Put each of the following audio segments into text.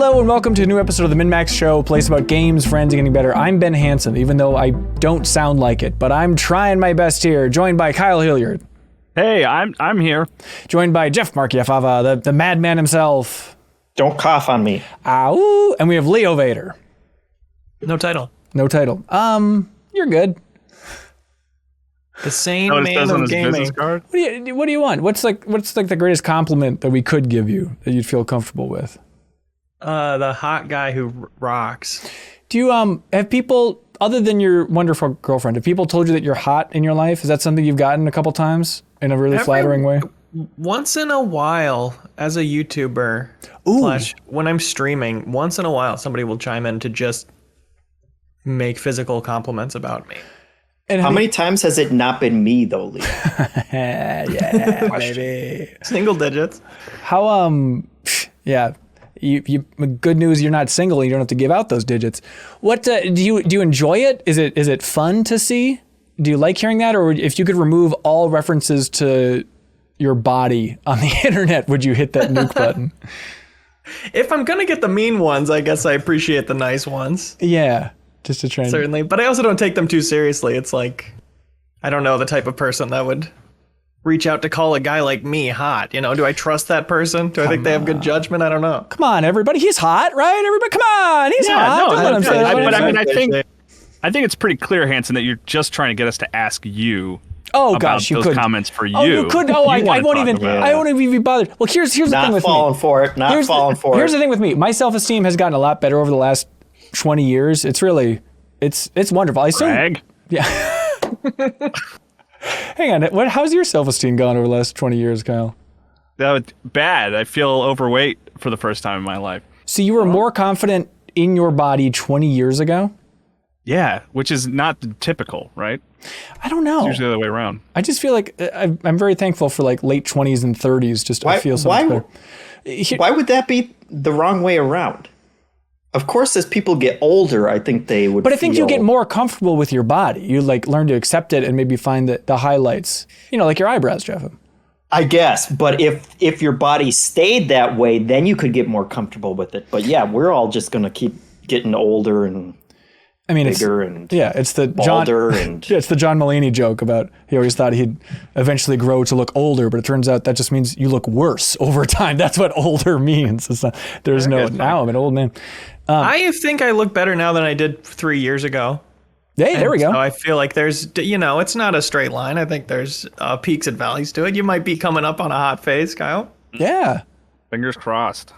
Hello and welcome to a new episode of the MinnMax Show, a place about games, friends, and getting better. I'm Ben Hansen, even though I don't sound like it, but I'm trying my best here. Joined by Kyle Hilliard. Hey, I'm here. Joined by Jeff Markiafava, the madman himself. Don't cough on me. Ow. And we have Leo Vader. No title. No title. You're good. The sane man of gaming. What do you want? What's like the greatest compliment that we could give you that you'd feel comfortable with? The hot guy who rocks. Do you have people other than your wonderful girlfriend? Have people told you that you're hot in your life? Is that something you've gotten a couple times in a really flattering way? Once in a while, as a YouTuber, when I'm streaming, once in a while somebody will chime in to just make physical compliments about me. And how many times has it not been me though, Lee? Yeah, maybe single digits. How yeah. You good news, you're not single. You don't have to give out those digits. What do you enjoy it? Is it fun to see? Do you like hearing that? Or if you could remove all references to your body on the internet, would you hit that nuke button? If I'm gonna get the mean ones, I guess I appreciate the nice ones. Yeah, just to try. Certainly, but I also don't take them too seriously. It's like, I don't know the type of person that would reach out to call a guy like me hot. You know, do I trust that person? Do I think they have good judgment? I don't know. Come on, everybody. He's hot, right? Everybody, come on. He's hot. No, Don't let him say that. But I mean, I think it's pretty clear, Hanson, that you're just trying to get us to ask you. Oh about gosh, you those could. comments for you. Oh, you could. Oh, I won't even. Yeah. I won't even be bothered. Well, here's the thing with me. Not falling for it. Not falling for it. Here's the thing with me. My self-esteem has gotten a lot better over the last 20 years. It's really, it's wonderful. I assume. Brag? Yeah. Hang on. How's your self-esteem gone over the last 20 years, Kyle? Bad. I feel overweight for the first time in my life. So you were more confident in your body 20 years ago? Yeah, which is not typical, right? I don't know. It's usually the other way around. I just feel like I'm very thankful for like late 20s and 30s. I feel so much better. Why would that be the wrong way around? Of course, as people get older, I think they would. But I think you get more comfortable with your body. You like learn to accept it and maybe find the highlights. You know, like your eyebrows, Jeff. I guess, but if your body stayed that way, then you could get more comfortable with it. But yeah, we're all just gonna keep getting older and bigger it's the balder it's the John Mulaney joke about he always thought he'd eventually grow to look older, but it turns out that just means you look worse over time. That's what older means. It's not, now I'm an old man. I think I look better now than I did 3 years ago. Hey, there we go. So I feel like there's, it's not a straight line. I think there's peaks and valleys to it. You might be coming up on a hot phase, Kyle. Yeah. Fingers crossed.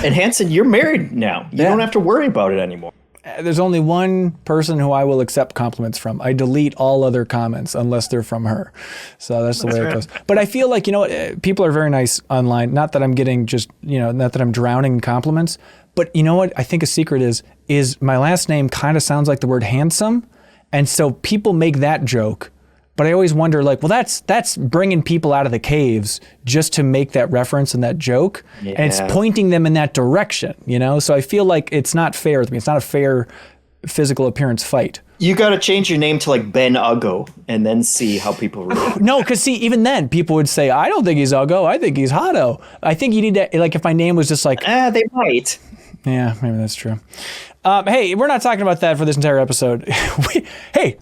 And Hanson, you're married now. You don't have to worry about it anymore. There's only one person who I will accept compliments from. I delete all other comments unless they're from her. So that's the way it goes. But I feel like, people are very nice online. Not that I'm getting not that I'm drowning in compliments. But you know what? I think a secret is my last name kind of sounds like the word handsome. And so people make that joke. But I always wonder, like, well, that's bringing people out of the caves just to make that reference and that joke. Yeah. And it's pointing them in that direction, So I feel like it's not fair with me. It's not a fair physical appearance fight. You got to change your name to like Ben Uggo and then see how people react. No, because see, even then people would say, I don't think he's Uggo. I think he's Hotto. I think you need to, like, if my name was just like... they might. Yeah, maybe that's true. Hey, we're not talking about that for this entire episode.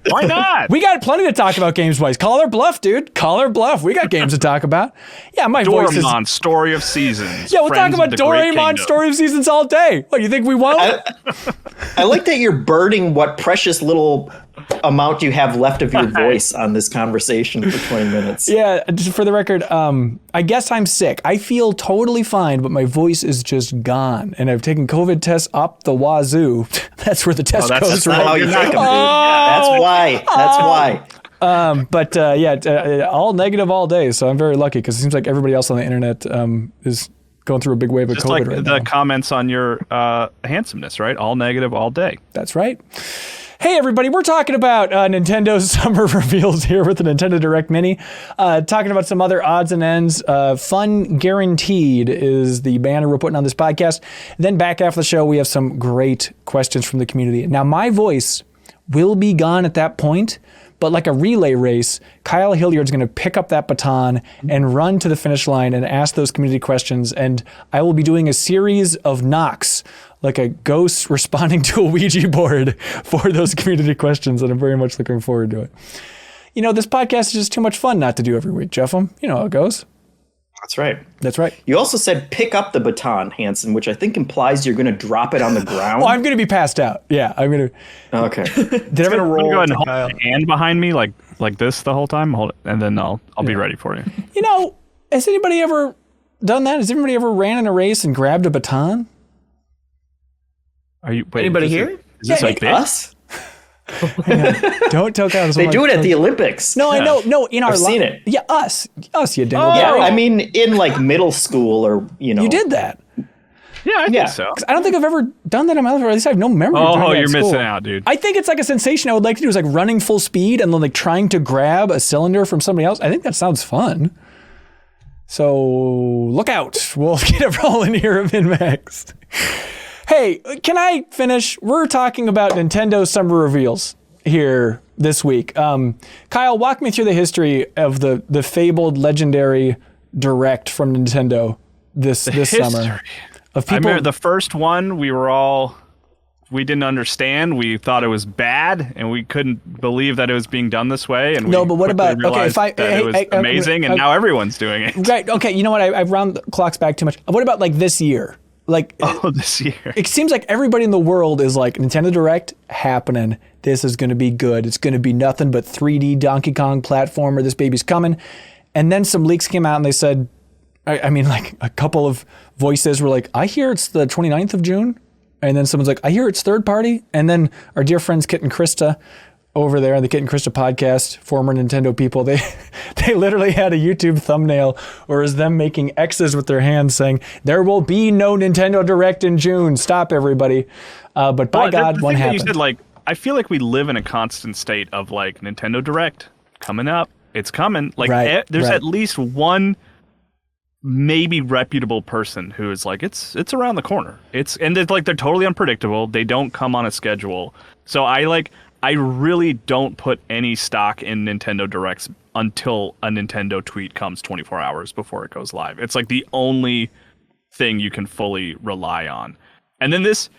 Why not? We got plenty to talk about games-wise. Call our bluff, dude. Call our bluff. We got games to talk about. Yeah, my voice is... Doraemon, Story of Seasons. Yeah, we'll talk about Doraemon, Story of Seasons all day. What, you think we won't? I like that you're burning what precious little amount you have left of your voice on this conversation for 20 minutes. Yeah, just for the record, I guess I'm sick. I feel totally fine, but my voice is just gone. And I've taken COVID tests up the wazoo. That's where the test goes. That's not how you take them, dude. That's why. But all negative all day. So I'm very lucky because it seems like everybody else on the internet is going through a big wave of COVID right now. The comments on your handsomeness, right? All negative all day. That's right. Hey, everybody, we're talking about Nintendo's summer reveals here with the Nintendo Direct Mini. Talking about some other odds and ends. Fun Guaranteed is the banner we're putting on this podcast. Then back after the show, we have some great questions from the community. Now, my voice will be gone at that point, but like a relay race, Kyle Hilliard's going to pick up that baton and run to the finish line and ask those community questions. And I will be doing a series of knocks, like a ghost responding to a Ouija board for those community questions. And I'm very much looking forward to it. You know, this podcast is just too much fun not to do every week, Jeffem. You know how it goes. That's right. That's right. You also said pick up the baton, Hanson, which I think implies you're going to drop it on the ground. Oh, I'm going to be passed out. Yeah, I'm going to. Okay. Did I Go ahead and hold my hand behind me like this the whole time. Hold it, and then I'll be ready for you. You know, has anybody ever done that? Has anybody ever ran in a race and grabbed a baton? Are you? Anybody here? Is this like big? Us? Don't tell Kyle. They do it at the Olympics. No, I know. No, in our I've seen it. Yeah, us, you dingle. Yeah, I mean, in like middle school or, you know. You did that. Yeah, I think so. I don't think I've ever done that in my life, or at least I have no memory of doing Oh, that you're at school. missing out, dude. I think it's like a sensation I would like to do, is like running full speed and then like trying to grab a cylinder from somebody else. I think that sounds fun. So look out. We'll get it rolling here at MinnMax. Hey, can I finish? We're talking about Nintendo Summer Reveals here this week. Kyle, walk me through the history of the fabled legendary Direct from Nintendo this summer. Of people, I remember the first one, we didn't understand. We thought it was bad, and we couldn't believe that it was being done this way. And no, we but what about realized that it was amazing, and now everyone's doing it. Right. Okay. You know what? I've round the clocks back too much. What about like this year? Like, This year. It seems like everybody in the world is like, Nintendo Direct happening. This is going to be good. It's going to be nothing but 3D Donkey Kong platformer. This baby's coming. And then some leaks came out and they said, I mean, like a couple of voices were like, I hear it's the 29th of June. And then someone's like, I hear it's third party. And then our dear friends Kit and Krista over there on the Kit and Krista podcast, former Nintendo people, they literally had a YouTube thumbnail or is them making X's with their hands saying, there will be no Nintendo Direct in June. Stop, everybody. But by God, one happened. You said, like, I feel like we live in a constant state of like Nintendo Direct coming up. It's coming. Like there's at least one maybe reputable person who is like, it's around the corner. And it's like, they're totally unpredictable. They don't come on a schedule. So I really don't put any stock in Nintendo Directs until a Nintendo tweet comes 24 hours before it goes live. It's like the only thing you can fully rely on. And then this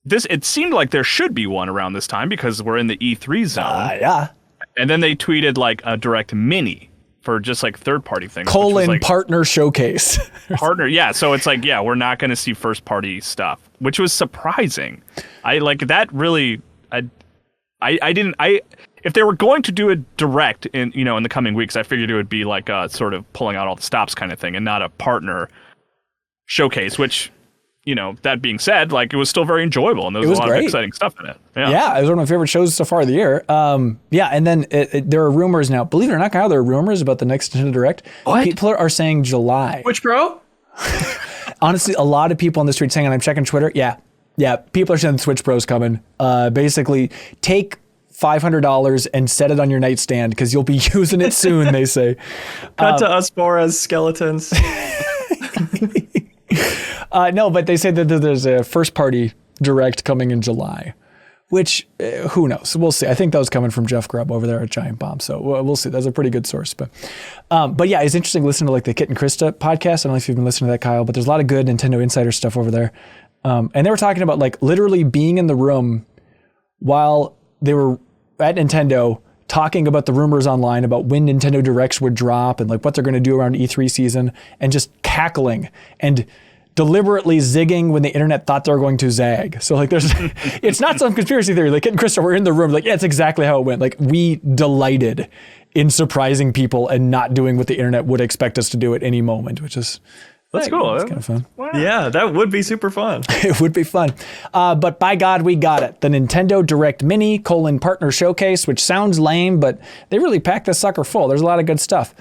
it seemed like there should be one around this time because we're in the E3 zone. Yeah. And then they tweeted like a Direct Mini for just like third-party things. Partner showcase. Partner, yeah. So it's like, yeah, we're not going to see first-party stuff, which was surprising. I like that really... if they were going to do a Direct in the coming weeks, I figured it would be like a sort of pulling out all the stops kind of thing and not a partner showcase, which, that being said, like it was still very enjoyable and there was a lot of exciting stuff in it. Yeah, it was one of my favorite shows so far of the year. And then there are rumors now. Believe it or not, Kyle, there are rumors about the next Nintendo Direct. What? People are saying July. Which Pro? Honestly, a lot of people on the street saying, and I'm checking Twitter, yeah, people are saying the Switch Pro's coming. Basically, take $500 and set it on your nightstand because you'll be using it soon, they say. Cut to us four as skeletons. No, but they say that there's a first-party Direct coming in July, which, who knows? We'll see. I think that was coming from Jeff Grubb over there at Giant Bomb, so we'll see. That's a pretty good source. But yeah, it's interesting listening to like the Kit and Krista podcast. I don't know if you've been listening to that, Kyle, but there's a lot of good Nintendo Insider stuff over there. And they were talking about like literally being in the room while they were at Nintendo talking about the rumors online about when Nintendo Directs would drop and like what they're going to do around E3 season and just cackling and deliberately zigging when the internet thought they were going to zag. So like it's not some conspiracy theory. Like Kit and Krista were in the room like, yeah, it's exactly how it went. Like we delighted in surprising people and not doing what the internet would expect us to do at any moment, which is... That's cool. It's kind of fun. Wow. Yeah, that would be super fun. It would be fun. But by God, we got it. The Nintendo Direct Mini Partner Showcase, which sounds lame, but they really packed this sucker full. There's a lot of good stuff.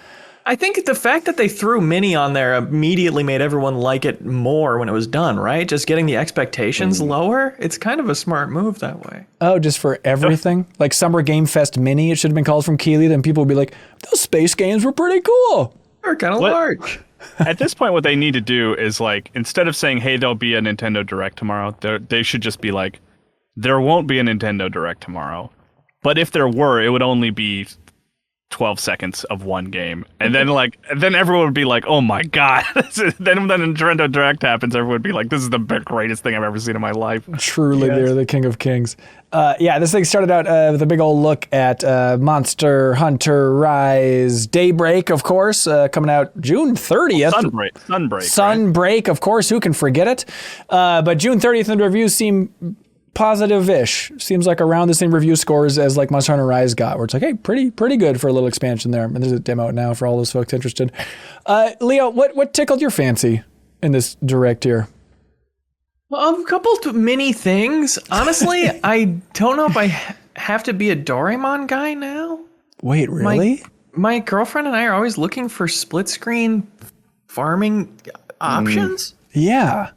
I think the fact that they threw Mini on there immediately made everyone like it more when it was done, right? Just getting the expectations lower. It's kind of a smart move that way. Oh, just for everything? Like Summer Game Fest Mini, it should have been called from Keighley. Then people would be like, those space games were pretty cool. They're kind of large. At this point, what they need to do is like, instead of saying, hey, there'll be a Nintendo Direct tomorrow, they should just be like, there won't be a Nintendo Direct tomorrow. But if there were, it would only be 12 seconds of one game. And then everyone would be like, oh my God. then Nintendo Direct happens, everyone would be like, this is the greatest thing I've ever seen in my life. Truly, they're the king of kings. This thing started out with a big old look at Monster Hunter Rise Daybreak, of course, coming out June 30th. Sunbreak, of course. Who can forget it? But June 30th, and the reviews seem positive-ish. Seems like around the same review scores as like Monster Hunter Rise got, where it's like, hey, pretty good for a little expansion there. And there's a demo out now for all those folks interested. Leo, what tickled your fancy in this direct here? Well, a couple mini things. Honestly, I don't know if I have to be a Doraemon guy now. Wait, really? My girlfriend and I are always looking for split screen farming options. Yeah.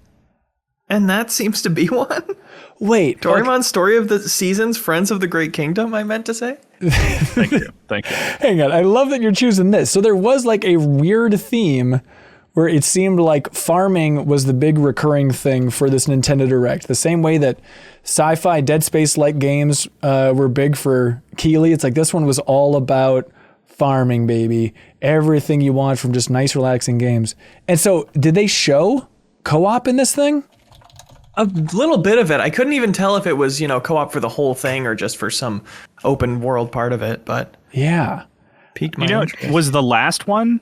And that seems to be one. Wait. Doraemon Story of the Seasons, Friends of the Great Kingdom, I meant to say. Thank you. Hang on. I love that you're choosing this. So there was like a weird theme where it seemed like farming was the big recurring thing for this Nintendo Direct. The same way that sci-fi Dead Space-like games were big for Keighley. It's like this one was all about farming, baby. Everything you want from just nice, relaxing games. And so did they show co-op in this thing? A little bit of it. I couldn't even tell if it was, co-op for the whole thing or just for some open world part of it, but yeah. Piqued my interest. Was the last one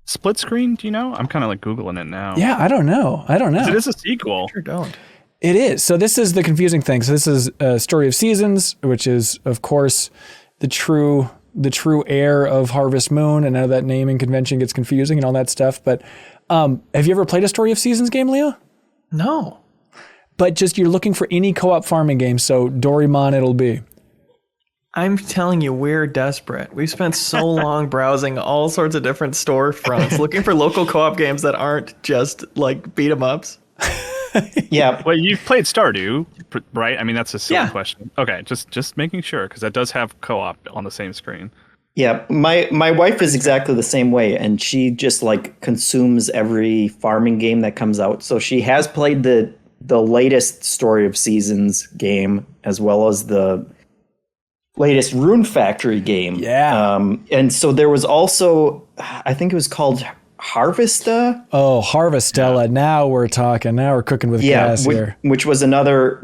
split screen? Do you know? I'm kind of like Googling it now. Yeah, I don't know. It is a sequel. I sure don't. It is. So this is the confusing thing. So this is Story of Seasons, which is, of course, the true heir of Harvest Moon. And now that naming convention gets confusing and all that stuff. But have you ever played a Story of Seasons game, Leo? No. But just you're looking for any co-op farming game, so Doraemon it'll be. I'm telling you, we're desperate. We've spent so long browsing all sorts of different storefronts looking for local co-op games that aren't just like beat 'em ups. Yeah. Well, you've played Stardew, right? I mean, that's a silly Yeah. question. Okay, just making sure, because that does have co-op on the same screen. Yeah, my wife is exactly the same way, and she just like consumes every farming game that comes out. So she has played the latest Story of Seasons game, as well as the latest Rune Factory game. Yeah. And so there was also, I think it was called Harvestella. Oh, Harvestella. Yeah. Now we're talking. Now we're cooking with gas here. Which was another.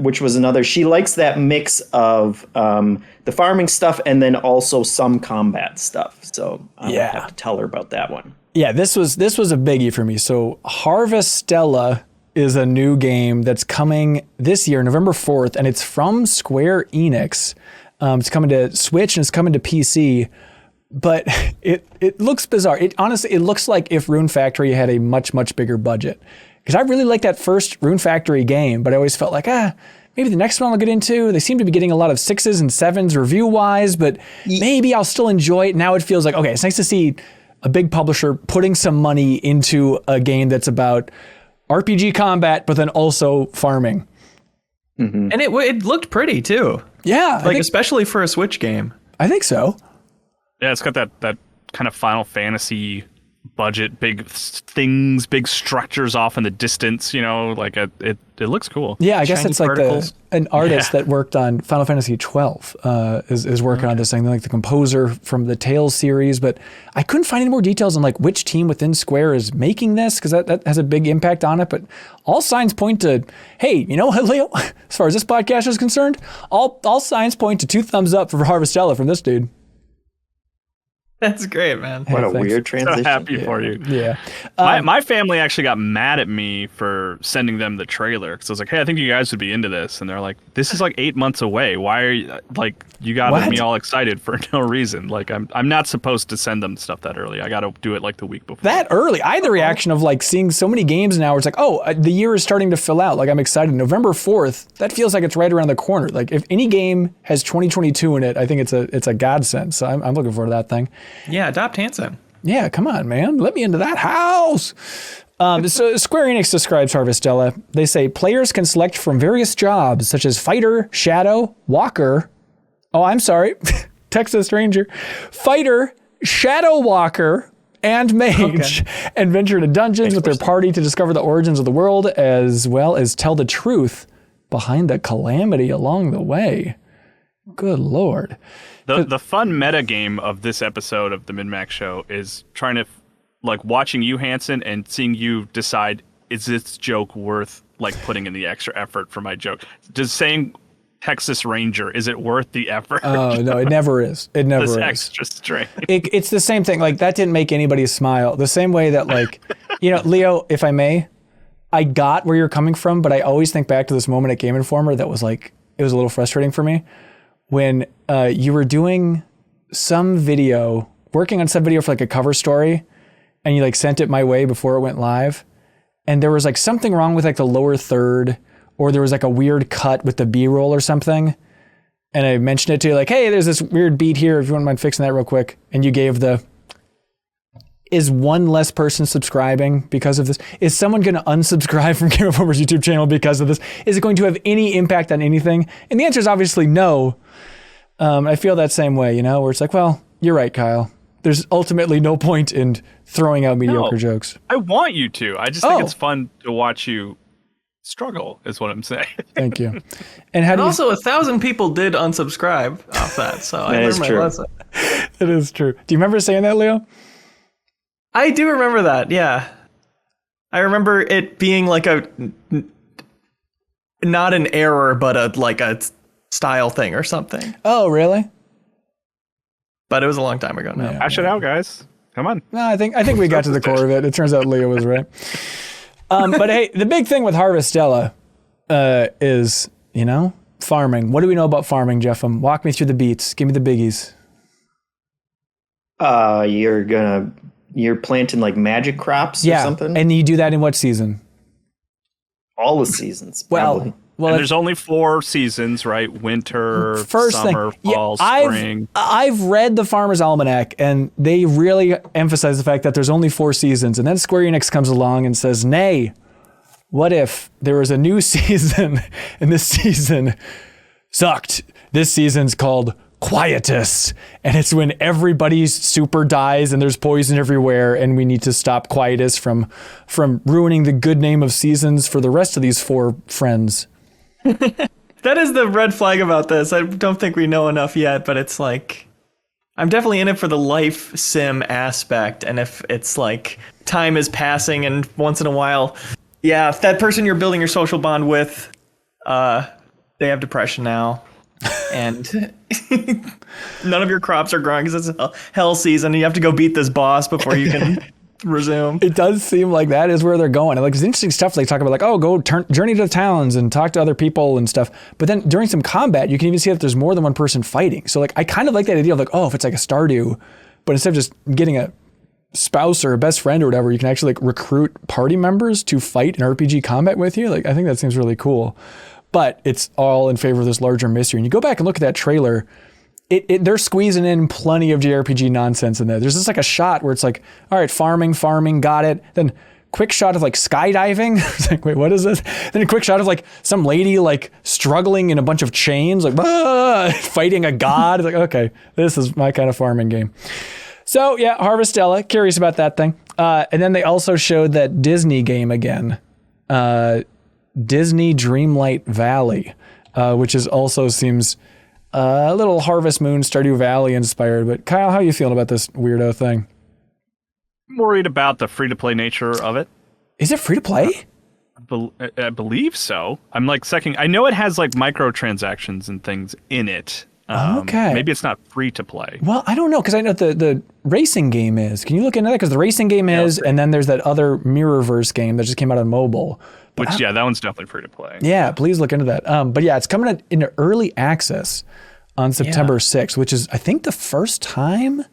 She likes that mix of the farming stuff and then also some combat stuff. So I have to tell her about that one. Yeah, this was a biggie for me. So Harvestella is a new game that's coming this year, November 4th, and it's from Square Enix. It's coming to Switch and it's coming to PC, but it looks bizarre. It looks like if Rune Factory had a much, much bigger budget. Because I really liked that first Rune Factory game, but I always felt like, maybe the next one I'll get into. They seem to be getting a lot of 6s and 7s review-wise, but maybe I'll still enjoy it. Now it feels like, okay, it's nice to see a big publisher putting some money into a game that's about RPG combat, but then also farming. Mm-hmm. And it looked pretty too. Yeah. Especially for a Switch game. I think so. Yeah, it's got that kind of Final Fantasy budget, big things, big structures off in the distance, it looks cool. Yeah, I guess it's like an artist that worked on Final Fantasy 12 is working on this thing, like the composer from the Tales series, but I couldn't find any more details on like which team within Square is making this, because that has a big impact on it, but all signs point to, hey, Leo, as far as this podcast is concerned, all signs point to 2 thumbs up for Harvestella from this dude. That's great, man. What a weird transition. So happy for you. Yeah. My family actually got mad at me for sending them the trailer, because I was like, hey, I think you guys would be into this. And they're like, this is like 8 months away. Why are you, like, you got me all excited for no reason? Like, I'm not supposed to send them stuff that early. I got to do it like the week before. That early? I had the reaction of like seeing so many games now where it's like, oh, the year is starting to fill out. Like, I'm excited. November 4th, that feels like it's right around the corner. Like, if any game has 2022 in it, I think it's a godsend. So I'm looking forward to that thing. Yeah, adopt Hanson. Yeah, come on, man. Let me into that house. So Square Enix describes Harvestella. They say players can select from various jobs such as fighter, shadow, walker. Oh, I'm sorry. Texas Ranger. Fighter, shadow walker, and mage. And venture into dungeons with their party to discover the origins of the world, as well as tell the truth behind the calamity along the way. Good Lord. The fun meta game of this episode of the MinnMax show is trying to, like, watching you, Hanson, and seeing you decide, is this joke worth, like, putting in the extra effort for my joke? Does saying Texas Ranger, is it worth the effort? Oh, no, it never is. It never is. Extra strength. It's the same thing. Like, that didn't make anybody smile. The same way that, like, Leo, if I may, I got where you're coming from, but I always think back to this moment at Game Informer that was like, it was a little frustrating for me when you were doing some video, working on some video for like a cover story, and you like sent it my way before it went live. And there was like something wrong with like the lower third, or there was like a weird cut with the B-roll or something. And I mentioned it to you like, hey, there's this weird beat here if you wouldn't mind fixing that real quick. And you gave is one less person subscribing because of this? Is someone going to unsubscribe from Game Informer's YouTube channel because of this? Is it going to have any impact on anything? And the answer is obviously no. I feel that same way, where it's like, well, you're right, Kyle. There's ultimately no point in throwing out mediocre jokes. I want you to. I just think it's fun to watch you struggle, is what I'm saying. Thank you. And also, 1,000 people did unsubscribe off that, so I learned my lesson. It is true. Do you remember saying that, Leo? I do remember that, yeah. I remember it being like not an error, but a style thing or something. Oh, really? But it was a long time ago now. Hash it out, guys. Come on. No, I think we got to the core of it. It turns out Leo was right. But hey, the big thing with Harvestella is, farming. What do we know about farming, Jeffem? Walk me through the beats. Give me the biggies. You're planting like magic crops or something? And you do that in what season? All the seasons, probably. Well, there's only 4 seasons, right? Winter, summer, fall, spring. I've read the Farmer's Almanac, and they really emphasize the fact that there's only 4 seasons. And then Square Enix comes along and says, nay, what if there was a new season and this season sucked? This season's called Quietus, and it's when everybody's super dies and there's poison everywhere, and we need to stop Quietus from ruining the good name of seasons for the rest of these 4 friends. That is the red flag about this. I don't think we know enough yet, but it's like, I'm definitely in it for the life sim aspect, and if it's like time is passing and once in a while, if that person you're building your social bond with, they have depression now. And none of your crops are growing because it's hell season. You have to go beat this boss before you can resume. It does seem like that is where they're going. And like, it's interesting stuff. They talk about like, go journey to the towns and talk to other people and stuff. But then during some combat, you can even see that there's more than one person fighting. So like, I kind of like that idea of like, if it's like a Stardew, but instead of just getting a spouse or a best friend or whatever, you can actually like recruit party members to fight in RPG combat with you. Like, I think that seems really cool. But it's all in favor of this larger mystery. And you go back and look at that trailer, they're squeezing in plenty of JRPG nonsense in there. There's just like a shot where it's like, all right, farming, got it. Then quick shot of like skydiving. It's like, wait, what is this? Then a quick shot of like some lady like struggling in a bunch of chains, like fighting a god. It's like, okay, this is my kind of farming game. So yeah, Harvestella, curious about that thing. And then they also showed that Disney game again. Disney Dreamlight Valley, which is also seems a little Harvest Moon, Stardew Valley inspired. But Kyle, how are you feeling about this weirdo thing? I'm worried about the free-to-play nature of it. Is it free-to-play? I believe so. I'm like I know it has like microtransactions and things in it. Okay. Maybe it's not free to play. Well, I don't know, because I know the racing game is. Can you look into that? Because the racing game is, and then there's that other Mirrorverse game that just came out on mobile. That one's definitely free to play. Yeah, please look into that. But yeah, it's coming into early access on September 6th, which is, I think, the first time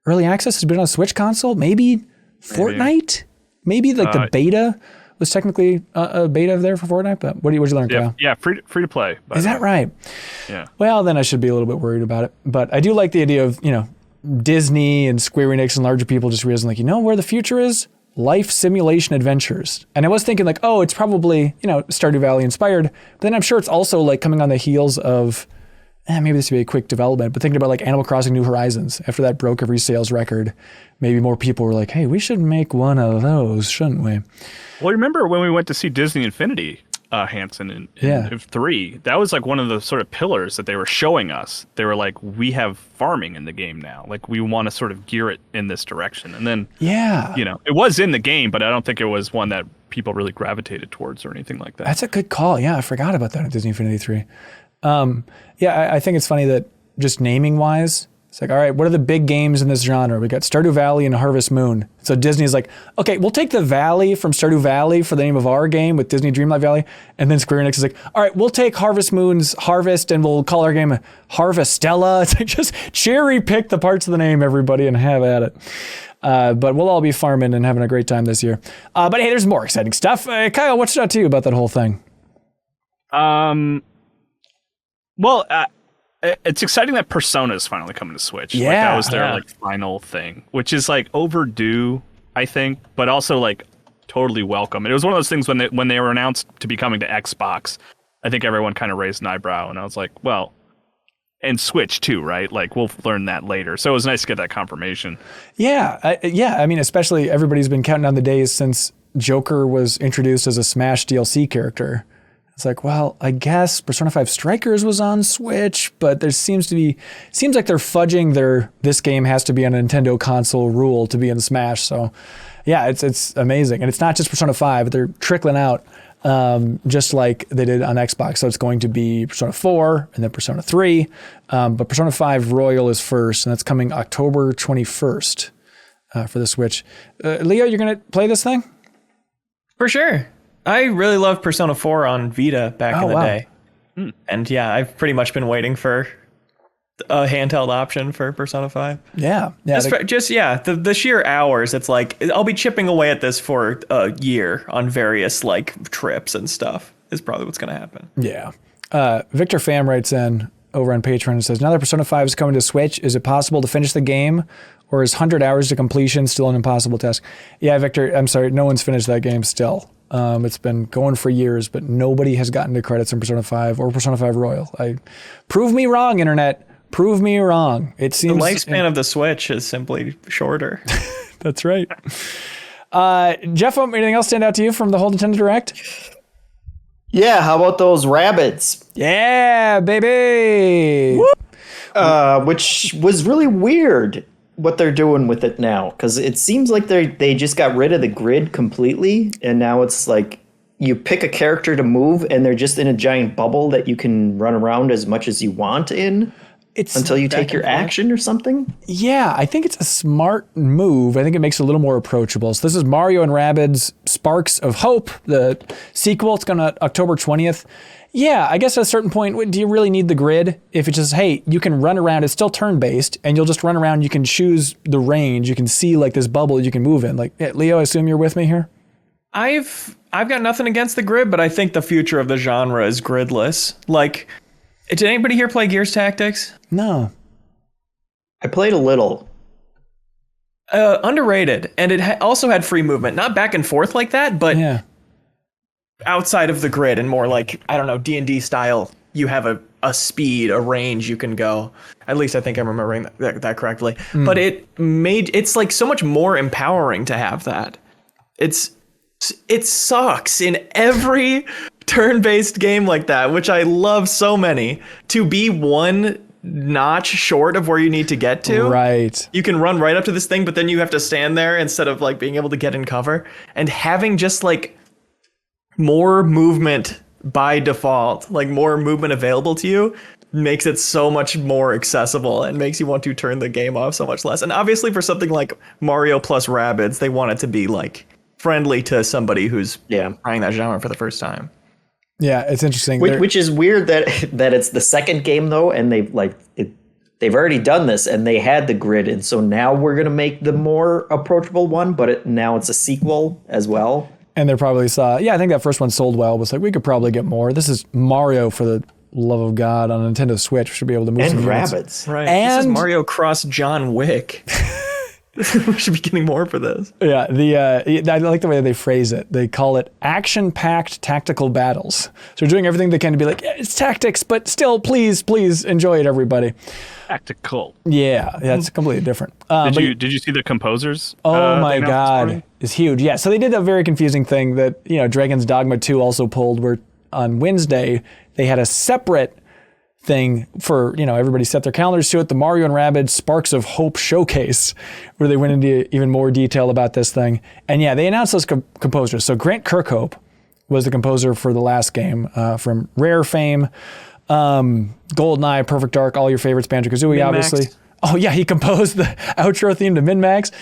early access has been on a Switch console. Maybe Fortnite? Maybe like the beta was technically a beta there for Fortnite. But what'd you learn, Kyle? Yeah, free to play. Is that right? Yeah. Well, then I should be a little bit worried about it. But I do like the idea of, Disney and Square Enix and larger people just realizing like, where the future is? Life simulation adventures. And I was thinking like, it's probably, Stardew Valley inspired. But then I'm sure it's also like coming on the heels of, maybe this would be a quick development, but thinking about like Animal Crossing New Horizons. After that broke every sales record, maybe more people were like, hey, we should make one of those, shouldn't we? Well, remember when we went to see Disney Infinity? Hansen in 3. That was like one of the sort of pillars that they were showing us. They were like, we have farming in the game now. Like, we want to sort of gear it in this direction. And then, it was in the game, but I don't think it was one that people really gravitated towards or anything like that. That's a good call. Yeah, I forgot about that in Disney Infinity 3. I think it's funny that just naming wise, it's like, all right, what are the big games in this genre? We got Stardew Valley and Harvest Moon. So Disney's like, okay, we'll take the Valley from Stardew Valley for the name of our game with Disney Dreamlight Valley. And then Square Enix is like, all right, we'll take Harvest Moon's Harvest and we'll call our game Harvestella. It's like, just cherry pick the parts of the name, everybody, and have at it. But we'll all be farming and having a great time this year. But hey, there's more exciting stuff. Kyle, what stood out to you about that whole thing? It's exciting that Persona is finally coming to Switch. Yeah, like, that was their like final thing, which is like overdue, I think, but also like totally welcome. It was one of those things when they were announced to be coming to Xbox. I think everyone kind of raised an eyebrow, and I was like, well, and Switch too, right? Like, we'll learn that later. So it was nice to get that confirmation. Yeah, I mean, especially everybody's been counting down the days since Joker was introduced as a Smash DLC character. It's like, well, I guess Persona 5 Strikers was on Switch, but there seems like they're fudging this game has to be on a Nintendo console rule to be in Smash. So yeah, it's amazing. And it's not just Persona 5, but they're trickling out just like they did on Xbox. So it's going to be Persona 4 and then Persona 3. But Persona 5 Royal is first, and that's coming October 21st for the Switch. Leo, you're going to play this thing? For sure. I really loved Persona 4 on Vita back in the day. And yeah, I've pretty much been waiting for a handheld option for Persona 5. Yeah. The sheer hours, it's like, I'll be chipping away at this for a year on various like trips and stuff is probably what's going to happen. Yeah. Victor Pham writes in over on Patreon and says, now that Persona 5 is coming to Switch, is it possible to finish the game? Or is 100 hours to completion still an impossible task? Yeah, Victor, I'm sorry, no one's finished that game still. It's been going for years, but nobody has gotten to credits in Persona 5 or Persona 5 Royal. Prove me wrong, Internet. Prove me wrong. It seems the lifespan of the Switch is simply shorter. That's right. Jeff, anything else stand out to you from the whole Nintendo Direct? Yeah, how about those Rabbids? Yeah, baby. Which was really weird what they're doing with it now, because it seems like they just got rid of the grid completely, and now it's like you pick a character to move and they're just in a giant bubble that you can run around as much as you want in until you take your action or something. Yeah, I think it's a smart move. I think it makes it a little more approachable. So this is Mario and Rabbids Sparks of Hope, the sequel. It's going to October 20th. Yeah, I guess at a certain point, do you really need the grid? If it's just, hey, you can run around, it's still turn-based, and you'll just run around, you can choose the range, you can see like this bubble you can move in. Like, Leo, I assume you're with me here? I've got nothing against the grid, but I think the future of the genre is gridless. Like, did anybody here play Gears Tactics? No. I played a little. Underrated, and it also had free movement. Not back and forth like that, but... Yeah. Outside of the grid and more like, I don't know, D&D style, you have a speed, a range you can go. At least I think I'm remembering that correctly. But it's like so much more empowering to have that. It sucks in every turn-based game like that, which I love so many, to be one notch short of where you need to get to. Right. You can run right up to this thing, but then you have to stand there instead of like being able to get in cover. And having just like more movement by default, like more movement available to you, makes it so much more accessible and makes you want to turn the game off so much less. And obviously for something like Mario plus Rabbids, they want it to be like friendly to somebody who's trying that genre for the first time. Yeah, it's interesting. Which is weird that it's the second game though, and they've already done this and they had the grid, and so now we're gonna make the more approachable one, but now it's a sequel as well. And they probably saw, I think that first one sold well. Was like, we could probably get more. This is Mario, for the love of God, on a Nintendo Switch. We should be able to move some Rabbids. Right. And this is Mario cross John Wick. We should be getting more for this. Yeah, I like the way they phrase it. They call it action-packed tactical battles. So they're doing everything they can to be like, it's tactics, but still, please enjoy it, everybody. Tactical. Yeah, it's completely different. Did you see the composers? Oh my God, it's huge. Yeah, so they did a very confusing thing that Dragon's Dogma 2 also pulled, where on Wednesday, they had a separate thing for, everybody set their calendars to it, the Mario and Rabbids Sparks of Hope Showcase, where they went into even more detail about this thing. And yeah, they announced those composers. So Grant Kirkhope was the composer for the last game, from Rare fame, GoldenEye, Perfect Dark, all your favorites, Banjo-Kazooie, obviously. Oh yeah, he composed the outro theme to MinnMax.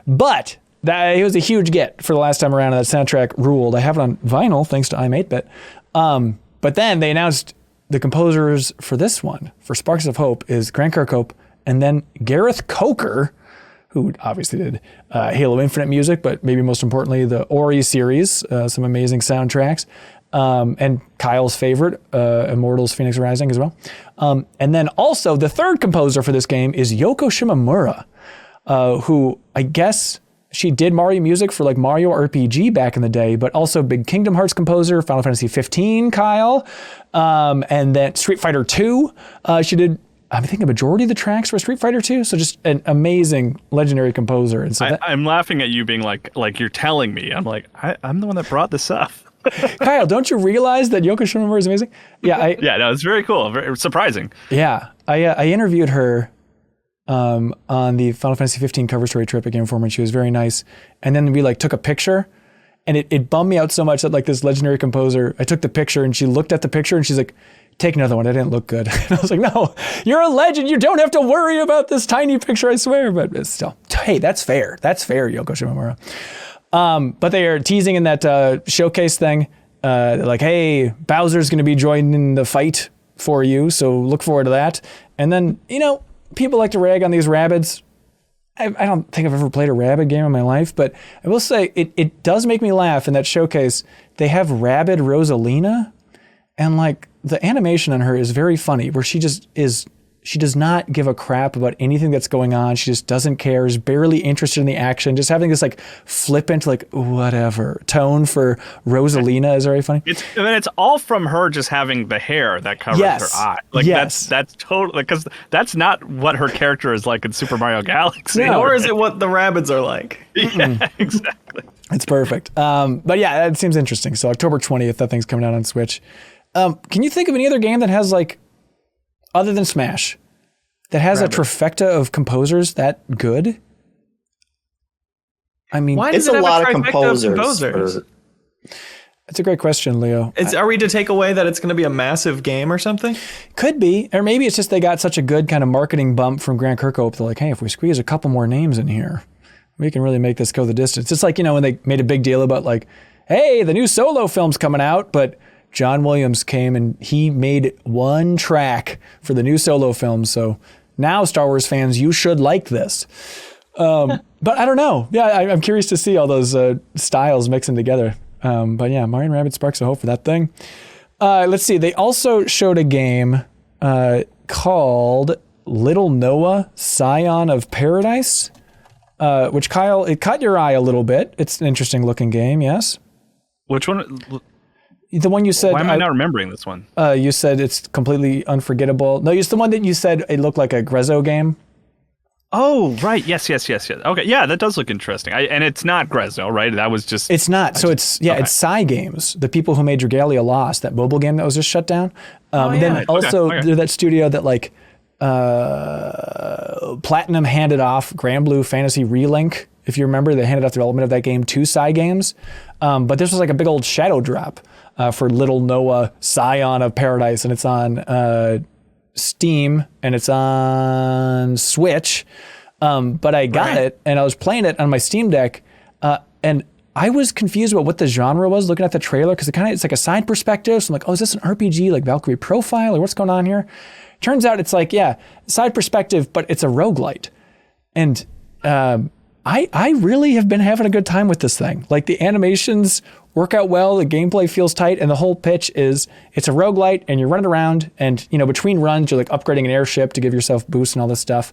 But it was a huge get for the last time around, and that soundtrack ruled. I have it on vinyl, thanks to I'm 8-Bit. But then they announced the composers for this one, for Sparks of Hope, is Grant Kirkhope, and then Gareth Coker, who obviously did Halo Infinite music, but maybe most importantly, the Ori series, some amazing soundtracks, and Kyle's favorite, Immortals Phoenix Rising as well. And then also the third composer for this game is Yoko Shimomura, who I guess she did Mario music for like Mario RPG back in the day, but also big Kingdom Hearts composer, Final Fantasy 15, Kyle. And then Street Fighter 2, she did, I think, a majority of the tracks for Street Fighter 2. So just an amazing, legendary composer. And so I'm laughing at you being like you're telling me. I'm like, I'm the one that brought this up. Kyle, don't you realize that Yoko Shimomura is amazing? Yeah. Yeah, no, it's very cool. Very surprising. Yeah. I interviewed her on the Final Fantasy 15 cover story trip at Game Informer, and she was very nice. And then we took a picture, and it bummed me out so much that this legendary composer, I took the picture and she looked at the picture and she's like, take another one. I didn't look good. And I was like, no, you're a legend. You don't have to worry about this tiny picture, I swear. But still, hey, that's fair. That's fair, Yoko Shimomura. But they are teasing in that showcase thing, hey, Bowser's going to be joining the fight for you, so look forward to that. And then, people like to rag on these Rabbids. I don't think I've ever played a Rabbid game in my life, but I will say it does make me laugh in that showcase. They have Rabbid Rosalina, and the animation on her is very funny, where she does not give a crap about anything that's going on. She just doesn't care, is barely interested in the action, just having this flippant, whatever tone for Rosalina is very funny. It's all from her just having the hair that covers her eye. That's totally, because that's not what her character is like in Super Mario Galaxy. No. Nor is it what the Rabbids are like. Yeah, exactly. It's perfect. But yeah, it seems interesting. So October 20th, that thing's coming out on Switch. Can you think of any other game that has other than Smash, that has a trifecta of composers that good? I mean, why does it's it a lot of composers? That's a great question, Leo. Are we to take away that it's going to be a massive game or something? Could be. Or maybe it's just they got such a good kind of marketing bump from Grant Kirkhope. They're like, hey, if we squeeze a couple more names in here, we can really make this go the distance. It's when they made a big deal about hey, the new Solo film's coming out, but John Williams came and he made one track for the new Solo film. So now, Star Wars fans, you should like this. But I don't know. Yeah, I'm curious to see all those styles mixing together. But yeah, Mario and Rabbids Sparks of Hope for that thing. Let's see. They also showed a game called Little Noah, Scion of Paradise, which, Kyle, it caught your eye a little bit. It's an interesting looking game, yes? Which one? The one you said. Why am I not remembering this one? You said it's completely unforgettable. No, it's the one that you said it looked like a Grezzo game. Oh, right. Yes. Okay. Yeah, that does look interesting. And it's not Grezzo, right? That was just... It's not. So it's Psy Games, the people who made Dragalia Lost, that mobile game that was just shut down. And then also they're that studio that Platinum handed off Granblue Fantasy Relink. If you remember, they handed off the development of that game to Psy Games. But this was a big old shadow drop for Little Noah, Scion of Paradise, and it's on Steam and it's on Switch. But I got it and I was playing it on my Steamdeck, and I was confused about what the genre was looking at the trailer, because it's like a side perspective. So I'm like, oh, is this an RPG like Valkyrie Profile, or what's going on here? Turns out it's side perspective, but it's a roguelite. And I really have been having a good time with this thing. The animations work out well, the gameplay feels tight, and the whole pitch is it's a roguelite and you're running around, and between runs you're upgrading an airship to give yourself boosts and all this stuff.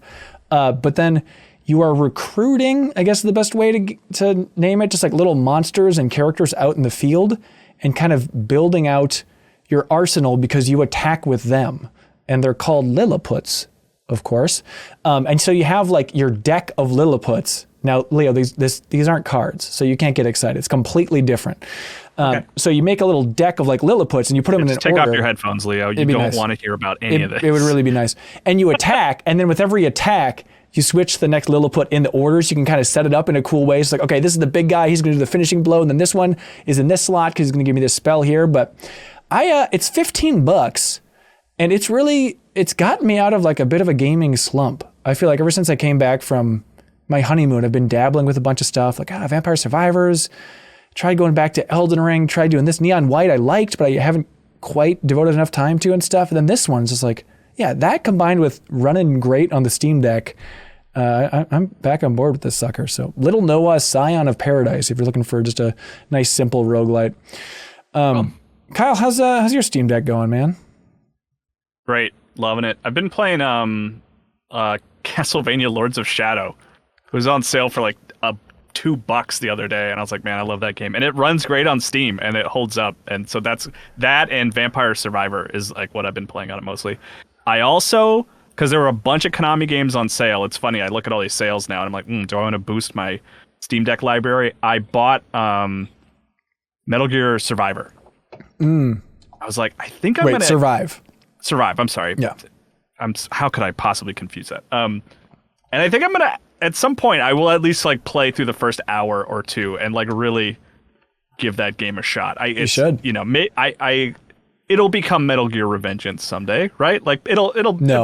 But then you are recruiting, I guess is the best way to name it, just little monsters and characters out in the field, and kind of building out your arsenal because you attack with them. And they're called Lilliputs, of course. And so you have your deck of Lilliputs. Now, Leo, these aren't cards, so you can't get excited. It's completely different. So you make a little deck of like Lilliputs and you put them in an take order. off your headphones, Leo. You don't want to hear about any of this. It would really be nice. And you attack, and then with every attack, you switch the next Lilliput in the order, so you can kind of set it up in a cool way. It's like, okay, this is the big guy. He's going to do the finishing blow, and then this one is in this slot because he's going to give me this spell here. But it's $15, and it's gotten me out of like a bit of a gaming slump. I feel like ever since I came back from my honeymoon, I've been dabbling with a bunch of stuff like Vampire Survivors. Tried going back to Elden Ring, tried doing this Neon White I liked, but I haven't quite devoted enough time to and stuff. And then this one's just like, yeah, that combined with running great on the Steamdeck, I'm back on board with this sucker. So Little Noah, Scion of Paradise, if you're looking for just a nice, simple roguelite. Kyle, how's your Steamdeck going, man? Great, loving it. I've been playing Castlevania Lords of Shadow. It was on sale for like $2 the other day, and I was like, man, I love that game, and it runs great on Steam, and it holds up. And so that and Vampire Survivor is like what I've been playing on it mostly. I also, because there were a bunch of Konami games on sale. It's funny, I look at all these sales now, and I'm like, do I want to boost my Steam Deck library? I bought Metal Gear Survivor. I was like, I think I'm gonna Survive. I'm sorry. Yeah. How could I possibly confuse that? And I think I'm gonna. At some point, I will at least like play through the first hour or two and like really give that game a shot. You should. You know, it'll become Metal Gear Revengeance someday, right? Like it'll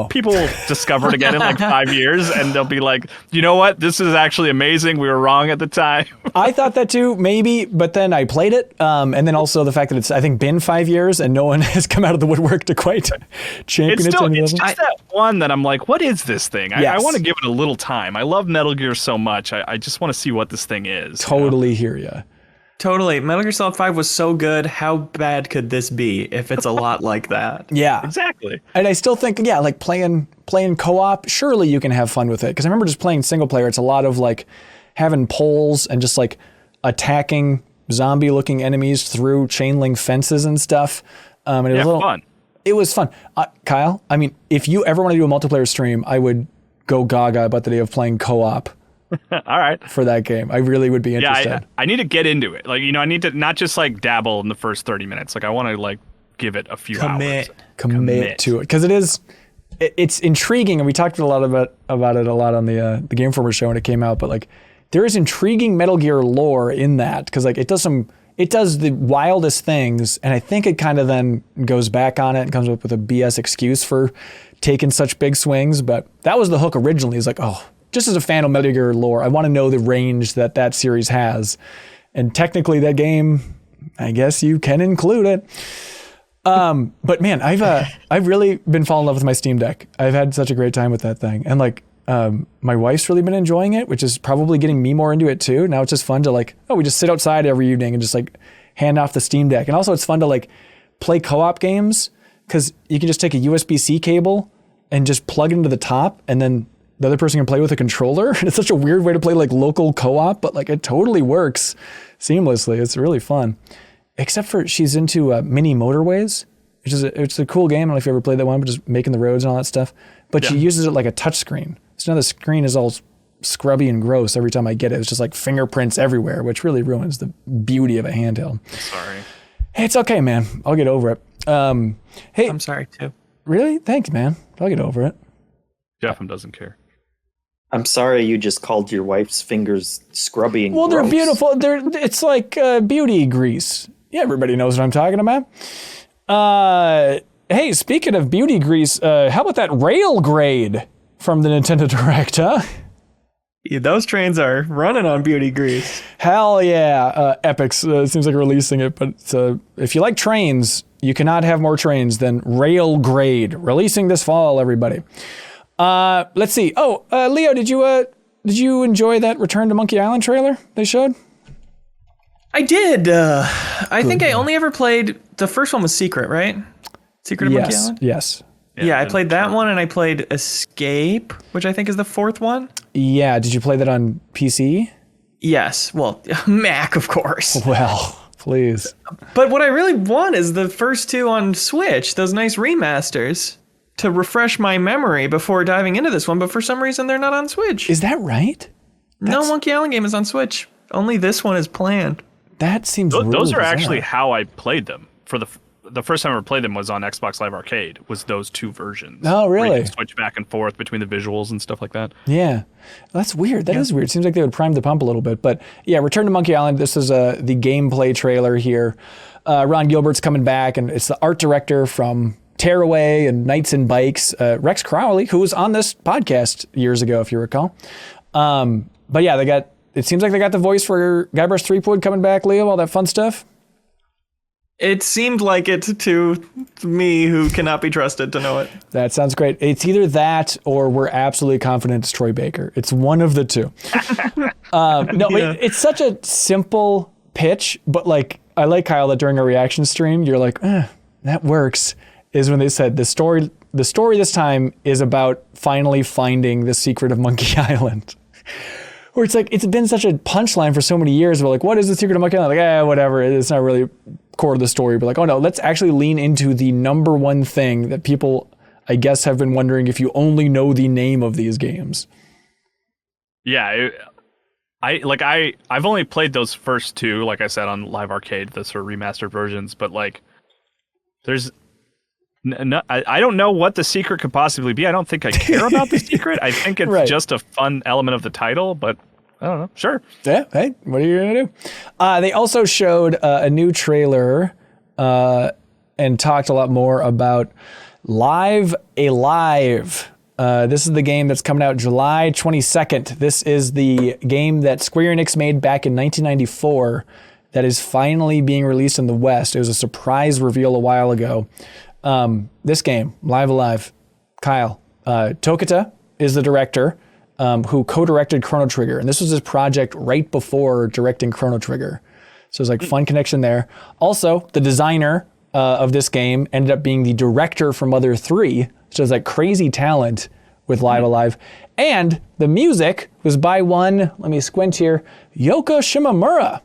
people will discover it again in like 5 years, and they'll be like, you know what? This is actually amazing. We were wrong at the time. I thought that too, maybe, but then I played it, and then also the fact that it's I think been 5 years and no one has come out of the woodwork to quite champion it. It's just that one that I'm like, what is this thing? I want to give it a little time. I love Metal Gear so much. I just want to see what this thing is. Totally hear ya. Totally. Metal Gear Solid 5 was so good. How bad could this be if it's a lot like that? Yeah. Exactly. And I still think, like playing co-op, surely you can have fun with it. Because I remember just playing single player, it's a lot of like having poles and just like attacking zombie-looking enemies through chain link fences and stuff. And it was fun. It was fun. Kyle, I mean, if you ever want to do a multiplayer stream, I would go gaga about the day of playing co-op. All right. For that game. I really would be interested. Yeah, I need to get into it. Like, I need to not just like dabble in the first 30 minutes. Like I want to like give it a few hours. Commit to it. Because it's intriguing, and we talked a lot about it a lot on the Game Informer show when it came out, but like there is intriguing Metal Gear lore in that, because like it does the wildest things, and I think it kind of then goes back on it and comes up with a BS excuse for taking such big swings. But that was the hook originally. It's like, just as a fan of Metal Gear lore, I want to know the range that series has. And technically that game, I guess you can include it. But man, I've really been falling in love with my Steam Deck. I've had such a great time with that thing. And like, my wife's really been enjoying it, which is probably getting me more into it too. Now it's just fun to like, we just sit outside every evening and just like hand off the Steam Deck. And also it's fun to like play co-op games, because you can just take a USB-C cable and just plug it into the top, and then the other person can play with a controller. And it's such a weird way to play like local co-op, but like it totally works seamlessly. It's really fun. Except for she's into Mini Motorways, which is it's a cool game. I don't know if you ever played that one, but just making the roads and all that stuff. But she uses it like a touch screen. So now the screen is all scrubby and gross every time I get it. It's just like fingerprints everywhere, which really ruins the beauty of a handheld. Sorry. Hey, it's okay, man. I'll get over it. Hey, I'm sorry too. Really? Thanks, man. I'll get over it. Jeff doesn't care. I'm sorry you just called your wife's fingers scrubby and gross. They're beautiful. It's like beauty grease. Yeah, everybody knows what I'm talking about. Hey, speaking of beauty grease, how about that rail grade from the Nintendo Direct, huh? Yeah, those trains are running on beauty grease. Hell yeah. Epix seems like releasing it, but if you like trains, you cannot have more trains than rail grade. Releasing this fall, everybody. Let's see. Leo, did you enjoy that Return to Monkey Island trailer they showed? I did. I think I only ever played the first one was Secret, right? Secret of Monkey Island? Yes. Yeah, I played that one, and I played Escape, which I think is the fourth one. Yeah, did you play that on PC? Yes. Well, Mac, of course. Well, please. But what I really want is the first two on Switch, those nice remasters, to refresh my memory before diving into this one, but for some reason they're not on Switch. Is that right? No Monkey Island game is on Switch. Only this one is planned. That seems really those are bizarre. actually how I played them. For the first time I ever played them was on Xbox Live Arcade. Was those two versions? Oh, really? Where you can switch back and forth between the visuals and stuff like that. Yeah, that's weird. That is weird. Seems like they would prime the pump a little bit. But yeah, Return to Monkey Island. This is the gameplay trailer here. Ron Gilbert's coming back, and it's the art director from Tearaway and Knights and Bikes, Rex Crowley, who was on this podcast years ago, if you recall. But yeah, it seems like they got the voice for Guybrush Threepwood coming back, Leo, all that fun stuff. It seemed like it to me, who cannot be trusted to know it. That sounds great. It's either that or we're absolutely confident it's Troy Baker. It's one of the two. It's such a simple pitch, but like I like, Kyle, that during a reaction stream, you're like, that works, is when they said the story this time is about finally finding the secret of Monkey Island. Where it's like, it's been such a punchline for so many years. We're like, what is the secret of Monkey Island? Like, whatever. It's not really core of the story. But like, oh no, let's actually lean into the number one thing that people, I guess, have been wondering if you only know the name of these games. Yeah, I've only played those first two, like I said, on Live Arcade, the sort of remastered versions. But like, there's no, I don't know what the secret could possibly be. I don't think I care about the secret. I think it's just a fun element of the title, but I don't know. Sure. Yeah. Hey, what are you going to do? They also showed a new trailer and talked a lot more about Live Alive. This is the game that's coming out July 22nd. This is the game that Square Enix made back in 1994 that is finally being released in the West. It was a surprise reveal a while ago. This game, Live Alive, Kyle, Tokita is the director who co-directed Chrono Trigger. And this was his project right before directing Chrono Trigger. So it's like fun connection there. Also, the designer of this game ended up being the director for Mother 3. So it's like crazy talent with Live Alive. And the music was by one, let me squint here, Yoko Shimomura.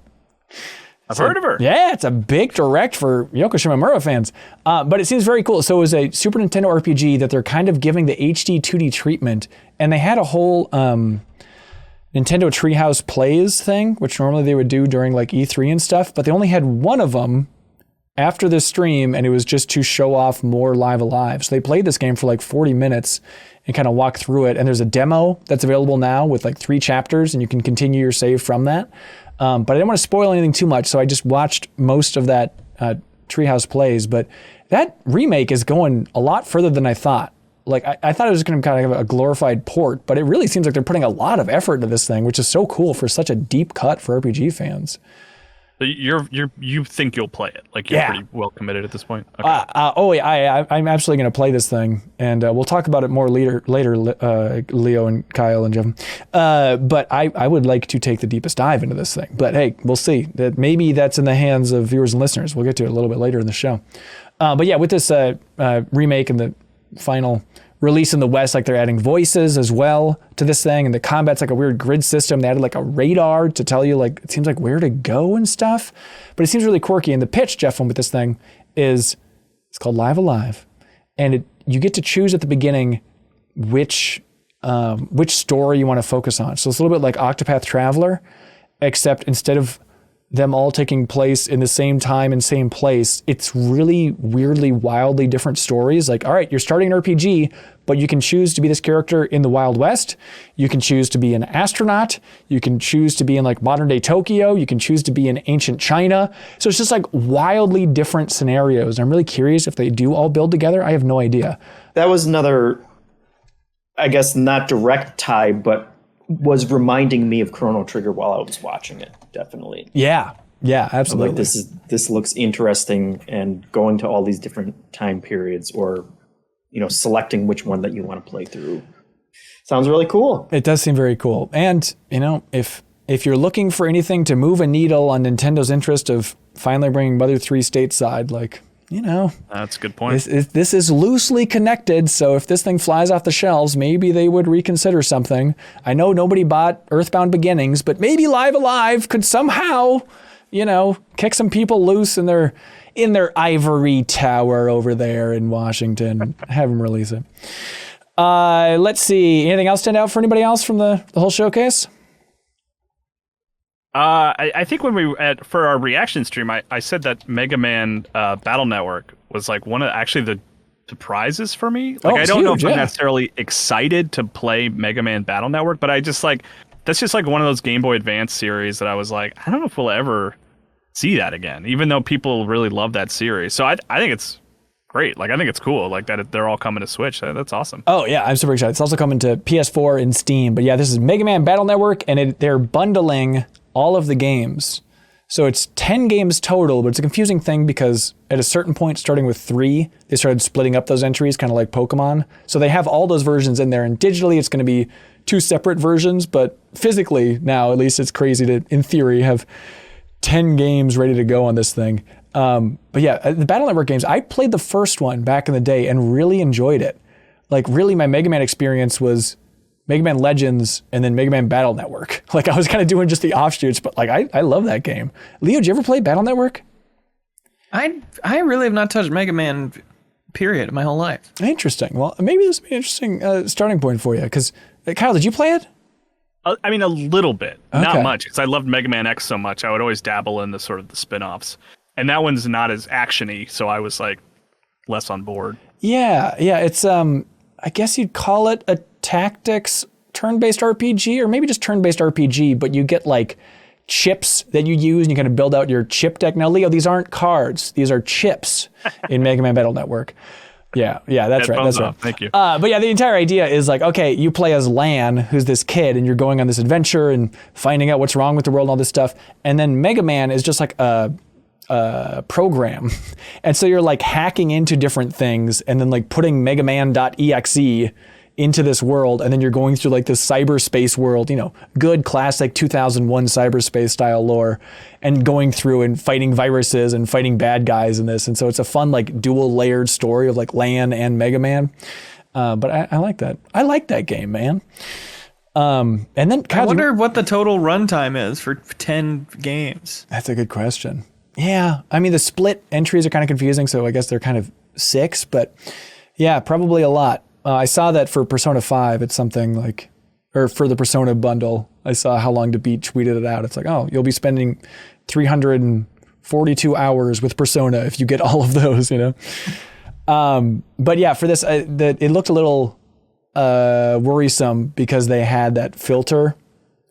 I've heard of her. Yeah, it's a big direct for Yoko Shimomura fans. But it seems very cool. So it was a Super Nintendo RPG that they're kind of giving the HD 2D treatment. And they had a whole Nintendo Treehouse Plays thing, which normally they would do during like E3 and stuff. But they only had one of them after the stream, and it was just to show off more Live Alive. So they played this game for like 40 minutes and kind of walked through it. And there's a demo that's available now with like 3 chapters, and you can continue your save from that. But I didn't want to spoil anything too much, so I just watched most of that Treehouse Plays. But that remake is going a lot further than I thought. Like, I thought it was going to kind of have a glorified port, but it really seems like they're putting a lot of effort into this thing, which is so cool for such a deep cut for RPG fans. So you think you'll play it? Like, you're pretty well committed at this point? Okay. I'm absolutely going to play this thing, and we'll talk about it more later, Leo and Kyle and Jeff. But I would like to take the deepest dive into this thing. But hey, we'll see. That maybe that's in the hands of viewers and listeners. We'll get to it a little bit later in the show. But yeah, with this remake and the final release in the West, like they're adding voices as well to this thing, and the combat's like a weird grid system. They added like a radar to tell you, like, it seems like where to go and stuff, but it seems really quirky. And the pitch, Jeff, with this thing is it's called Live Alive, and you get to choose at the beginning which story you want to focus on. So it's a little bit like Octopath Traveler, except instead of them all taking place in the same time and same place, it's really weirdly, wildly different stories. Like, all right, you're starting an RPG, but you can choose to be this character in the Wild West. You can choose to be an astronaut. You can choose to be in like modern day Tokyo. You can choose to be in ancient China. So it's just like wildly different scenarios. I'm really curious if they do all build together. I have no idea. That was another, I guess, not direct tie, but was reminding me of Chrono Trigger while I was watching it. Definitely. Yeah, absolutely. Like, this looks interesting, and going to all these different time periods, or selecting which one that you want to play through, sounds really cool. It does seem very cool. And if you're looking for anything to move a needle on Nintendo's interest of finally bringing Mother 3 stateside, like, that's a good point. This is loosely connected, so if this thing flies off the shelves, maybe they would reconsider something. I know nobody bought Earthbound Beginnings, but maybe Live Alive could somehow, kick some people loose in their ivory tower over there in Washington. Have them release it. Let's see. Anything else stand out for anybody else from the whole showcase? I think when for our reaction stream, I said that Mega Man Battle Network was like one of actually the surprises for me. Like I don't know if I'm necessarily excited to play Mega Man Battle Network, but I just like that's just like one of those Game Boy Advance series that I was like, I don't know if we'll ever see that again, even though people really love that series. So I think it's great. Like I think it's cool. Like that they're all coming to Switch. That's awesome. Oh yeah, I'm super excited. It's also coming to PS4 and Steam. But yeah, this is Mega Man Battle Network, and they're bundling all of the games. So it's 10 games total, but it's a confusing thing because at a certain point, starting with 3, they started splitting up those entries, kind of like Pokemon. So they have all those versions in there, and digitally it's going to be 2 separate versions, but physically now, at least it's crazy to, in theory, have 10 games ready to go on this thing. But yeah, the Battle Network games, I played the first one back in the day and really enjoyed it. Like really my Mega Man experience was Mega Man Legends and then Mega Man Battle Network. Like I was kind of doing just the offshoots, but like I love that game. Leo, did you ever play Battle Network? I really have not touched Mega Man, period, my whole life. Interesting. Well, maybe this would be an interesting starting point for you. Because Kyle, did you play it? I mean, a little bit, not much, because I loved Mega Man X so much. I would always dabble in the sort of the spin-offs, and that one's not as actiony, so I was like less on board. Yeah. It's I guess you'd call it a tactics turn-based RPG, or maybe just turn-based RPG, but you get like chips that you use and you kind of build out your chip deck. Now, Leo, these aren't cards. These are chips in Mega Man Battle Network. Yeah, that's right. That's right. Thank you. But yeah, the entire idea is like, okay, you play as Lan, who's this kid, and you're going on this adventure and finding out what's wrong with the world and all this stuff. And then Mega Man is just like a program. And so you're like hacking into different things and then like putting megaman.exe into this world, and then you're going through like this cyberspace world, you know, good classic 2001 cyberspace style lore, and going through and fighting viruses and fighting bad guys in this. And so it's a fun like dual layered story of like Lan and Mega Man. But I like that. I like that game, man. And then I wonder what the total runtime is for 10 games. That's a good question. Yeah, I mean the split entries are kind of confusing, so I guess they're kind of 6, but yeah, probably a lot. I saw that for Persona 5, it's something like, or for the Persona bundle, I saw How Long to Beat tweeted it out. It's like, oh, you'll be spending 342 hours with Persona if you get all of those, you know? But yeah, for this, it looked a little worrisome because they had that filter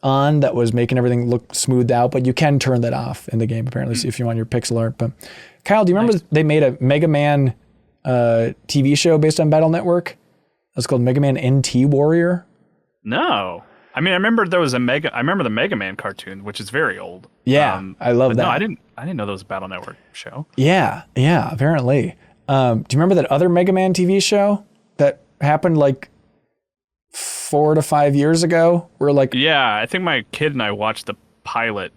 on that was making everything look smoothed out, but you can turn that off in the game apparently, so if you want your pixel art. But Kyle, do you remember they made a Mega Man TV show based on Battle Network? It's called Mega Man NT Warrior. No. I mean, I remember there was I remember the Mega Man cartoon, which is very old. Yeah, I love that. No, I didn't know there was a Battle Network show. Yeah, apparently. Do you remember that other Mega Man TV show that happened like 4 to 5 years ago? Yeah, I think my kid and I watched the pilot.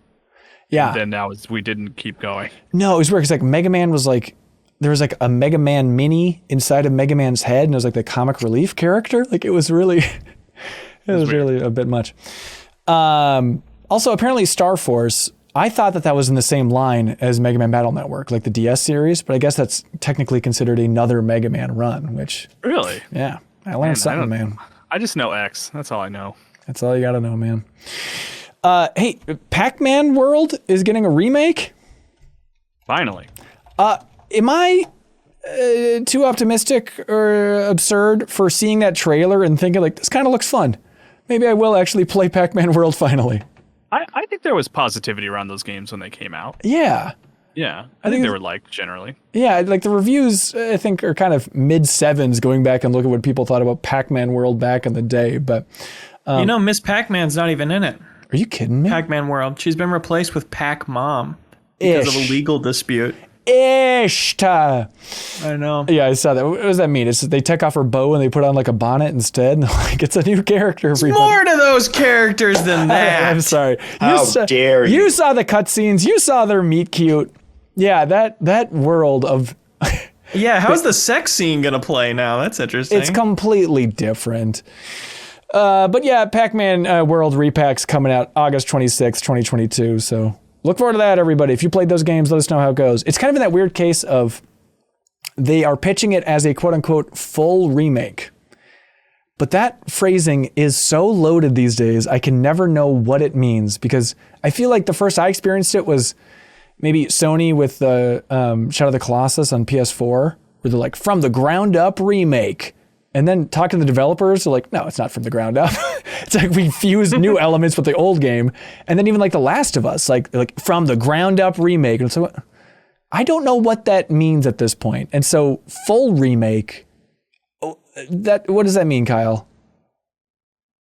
Yeah. And then we didn't keep going. No, it was weird because like Mega Man was like, there was like a Mega Man mini inside of Mega Man's head, and it was like the comic relief character. Like it was really, it was really a bit much. Also, apparently Star Force, I thought that was in the same line as Mega Man Battle Network, like the DS series, but I guess that's technically considered another Mega Man run, which... Really? Yeah. I learned something, man. I just know X. That's all I know. That's all you gotta know, man. Hey, Pac-Man World is getting a remake? Finally. Am I too optimistic or absurd for seeing that trailer and thinking like, this kind of looks fun? Maybe I will actually play Pac-Man World finally. I think there was positivity around those games when they came out. Yeah. Yeah, I think they were liked generally. Yeah, like the reviews, I think, are kind of mid-7s going back and look at what people thought about Pac-Man World back in the day. But you know, Miss Pac-Man's not even in it. Are you kidding me? Pac-Man World. She's been replaced with Pac-Mom because of a legal dispute. Ishta. I know. Yeah, I saw that. What does that mean? It's they take off her bow and they put on like a bonnet instead. And like it's a new character. There's more to those characters than that. I'm sorry. How dare you? You saw the cutscenes. You saw their meet cute. Yeah, that world of. Yeah, how's the sex scene gonna play now? That's interesting. It's completely different. But yeah, Pac-Man World Re-PAC's coming out August 26th, 2022. So look forward to that, everybody. If you played those games, let us know how it goes. It's kind of in that weird case of they are pitching it as a quote-unquote full remake. But that phrasing is so loaded these days, I can never know what it means, because I feel like the first I experienced it was maybe Sony with the Shadow of the Colossus on PS4, where they're like, from the ground up remake. And then talking to the developers, they're like, no, it's not from the ground up. It's like we fused new elements with the old game. And then even like The Last of Us, like from the ground up remake. And so I don't know what that means at this point. And so full remake, what does that mean, Kyle?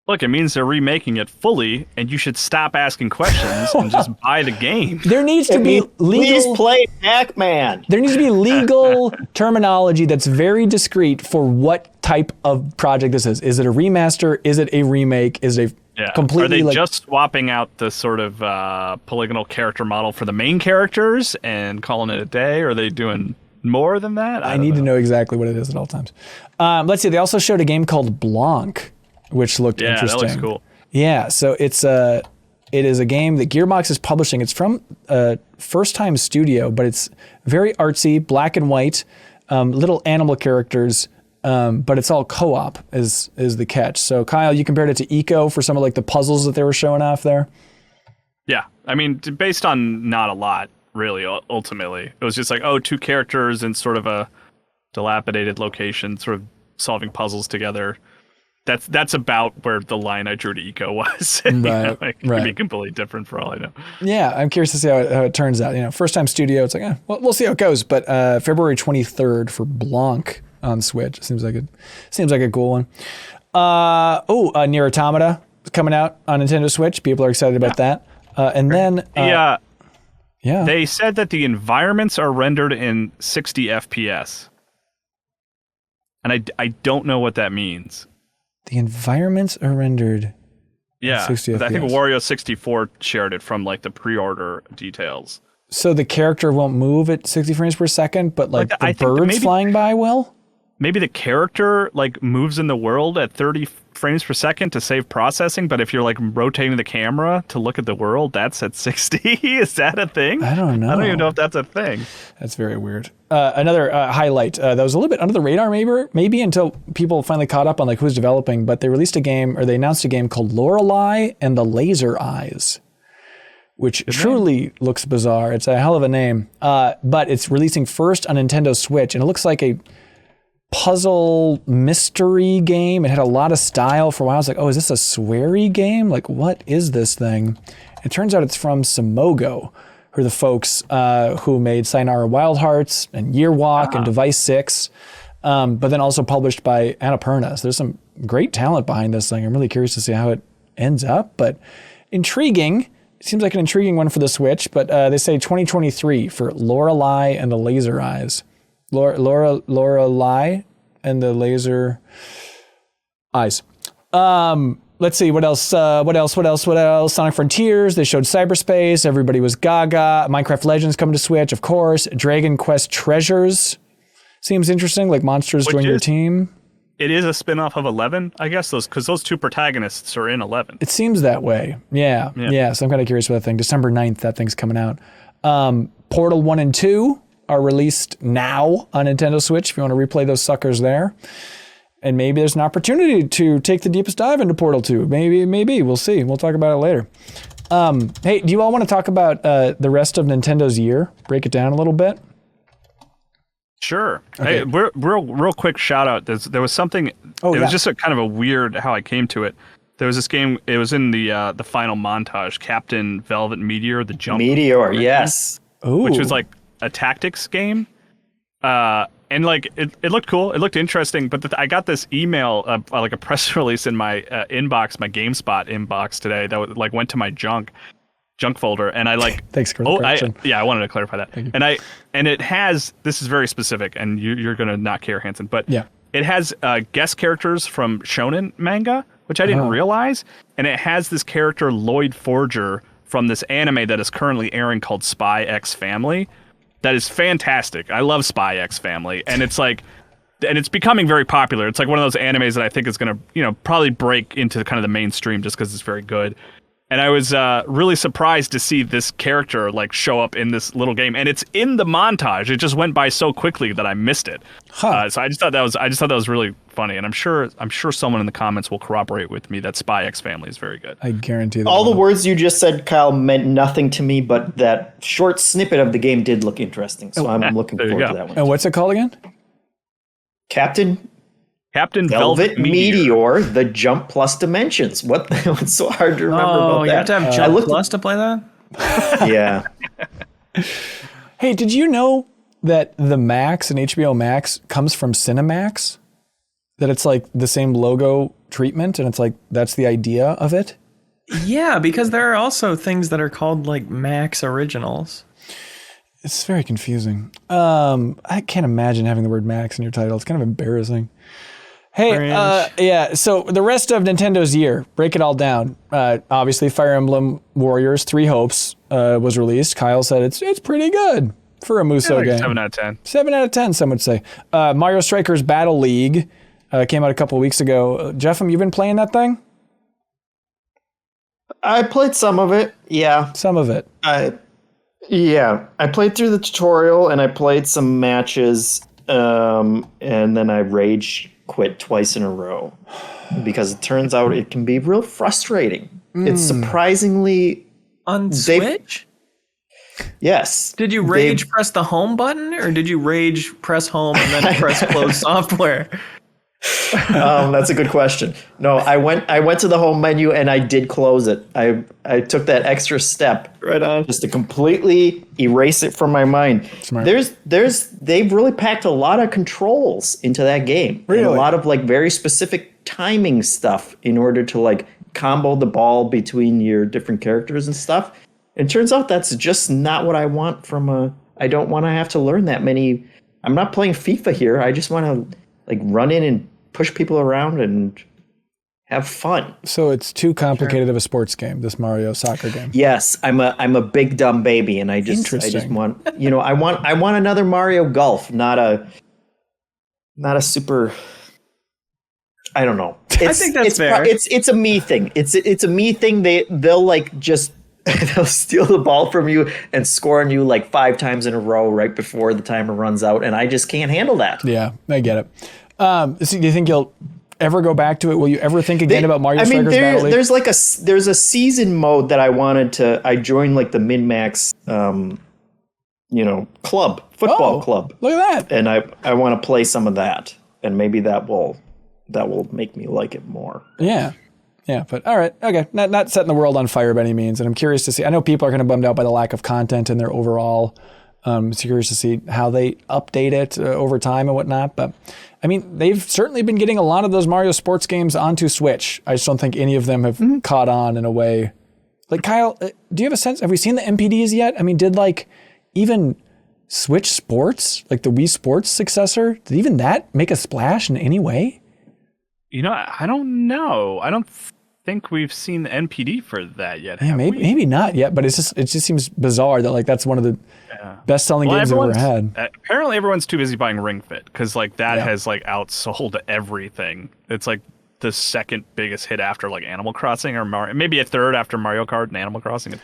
Look, it means they're remaking it fully, and you should stop asking questions and just buy the game. There needs to be legal. Please play PAC-MAN. There needs to be legal terminology that's very discrete for what type of project this is. Is it a remaster? Is it a remake? Is it a completely? Are they just swapping out the sort of polygonal character model for the main characters and calling it a day? Or are they doing more than that? I need to know exactly what it is at all times. Let's see. They also showed a game called Blanc, which looked interesting. Yeah, that looks cool. Yeah, so it is a game that Gearbox is publishing. It's from First Time Studio, but it's very artsy, black and white, little animal characters, but it's all co-op is the catch. So Kyle, you compared it to Eco for some of like the puzzles that they were showing off there? Yeah, I mean, based on not a lot, really, ultimately. It was just like, two characters in sort of a dilapidated location, sort of solving puzzles together. That's about where the line I drew to Eco was. Right, it could be completely different for all I know. Yeah, I'm curious to see how it turns out. First time studio, it's like, well, we'll see how it goes. But February 23rd for Blanc on Switch seems like a cool one. Nier Automata is coming out on Nintendo Switch. People are excited about that. And then they said that the environments are rendered in 60 FPS, and I don't know what that means. The environments are rendered. Yeah, 60 FPS. I think Wario64 shared it from like the pre-order details. So the character won't move at 60 frames per second, but like the birds flying by will? Maybe the character like moves in the world at 30 frames per second to save processing, but if you're like rotating the camera to look at the world, that's at 60. Is that a thing? I don't know. I don't even know if that's a thing. That's very weird. Another highlight that was a little bit under the radar, maybe until people finally caught up on like who's developing, but they released a game, or they announced a game called Lorelei and the Laser Eyes, which truly looks bizarre. It's a hell of a name, but it's releasing first on Nintendo Switch, and it looks like a puzzle mystery game. It had a lot of style for a while. I was like, is this a sweary game? Like, what is this thing? It turns out it's from Simogo, who are the folks who made Sayonara Wild Hearts and Year Walk and Device 6, but then also published by Annapurna. So there's some great talent behind this thing. I'm really curious to see how it ends up, but intriguing. It seems like an intriguing one for the Switch, but they say 2023 for Lorelei and the Laser Eyes. Lorelei and the Laser Eyes. Let's see, what else? Sonic Frontiers, they showed Cyberspace, everybody was gaga. Minecraft Legends coming to Switch, of course. Dragon Quest Treasures seems interesting, like monsters join your team. It is a spin-off of 11, I guess, because those two protagonists are in 11. It seems that way. Yeah. So I'm kind of curious about that thing. December 9th, that thing's coming out. Portal 1 and 2 are released now on Nintendo Switch if you want to replay those suckers there. And maybe there's an opportunity to take the deepest dive into Portal 2. Maybe. We'll see. We'll talk about it later. Hey, do you all want to talk about the rest of Nintendo's year? Break it down a little bit? Sure. Okay. Hey, real quick shout out. There was something. Was just a kind of a weird how I came to it. There was this game. It was in the final montage. Captain Velvet Meteor, the jump. Meteor, yes. Ooh. Which was like a tactics game. And like it looked cool. It looked interesting. But I got this email, like a press release in my inbox, my GameSpot inbox today that like went to my junk folder, and I like. Thanks for the correction. I wanted to clarify that. And it has, this is very specific, and you're gonna not care, Hanson, but yeah, it has guest characters from shonen manga, which I didn't realize, and it has this character Lloyd Forger from this anime that is currently airing called Spy X Family. That is fantastic. I love Spy X Family, and it's like, and it's becoming very popular. It's like one of those animes that I think is gonna, probably break into kind of the mainstream just because it's very good. And I was really surprised to see this character like show up in this little game, and it's in the montage. It just went by so quickly that I missed it. Huh. So I just thought that was really funny, and I'm sure someone in the comments will corroborate with me that Spy X Family is very good. I guarantee that. All the words you just said, Kyle, meant nothing to me, but that short snippet of the game did look interesting. So I'm looking forward to that one. And what's it called again? Captain Velvet Meteor, the Jump Plus Dimensions. What's so hard to remember about that? You have to have Jump Plus to play that? Yeah. Hey, did you know that the Max and HBO Max comes from Cinemax? That it's like the same logo treatment, and it's like that's the idea of it? Yeah, because there are also things that are called like Max Originals. It's very confusing. I can't imagine having the word Max in your title. It's kind of embarrassing. Hey, yeah, so the rest of Nintendo's year, break it all down. Obviously, Fire Emblem Warriors 3 Hopes was released. Kyle said it's pretty good for a Muso game. 7 out of 10. 7 out of 10, some would say. Mario Strikers Battle League came out a couple of weeks ago. Jeff, you've been playing that thing? I played some of it, yeah. Some of it. I played through the tutorial, and I played some matches, and then I rage quit twice in a row because it turns out it can be real frustrating. It's surprisingly on Switch. Yes. Did you rage press the home button, or did you rage press home and then press close software? That's a good question. No, I went to the home menu and I did close it. I took that extra step right on just to completely erase it from my mind. Smart. They've really packed a lot of controls into that game. Really? And a lot of like very specific timing stuff in order to like combo the ball between your different characters and stuff. And it turns out that's just not what I want I don't want to have to learn that many. I'm not playing FIFA here. I just want to like run in and push people around and have fun. So it's too complicated of a sports game, this Mario soccer game. Yes, I'm a big dumb baby, and I just want I want another Mario Golf, not a super. I don't know. I think that's fair. It's a me thing. It's a me thing. They'll like just they'll steal the ball from you and score on you like 5 times in a row right before the timer runs out, and I just can't handle that. Yeah, I get it. So do you think you'll ever go back to it? Will you ever think again about Mario Strikers Battle League? There's a season mode that I joined like the MinnMax football club. Look at that. And I want to play some of that, and maybe that will make me like it more. Yeah. Yeah, but all right, okay. Not setting the world on fire by any means, and I'm curious to see. I know people are kind of bummed out by the lack of content in their overall. So curious to see how they update it over time and whatnot. But I mean, they've certainly been getting a lot of those Mario sports games onto Switch. I just don't think any of them have caught on in a way. Like Kyle, do you have a sense? Have we seen the MPDs yet? I mean, did like even Switch Sports, like the Wii Sports successor, did even that make a splash in any way? I don't know. I don't think we've seen the NPD for that yet. Yeah, maybe not yet, but it just seems bizarre that like that's one of the best-selling games I've ever had. Apparently, everyone's too busy buying Ring Fit because like that has like outsold everything. It's like the second biggest hit after like Animal Crossing or maybe a third after Mario Kart and Animal Crossing. It's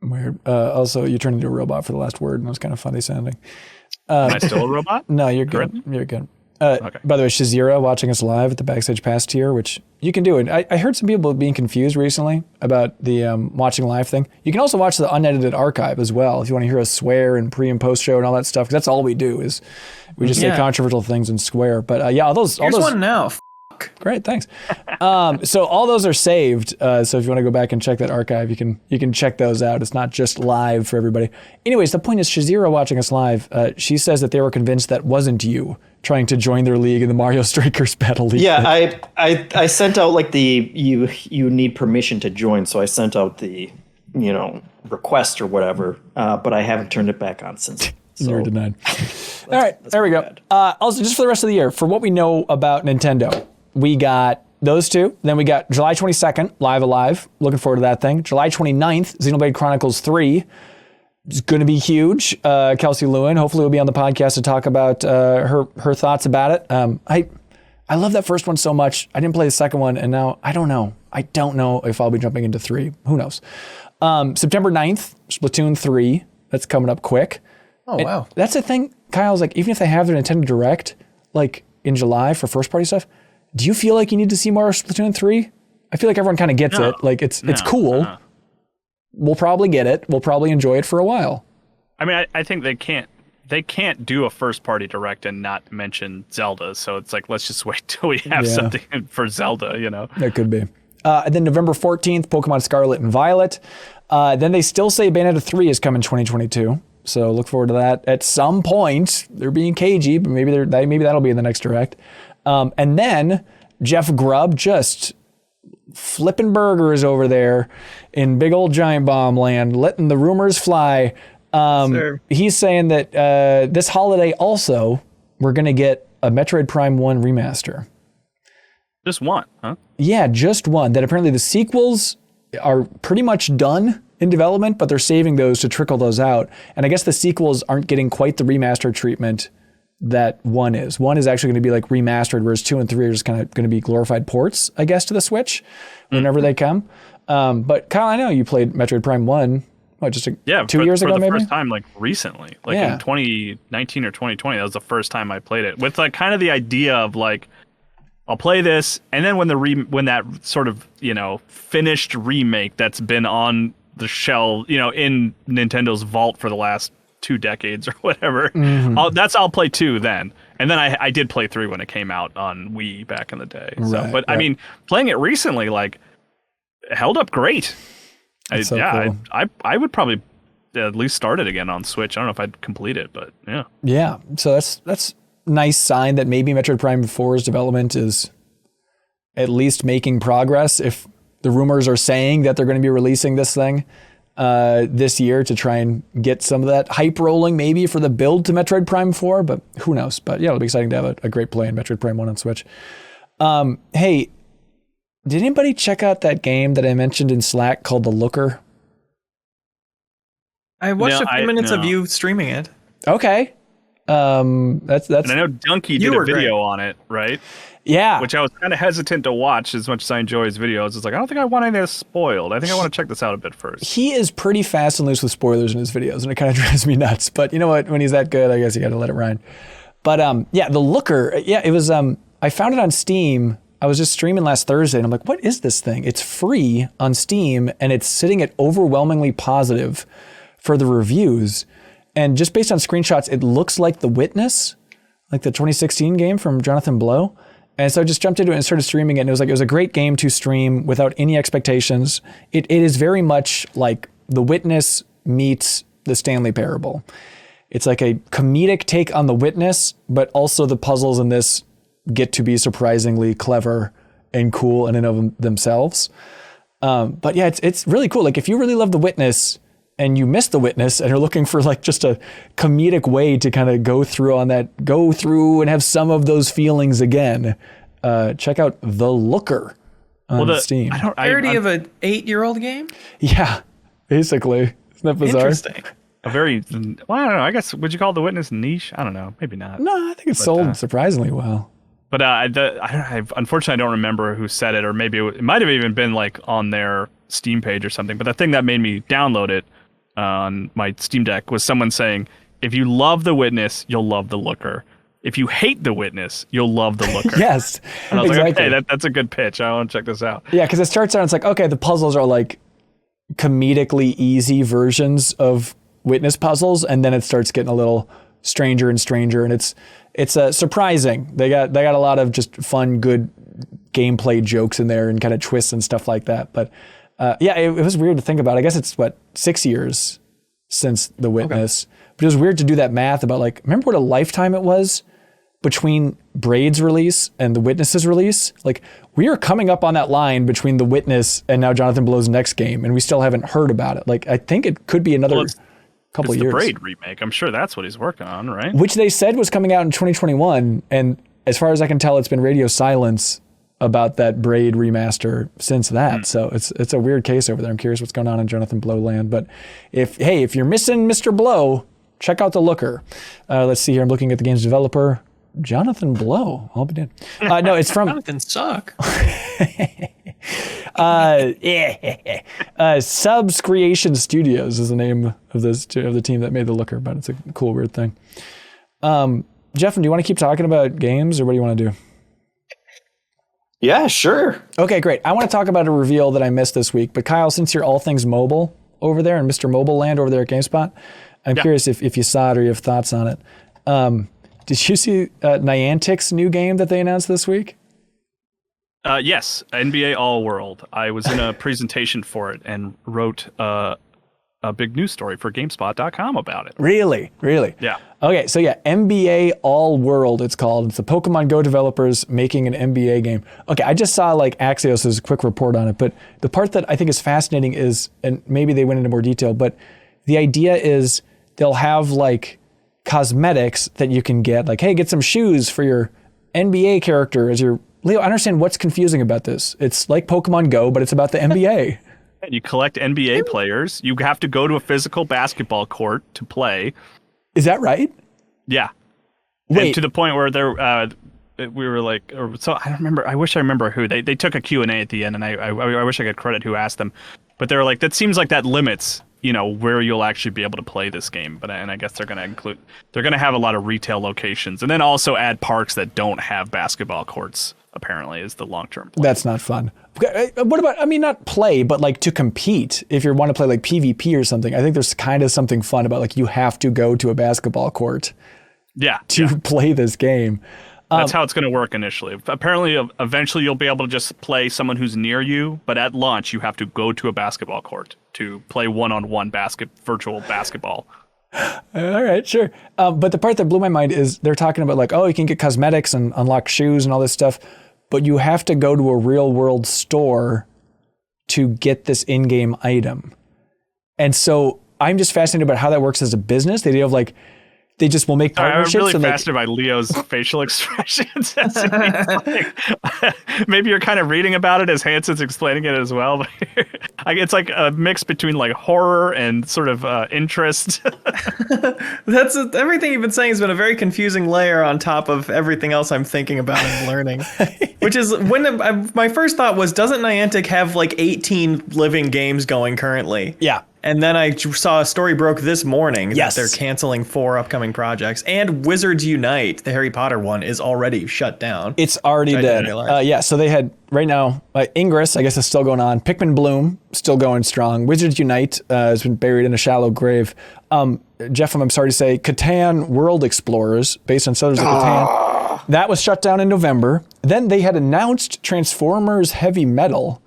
weird. Also, you turned into a robot for the last word, and it was kind of funny sounding. Am I still a robot? No, you're good. You're good. Okay. By the way, Shazira watching us live at the Backstage Pass tier, which you can do. And I heard some people being confused recently about the watching live thing. You can also watch the unedited archive as well if you want to hear us swear and pre and post show and all that stuff. Because that's all we do is we just say controversial things and swear. But all those one now. Great, thanks. So all those are saved. So if you want to go back and check that archive, you can check those out. It's not just live for everybody. Anyways, the point is Shazira watching us live. She says that they were convinced that wasn't you trying to join their league in the Mario Strikers Battle League. Yeah, I sent out like the you need permission to join, so I sent out the request or whatever, but I haven't turned it back on since. So. You're denied. All right, there we go. Also, just for the rest of the year, for what we know about Nintendo, we got those two. Then we got July 22nd, Live Alive. Looking forward to that thing. July 29th, Xenoblade Chronicles 3. It's going to be huge. Kelsey Lewin, hopefully, will be on the podcast to talk about her thoughts about it. I love that first one so much. I didn't play the second one, and now I don't know. I don't know if I'll be jumping into 3. Who knows? September 9th, Splatoon 3. That's coming up quick. Oh, wow. That's the thing, Kyle's like, even if they have their Nintendo Direct, like in July for first party stuff, do you feel like you need to see more Splatoon 3? I feel like everyone kind of gets it. Like it's cool. We'll probably get it. We'll probably enjoy it for a while. I mean, I think they can't do a first party Direct and not mention Zelda. So it's like, let's just wait till we have something for Zelda, you know? That could be. And then November 14th, Pokemon Scarlet and Violet. Then they still say Bayonetta 3 is coming 2022. So look forward to that at some point. They're being cagey, but maybe that'll be in the next Direct. And then Jeff Grubb just flipping burgers over there in big old Giant Bomb land, letting the rumors fly. He's saying that this holiday also we're going to get a Metroid Prime 1 remaster. Just one, huh? Yeah, just one. That apparently the sequels are pretty much done in development, but they're saving those to trickle those out. And I guess the sequels aren't getting quite the remaster treatment that 1 is. 1 is actually going to be like remastered, whereas 2 and 3 are just kind of going to be glorified ports, I guess, to the Switch whenever they come. But Kyle, I know you played Metroid Prime 1, what, just 2 years ago, maybe? For the first time, like recently, like in 2019 or 2020, that was the first time I played it with like kind of the idea of like, I'll play this, and then when that sort of, you know, finished remake that's been on the shelf, you know, in Nintendo's vault for the last 2 decades or whatever, I'll play 2 then. And then I did play 3 when it came out on Wii back in the day. So, but I mean, playing it recently, like, held up great. Cool. I would probably at least start it again on Switch. I don't know if I'd complete it, but yeah. Yeah, so that's nice sign that maybe Metroid Prime 4's development is at least making progress. If the rumors are saying that they're going to be releasing this thing this year to try and get some of that hype rolling, maybe for the build to Metroid Prime 4, but who knows? But yeah, it'll be exciting to have a great play in Metroid Prime 1 on Switch. Hey, did anybody check out that game that I mentioned in Slack called The Looker? I watched a few minutes of you streaming it. Okay. That's. And I know Donkey did a video on it, right? Yeah. Which I was kind of hesitant to watch as much as I enjoy his videos. It's like, I don't think I want any of this spoiled. I think I want to check this out a bit first. He is pretty fast and loose with spoilers in his videos, and it kind of drives me nuts. But you know what? When he's that good, I guess you got to let it ride. But yeah, The Looker. Yeah, it was. I found it on Steam. I was just streaming last Thursday, and I'm like, what is this thing? It's free on Steam, and it's sitting at overwhelmingly positive for the reviews. And just based on screenshots, it looks like The Witness, like the 2016 game from Jonathan Blow. And so I just jumped into it and started streaming it. And it was a great game to stream without any expectations. It is very much like The Witness meets the Stanley Parable. It's like a comedic take on The Witness, but also the puzzles in this get to be surprisingly clever and cool in and of themselves. But yeah, it's really cool. Like if you really love The Witness and you miss The Witness and are looking for like just a comedic way to kind of go through and have some of those feelings again, check out The Looker on Steam. Parody of an 8-year-old game? Yeah, basically. Isn't that bizarre? Interesting. I don't know. I guess, would you call The Witness niche? I don't know. Maybe not. No, I think it's sold surprisingly well. But unfortunately, I don't remember who said it, or maybe it might have even been like on their Steam page or something. But the thing that made me download it on my Steamdeck was someone saying, if you love The Witness, you'll love The Looker. If you hate The Witness, you'll love The Looker. Yes, and I was like, okay, that's a good pitch. I want to check this out. Yeah, because it starts out, it's like, okay, the puzzles are like comedically easy versions of Witness puzzles, and then it starts getting a little stranger and stranger, and it's surprising. They got a lot of just fun, good gameplay jokes in there and kind of twists and stuff like that. But yeah, it was weird to think about. I guess it's 6 years since The Witness, but it was weird to do that math about like, remember what a lifetime it was between Braid's release and The Witness's release? Like we are coming up on that line between The Witness and now Jonathan Blow's next game, and we still haven't heard about it. Like I think it could be another couple years. It's the Braid remake. I'm sure that's what he's working on, right? Which they said was coming out in 2021, and as far as I can tell, it's been radio silence about that Braid remaster since that. So it's a weird case over there. I'm curious what's going on in Jonathan Blow land. But if you're missing Mr. Blow, check out The Looker. Let's see here. I'm looking at the game's developer, Jonathan Blow. I'll be dead. No, it's from Jonathan Suck. Subs Creation Studios is the name of the team that made the Looker, but it's a cool, weird thing. Jeff, do you want to keep talking about games, or what do you want to do? Yeah, sure. Okay, great. I want to talk about a reveal that I missed this week. But Kyle, since you're all things mobile over there and Mr. Mobile Land over there at GameSpot, I'm curious if you saw it or you have thoughts on it. Did you see Niantic's new game that they announced this week? Yes, NBA All World. I was in a presentation for it and wrote a big news story for GameSpot.com about it. Really? Yeah. Okay, so yeah, NBA All World it's called. It's the Pokemon Go developers making an NBA game. Okay, I just saw like Axios' quick report on it, but the part that I think is fascinating is, and maybe they went into more detail, but the idea is they'll have like cosmetics that you can get, like, hey, get some shoes for your NBA character as your... Leo, I understand what's confusing about this. It's like Pokemon Go, but it's about the NBA. You collect NBA players. You have to go to a physical basketball court to play. Is that right? Yeah. Wait. And to the point where we were like, so I don't remember. I wish I remember who. They took a Q&A at the end, and I wish I could credit who asked them. But they were like, that seems like that limits, where you'll actually be able to play this game. And I guess they're going to have a lot of retail locations, and then also add parks that don't have basketball courts. Apparently, is the long-term plan. That's not fun. What about, not play, but like to compete, if you want to play like PvP or something, I think there's kind of something fun about like you have to go to a basketball court to play this game. That's how it's going to work initially. Apparently, eventually you'll be able to just play someone who's near you, but at launch you have to go to a basketball court to play one-on-one virtual basketball. All right, sure. But the part that blew my mind is they're talking about like, oh, you can get cosmetics and unlock shoes and all this stuff, but you have to go to a real world store to get this in-game item. And so I'm just fascinated about how that works as a business. The idea of like, they just will make partnerships. I'm really and fascinated by Leo's facial expressions. Maybe you're kind of reading about it as Hanson's explaining it as well. It's like a mix between like horror and sort of interest. That's everything you've been saying has been a very confusing layer on top of everything else I'm thinking about and learning. Which is when my first thought was, doesn't Niantic have like 18 living games going currently? Yeah. And then I saw a story broke this morning that they're canceling 4 upcoming projects. And Wizards Unite, the Harry Potter one, is already shut down. It's already dead. So they had, right now, Ingress, I guess, is still going on. Pikmin Bloom, still going strong. Wizards Unite has been buried in a shallow grave. Jeff, I'm sorry to say, Catan World Explorers, based on Settlers of Catan, that was shut down in November. Then they had announced Transformers Heavy Metal,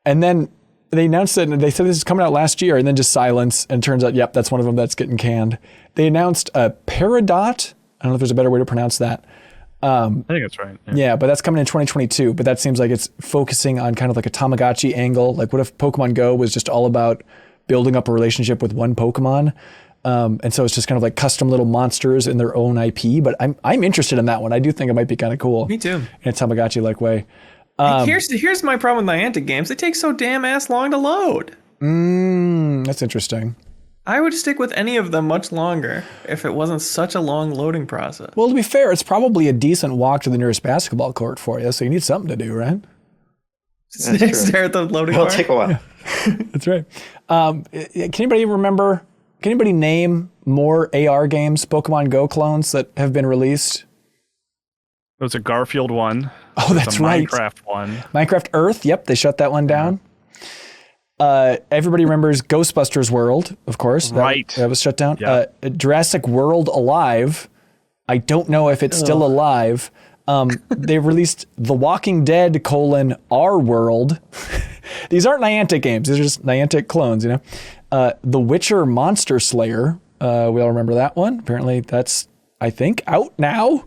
and then they announced it, and they said this is coming out last year, and then just silence. And it turns out, yep, that's one of them that's getting canned. They announced PAC-MAN. I don't know if there's a better way to pronounce that. I think that's right. Yeah, but that's coming in 2022. But that seems like it's focusing on kind of like a Tamagotchi angle. Like, what if Pokemon Go was just all about building up a relationship with one Pokemon? And so it's just kind of like custom little monsters in their own IP. But I'm interested in that one. I do think it might be kind of cool. Me too. In a Tamagotchi-like way. Here's my problem with Niantic games. They take so damn ass long to load. That's interesting. I would stick with any of them much longer if it wasn't such a long loading process. Well, to be fair, it's probably a decent walk to the nearest basketball court for you, so you need something to do, right? Stare at the loading bar. It'll take a while. That's right. Can anybody name more AR games, Pokemon Go clones that have been released? There was a Garfield one. Oh, that's right. Minecraft one. Minecraft Earth. Yep, they shut that one down. Everybody remembers Ghostbusters World, of course. That was shut down. Yeah. Jurassic World Alive. I don't know if it's still alive. They released The Walking Dead: Our World. These aren't Niantic games. These are just Niantic clones, The Witcher Monster Slayer. We all remember that one. Apparently that's, I think, out now.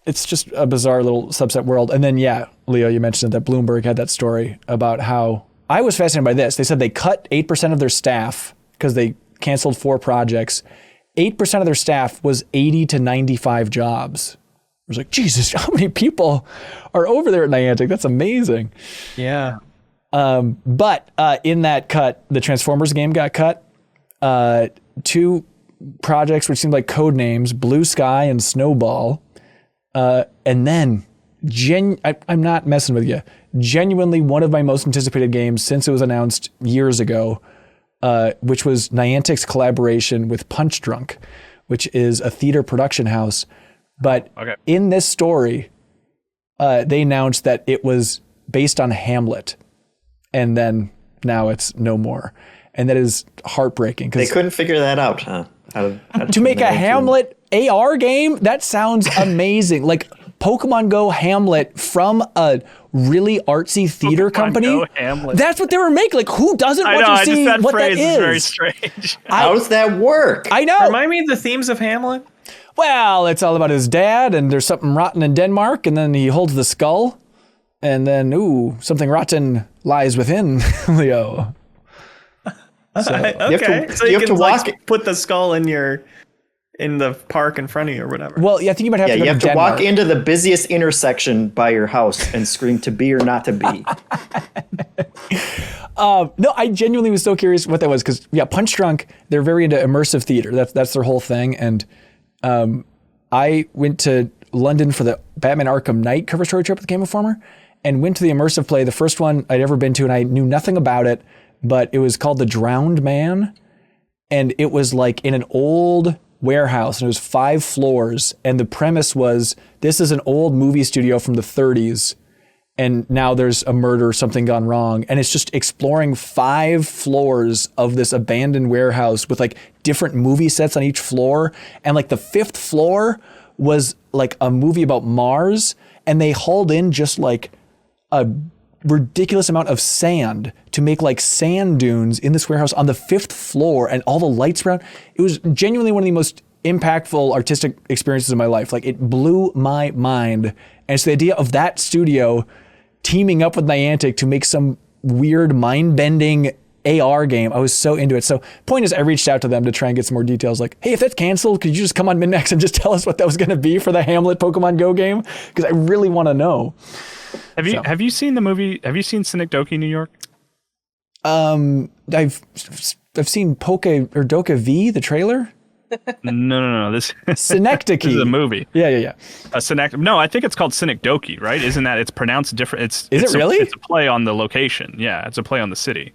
It's just a bizarre little subset world. And then, Leo, you mentioned that Bloomberg had that story about how, I was fascinated by this. They said they cut 8% of their staff because they canceled 4 projects. 8% of their staff was 80 to 95 jobs. I was like, Jesus, how many people are over there at Niantic? That's amazing. Yeah. But in that cut, the Transformers game got cut. 2 projects which seemed like code names, Blue Sky and Snowball. And then, I'm not messing with you. Genuinely one of my most anticipated games since it was announced years ago, which was Niantic's collaboration with Punch Drunk, which is a theater production house. But in this story, they announced that it was based on Hamlet. And then now it's no more. And that is heartbreaking. They couldn't figure that out, huh? How to make a Hamlet AR game? That sounds amazing. Like Pokemon Go Hamlet from a really artsy theater company. That's what they were making. Like, who doesn't want to see what that is? Is very strange. How does that work? I know. Remind me of the themes of Hamlet. Well, it's all about his dad, and there's something rotten in Denmark, and then he holds the skull, and then, something rotten lies within Leo. So, okay. You have to walk. Put the skull in the park in front of you or whatever. Well, yeah, I think you might have to go you have to Denmark. walk into the busiest intersection by your house and scream to be or not to be. No, I genuinely was so curious what that was because, Punch Drunk, they're very into immersive theater. That's their whole thing. And I went to London for the Batman Arkham Knight cover story trip with Game Informer and went to the immersive play, the first one I'd ever been to, and I knew nothing about it, but it was called The Drowned Man. And it was like in an old warehouse, and it was 5 floors. And the premise was, this is an old movie studio from the 30s. And now there's a murder, something gone wrong. And it's just exploring 5 floors of this abandoned warehouse with like different movie sets on each floor. And like the 5th floor was like a movie about Mars. And they hauled in just like a ridiculous amount of sand to make like sand dunes in this warehouse on the 5th floor and all the lights around. It was genuinely one of the most impactful artistic experiences of my life. Like it blew my mind. And it's the idea of that studio teaming up with Niantic to make some weird mind-bending AR game. I was so into it. So point is, I reached out to them to try and get some more details. Like, hey, if that's canceled, could you just come on MinnMax and just tell us what that was going to be for the Hamlet Pokemon Go game? Because I really want to know. Have you seen the movie? Have you seen Synecdoche, New York? I've seen Doka V, the trailer. No. This Synecdoche. This is a movie. Yeah. No, I think it's called Synecdoche, right? Isn't that? It's pronounced different. Is it really? It's a play on the location. Yeah, it's a play on the city.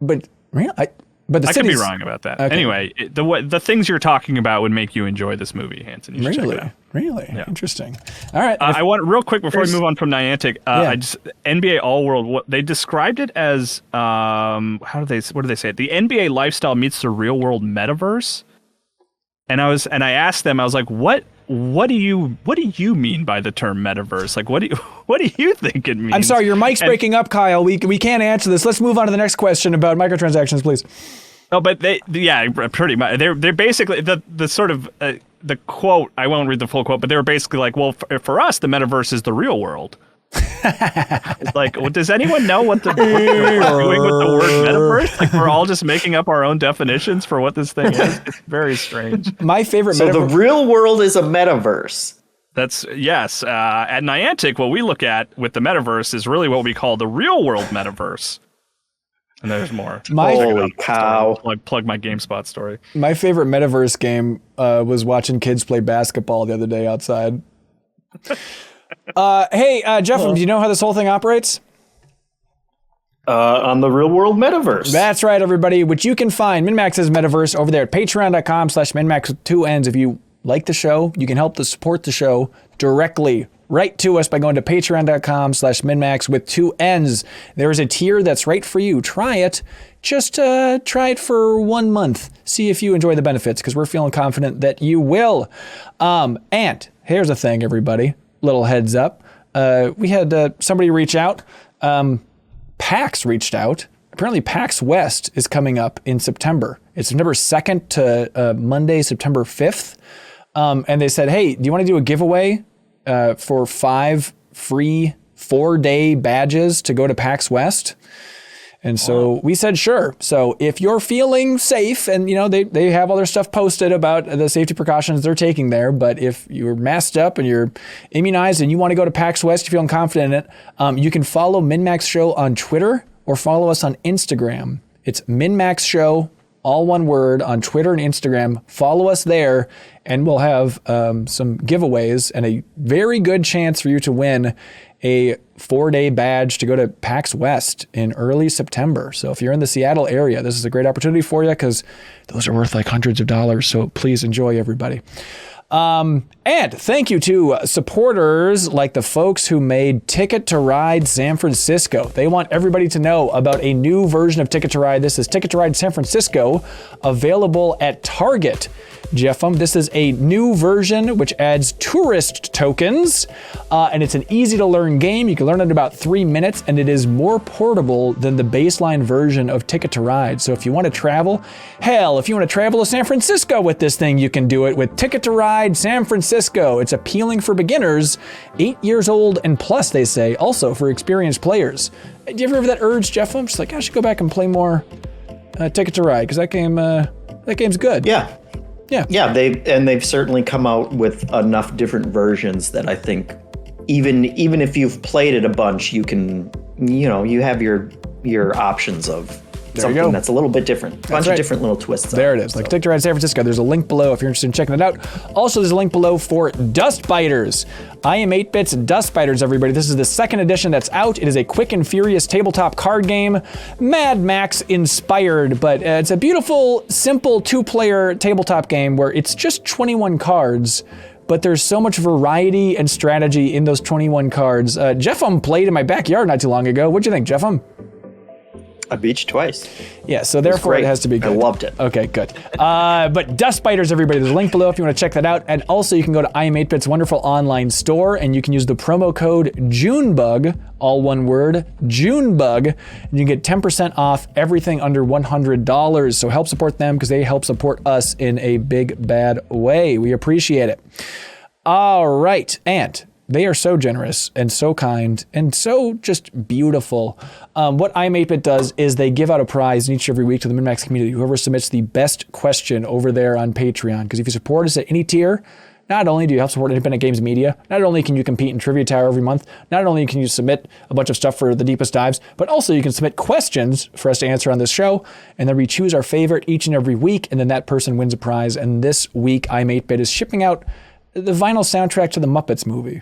But really, I could be wrong about that. Okay. Anyway, the things you're talking about would make you enjoy this movie, Hanson. You should check it out. Really? Yeah. Interesting. All right. I want real quick before we move on from Niantic. NBA All World. What they described it as? What do they say? The NBA lifestyle meets the real world metaverse. And I asked them. I was like, what do you mean by the term metaverse? Like, what do you think it means? I'm sorry, your mic's breaking up, Kyle. We can't answer this. Let's move on to the next question about microtransactions, please. Oh, but pretty much. They're basically the sort of the quote. I won't read the full quote, but they were basically like, well, for us, the metaverse is the real world. It's like, well, does anyone know what we're doing with the word metaverse? Like, we're all just making up our own definitions for what this thing is. It's very strange. My favorite. So the real world is a metaverse. That's yes. At Niantic, what we look at with the metaverse is really what we call the real world metaverse. And there's more. Holy cow! Plug my GameSpot story. My favorite metaverse game was watching kids play basketball the other day outside. Hey, Jeff, do you know how this whole thing operates? On the real world metaverse. That's right, everybody, which you can find MinnMax's metaverse over there at patreon.com/MinnMax with 2 N's. If you like the show, you can help to support the show directly. Right to us by going to patreon.com/MinnMax with 2 N's. There is a tier that's right for you. Try it. Just try it for 1 month. See if you enjoy the benefits, because we're feeling confident that you will. And here's the thing, everybody. Little heads up. We had somebody reach out. PAX reached out. Apparently PAX West is coming up in September. It's September 2nd to Monday, September 5th. And they said, hey, do you want to do a giveaway for 5 free 4-day badges to go to PAX West? And so we said, sure. So if you're feeling safe, and they have all their stuff posted about the safety precautions they're taking there, but if you're masked up and you're immunized and you want to go to PAX West, you're feeling confident in it, you can follow MinnMax Show on Twitter or follow us on Instagram. It's MinnMax Show all one word, on Twitter and Instagram. Follow us there, and we'll have some giveaways and a very good chance for you to win a 4-day badge to go to PAX West in early September. So if you're in the Seattle area, this is a great opportunity for you because those are worth like hundreds of dollars. So please enjoy, everybody. And thank you to supporters like the folks who made Ticket to Ride San Francisco. They want everybody to know about a new version of Ticket to Ride. This is Ticket to Ride San Francisco, available at Target. Jeffem, this is a new version which adds tourist tokens, and it's an easy to learn game. You can learn it in about 3 minutes, and it is more portable than the baseline version of Ticket to Ride. So if you want to travel, hell, if you want to travel to San Francisco with this thing, you can do it with Ticket to Ride San Francisco. It's appealing for beginners, 8 years old and plus, they say, also for experienced players. Do you ever have that urge, Jeff? I'm just like, I should go back and play more Ticket to Ride, because that game's good. Yeah. Yeah, they've certainly come out with enough different versions that I think even if you've played it a bunch, you can, you have your options of something that's a little bit different. A bunch of different little twists. There it is. Like Ticket to Ride San Francisco. There's a link below if you're interested in checking it out. Also, there's a link below for Dust Biters. I am 8-Bits Dust Biters, everybody. This is the second edition that's out. It is a quick and furious tabletop card game, Mad Max inspired, but it's a beautiful, simple 2-player tabletop game where it's just 21 cards, but there's so much variety and strategy in those 21 cards. Jeffem played in my backyard not too long ago. What'd you think, Jeffem? I beat you twice. Yeah, so therefore it has to be good. I loved it. Okay, good. But Dust Biters, everybody, there's a link below if you want to check that out. And also you can go to I am 8-Bit's wonderful online store and you can use the promo code JUNEBUG, all one word, JUNEBUG, and you can get 10% off everything under $100. So help support them because they help support us in a big, bad way. We appreciate it. All right, and they are so generous and so kind and so just beautiful. What I am 8-Bit does is they give out a prize each and every week to the MinnMax community, whoever submits the best question over there on Patreon. Because if you support us at any tier, not only do you help support independent games media, not only can you compete in Trivia Tower every month, not only can you submit a bunch of stuff for the deepest dives, but also you can submit questions for us to answer on this show, and then we choose our favorite each and every week, and then that person wins a prize. And this week, I am 8-Bit is shipping out the vinyl soundtrack to the Muppets movie.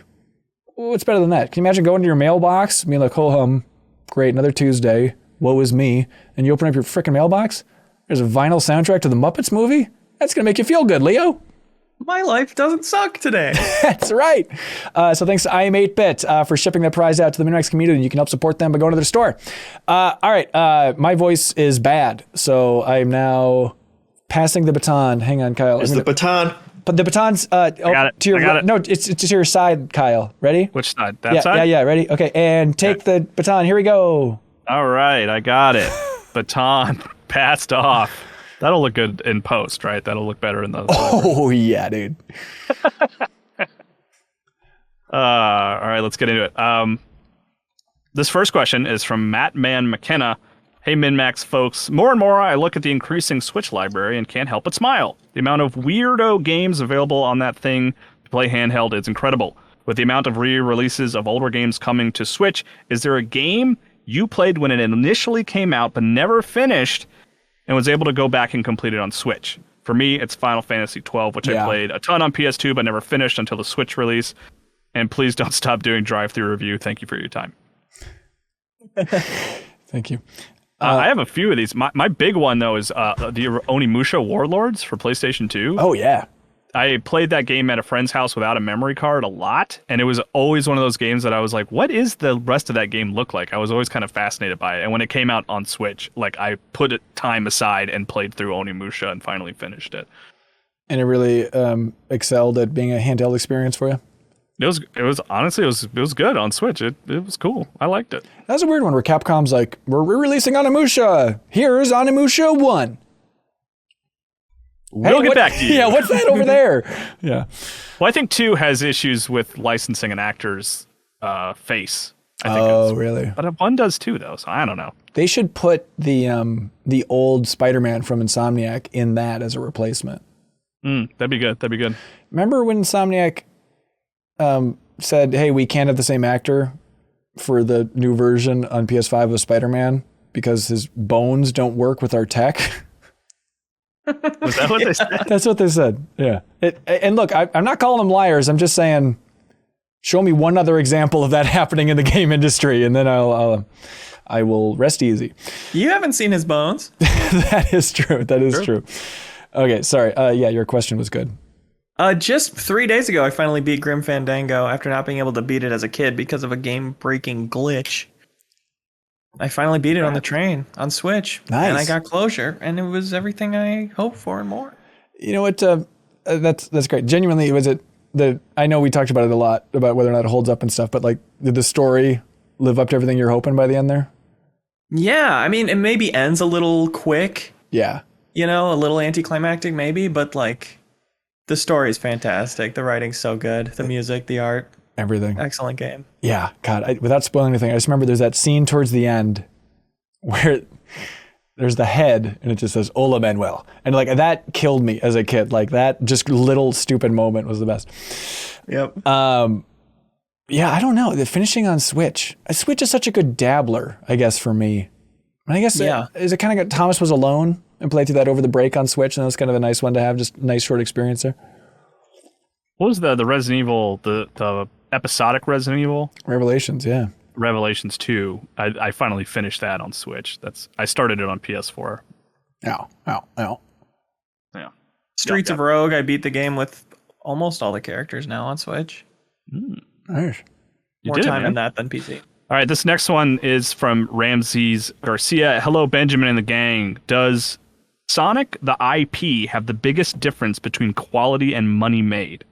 What's better than that? Can you imagine going to your mailbox, being like, oh, great, another Tuesday, woe is me, and you open up your frickin' mailbox, there's a vinyl soundtrack to the Muppets movie? That's gonna make you feel good, Leo. My life doesn't suck today. That's right. So thanks to I am 8-Bit for shipping that prize out to the MinnMax community. You can help support them by going to their store. All right, my voice is bad, so I am now passing the baton. Hang on, Kyle. Is the baton? But the baton's got it. to your I got it. No, it's to your side, Kyle. Ready? Which side? That side? Yeah, ready? Okay, and take the baton. Here we go. All right, I got it. Baton passed off. That'll look good in post, right? That'll look better in the. Oh yeah, dude. All right, let's get into it. This first question is from Matt Man McKenna. Hey, MinnMax folks, more and more I look at the increasing Switch library and can't help but smile. The amount of weirdo games available on that thing to play handheld is incredible. With the amount of re-releases of older games coming to Switch, is there a game you played when it initially came out but never finished and was able to go back and complete it on Switch? For me, it's Final Fantasy XII, which I played a ton on PS2 but never finished until the Switch release. And please don't stop doing drive-through review. Thank you for your time. Thank you. I have a few of these. My big one, though, is the Onimusha Warlords for PlayStation 2. Oh, yeah. I played that game at a friend's house without a memory card a lot, and it was always one of those games that I was like, what is the rest of that game look like? I was always kind of fascinated by it, and when it came out on Switch, like I put time aside and played through Onimusha and finally finished it. And it really excelled at being a handheld experience for you? It was honestly it was good on Switch. It was cool. I liked it. That's a weird one where Capcom's like, we're re-releasing Onimusha. Here's Onimusha 1. We'll get back to you. Yeah, what's that over there? Yeah. Well, I think 2 has issues with licensing an actor's face. I think oh, really? But 1 does too, though, so I don't know. They should put the old Spider-Man from Insomniac in that as a replacement. That'd be good. Remember when Insomniac said, hey, we can't have the same actor for the new version on PS5 of Spider-Man because his bones don't work with our tech? Was that what they said? That's what they said. Yeah. And look, I'm not calling them liars. I'm just saying, show me one other example of that happening in the game industry, and then I will rest easy. You haven't seen his bones. That is true. That is true. Okay, sorry. Yeah, your question was good. Just 3 days ago, I finally beat Grim Fandango after not being able to beat it as a kid because of a game-breaking glitch. I finally beat it on the train on Switch. Nice. And I got closure, and it was everything I hoped for and more. You know what? That's great. Genuinely, I know we talked about it a lot, about whether or not it holds up and stuff, but like, did the story live up to everything you're hoping by the end there? Yeah, I mean, it maybe ends a little quick. Yeah. You know, a little anticlimactic maybe, but like, the story's fantastic. The writing's so good. The music, the art. Everything. Excellent game. Yeah, God, without spoiling anything, I just remember there's that scene towards the end where there's the head and it just says, Ola Manuel. And like, that killed me as a kid. Like, that just little stupid moment was the best. Yep. Yeah, I don't know. The finishing on Switch. Switch is such a good dabbler, I guess, for me. And I guess, is it kind of Thomas was alone and played through that over the break on Switch, and that was kind of a nice one to have, just a nice short experience there. What was the Resident Evil, the episodic Resident Evil? Revelations, yeah. Revelations 2. I finally finished that on Switch. I started it on PS4. Ow. Yeah. Streets of Rogue, I beat the game with almost all the characters now on Switch. Nice. More time in that than PC. All right, this next one is from Ramses Garcia. Hello, Benjamin and the gang. Does Sonic, the IP, have the biggest difference between quality and money made?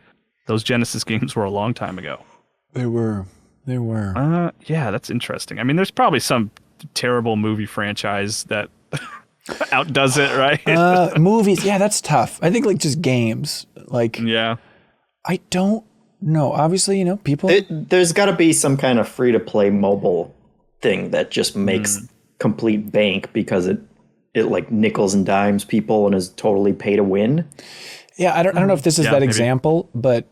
Those Genesis games were a long time ago. They were. Yeah, that's interesting. I mean, there's probably some terrible movie franchise that outdoes it, right? Movies, yeah, that's tough. I think like just games. Like, yeah. I don't know. Obviously, people. There's got to be some kind of free-to-play mobile thing that just makes complete bank because it like nickels and dimes people and is totally pay to win. Yeah, I don't know if this is that maybe. Example, but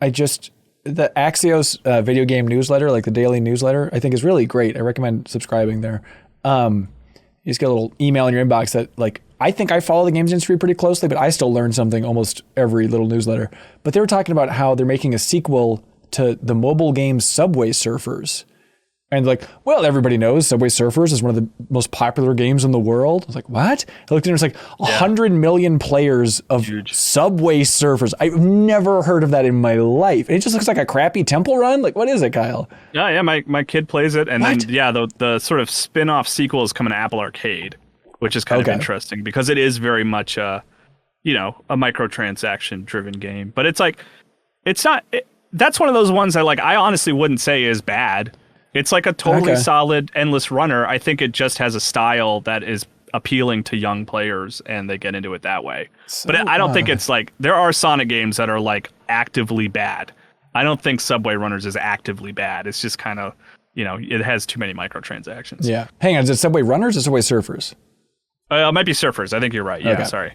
the Axios video game newsletter, like the daily newsletter, I think is really great. I recommend subscribing there. You just get a little email in your inbox that, like, I think I follow the games industry pretty closely, but I still learn something almost every little newsletter. But they were talking about how they're making a sequel to the mobile game Subway Surfers. And like, well, everybody knows Subway Surfers is one of the most popular games in the world. I was like, what? I looked at it, it's like 100 million players of Subway Surfers. I've never heard of that in my life. It just looks like a crappy temple run. Like, what is it, Kyle? Yeah, my kid plays it. And then, the sort of spin-off sequel is coming to Apple Arcade, which is kind of interesting because it is very much a microtransaction-driven game. But it's like, that's one of those ones that, like, I honestly wouldn't say is bad. It's like a totally solid, endless runner. I think it just has a style that is appealing to young players, and they get into it that way. But I don't think it's like, there are Sonic games that are like actively bad. I don't think Subway Runners is actively bad. It's just kind of, it has too many microtransactions. Yeah. Hang on, is it Subway Runners or Subway Surfers? It might be Surfers. I think you're right. Yeah, sorry.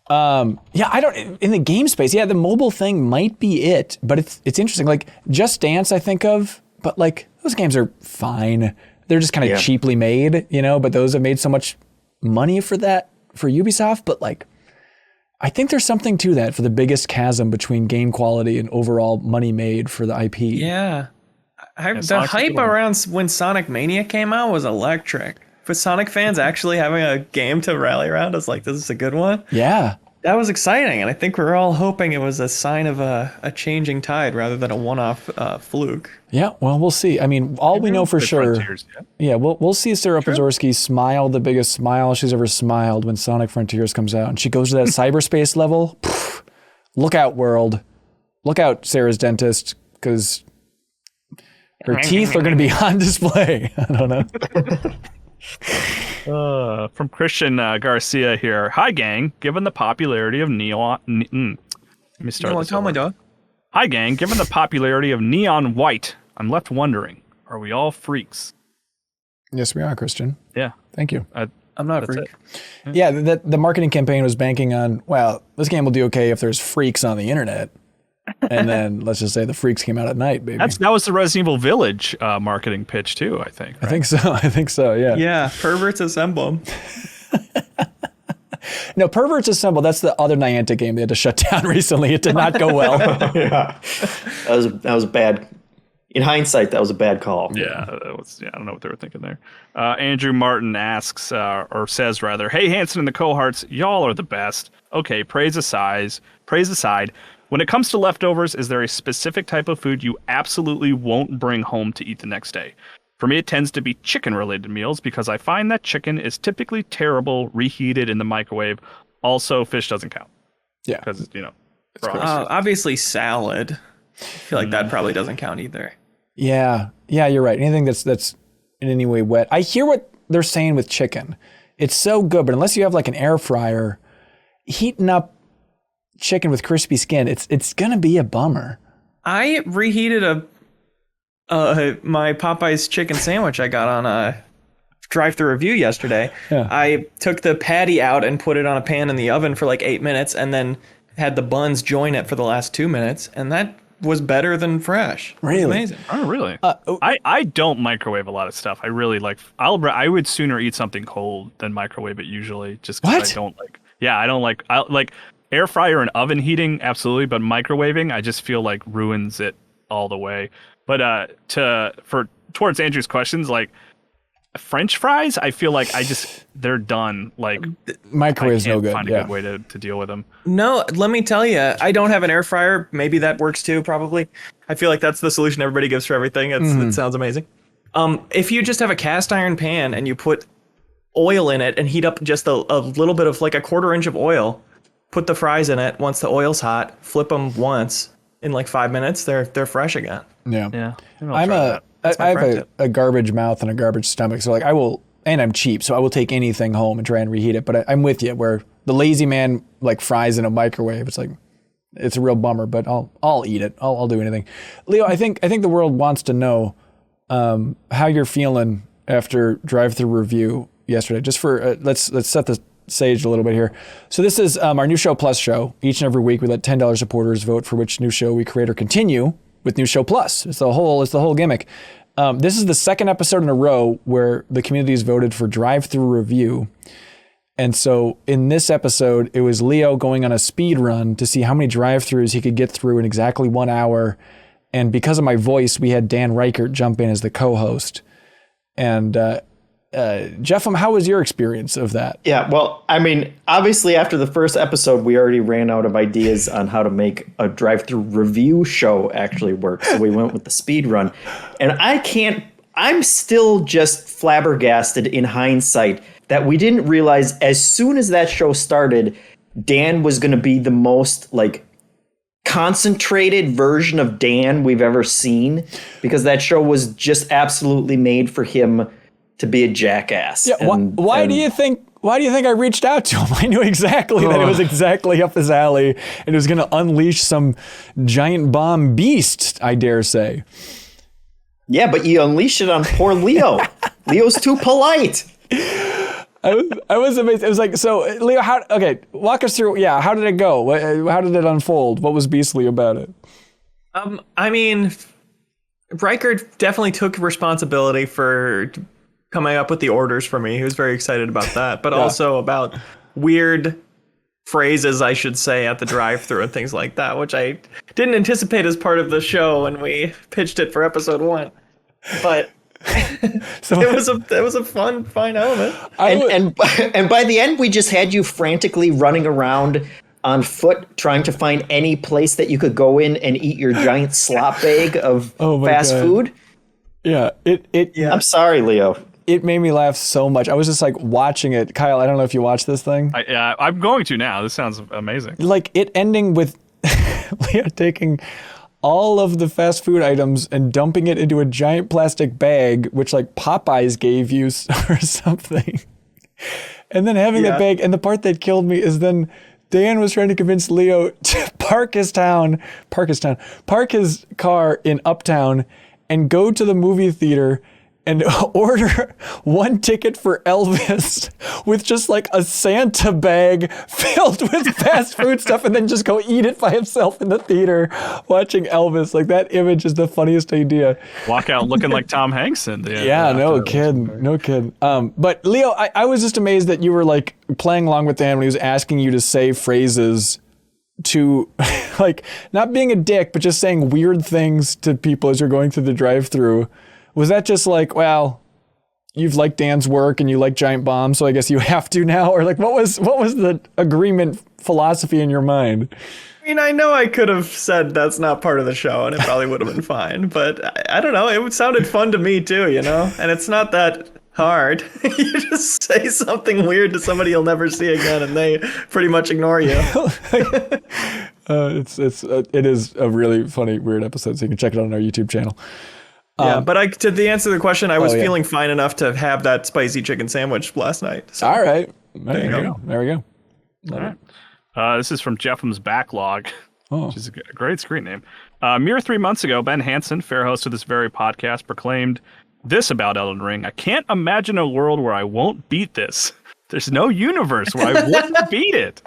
I don't, in the game space, the mobile thing might be it, but it's interesting. Like, Just Dance, I think of, but like, those games are fine. They're just kind of cheaply made, but those have made so much money for Ubisoft. But like, I think there's something to that for the biggest chasm between game quality and overall money made for the IP. Yeah. The hype around when Sonic Mania came out was electric. For Sonic fans actually having a game to rally around, I was like, this is a good one. Yeah. That was exciting, and I think we're all hoping it was a sign of a changing tide rather than a one-off fluke. Yeah, well, we'll see. I mean, all we know for sure. We'll see Sarah Pozorski smile the biggest smile she's ever smiled when Sonic Frontiers comes out, and she goes to that cyberspace level. Look out, world! Look out, Sarah's dentist, because her teeth are going to be on display. I don't know. From Christian Garcia here. Hi, gang. Given the popularity of Neon... Let me start this over. Hi, gang. Given the popularity of Neon White, I'm left wondering, are we all freaks? Yes, we are, Christian. Yeah. Thank you. I'm not a freak. Yeah, the marketing campaign was banking on, well, this game will do okay if there's freaks on the internet. And then let's just say the freaks came out at night, baby. That was the Resident Evil Village marketing pitch too, I think. Right? I think so, yeah. Yeah, perverts assemble. No, Perverts Assemble, that's the other Niantic game they had to shut down recently. It did not go well. Yeah. That was bad. In hindsight, that was a bad call. Yeah, I don't know what they were thinking there. Andrew Martin asks, or says rather, "Hey Hanson and the cohorts, y'all are the best. Okay, praise aside, when it comes to leftovers, is there a specific type of food you absolutely won't bring home to eat the next day? For me, it tends to be chicken-related meals because I find that chicken is typically terrible reheated in the microwave. Also, fish doesn't count. Yeah, because it's obviously salad. I feel like that probably doesn't count either. Yeah, you're right. Anything that's in any way wet. I hear what they're saying with chicken. It's so good, but unless you have like an air fryer, heating up chicken with crispy skin, it's gonna be a bummer. I reheated my Popeye's chicken sandwich I got on a drive-through review yesterday. Yeah. I took the patty out and put it on a pan in the oven for like 8 minutes, and then had the buns join it for the last 2 minutes, and that was better than fresh. Really? Amazing. Oh, really? I don't microwave a lot of stuff. I really like. I would sooner eat something cold than microwave it usually. Just because I don't like. Yeah, I don't like. I like air fryer and oven heating absolutely, but microwaving I just feel like ruins it all the way. But towards Andrew's questions, like French fries, I feel like they're done. Like microwave's no good. Find a good way to deal with them. No, let me tell you, I don't have an air fryer. Maybe that works too. Probably. I feel like that's the solution everybody gives for everything. It sounds amazing. If you just have a cast iron pan and you put oil in it and heat up just a little bit of like a 1/4 inch of oil, put the fries in it. Once the oil's hot, flip them once. In like 5 minutes, they're fresh again. Yeah. I have a garbage mouth and a garbage stomach, so like and I'm cheap, so I will take anything home and try and reheat it. But I'm with you, where the lazy man like fries in a microwave, it's a real bummer. But I'll eat it. I'll do anything. Leo, I think the world wants to know how you're feeling after drive-through review yesterday. Just for let's set the stage a little bit here. So this is our New Show Plus show. Each and every week we let $10 supporters vote for which new show we create or continue with New Show Plus. It's the whole gimmick. This is the second episode in a row where the community has voted for drive-through review. And so in this episode, it was Leo going on a speed run to see how many drive-throughs he could get through in exactly 1 hour. And because of my voice, we had Dan Reichert jump in as the co-host. And Jeff, how was your experience of that? Yeah, well, I mean, obviously after the first episode, we already ran out of ideas on how to make a drive-through review show actually work. So we went with the speed run. And I'm still just flabbergasted in hindsight that we didn't realize as soon as that show started, Dan was going to be the most like concentrated version of Dan we've ever seen, because that show was just absolutely made for him to be a jackass. Yeah, why do you think I reached out to him? I knew exactly that it was exactly up his alley, and it was going to unleash some giant bomb beast, I dare say. Yeah, but you unleashed it on poor Leo. Leo's too polite. I was amazed. It was like, so Leo, walk us through. Yeah, how did it go? How did it unfold? What was beastly about it? I mean, Reichert definitely took responsibility for coming up with the orders for me. He was very excited about that, but also about weird phrases, I should say, at the drive-thru and things like that, which I didn't anticipate as part of the show when we pitched it for episode 1. But so it was a fun element. And by the end, we just had you frantically running around on foot trying to find any place that you could go in and eat your giant slop bag of fast food. Yeah, I'm sorry, Leo. It made me laugh so much. I was just like watching it. Kyle, I don't know if you watched this thing. I'm going to now. This sounds amazing. Like it ending with Leo taking all of the fast food items and dumping it into a giant plastic bag, which like Popeyes gave you or something. And then having that bag. And the part that killed me is then Dan was trying to convince Leo to park his car in Uptown and go to the movie theater and order 1 ticket for Elvis with just like a Santa bag filled with fast food stuff, and then just go eat it by himself in the theater watching Elvis. Like, that image is the funniest idea. Walk out looking like Tom Hanks in the no kidding. But Leo, I was just amazed that you were like playing along with Dan when he was asking you to say phrases to like not being a dick, but just saying weird things to people as you're going through the drive-through. Was that just like, well, you've liked Dan's work and you like giant bombs, so I guess you have to now? Or like, what was the agreement philosophy in your mind? I mean, I know I could have said that's not part of the show and it probably would have been fine, but I don't know. It sounded fun to me too, you know? And it's not that hard. You just say something weird to somebody you'll never see again and they pretty much ignore you. It is a really funny, weird episode, so you can check it out on our YouTube channel. Yeah, but to the answer to the question, I was feeling fine enough to have that spicy chicken sandwich last night. So. All right. There we go. All right. This is from Jeffham's Backlog, which is a great screen name. Mere 3 months ago, Ben Hansen, fair host of this very podcast, proclaimed this about Elden Ring: I can't imagine a world where I won't beat this. There's no universe where I wouldn't beat it.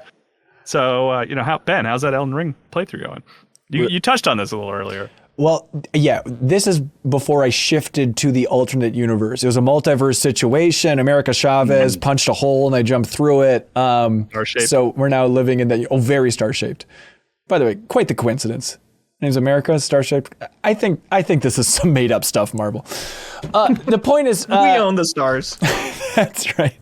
So, Ben, how's that Elden Ring playthrough going? You touched on this a little earlier. Well, yeah, this is before I shifted to the alternate universe. It was a multiverse situation. America Chavez punched a hole and I jumped through it. Star-shaped. So we're now living in very star-shaped. By the way, quite the coincidence. Name's America, star-shaped. I think this is some made-up stuff, Marvel. The point is... we own the stars. That's right.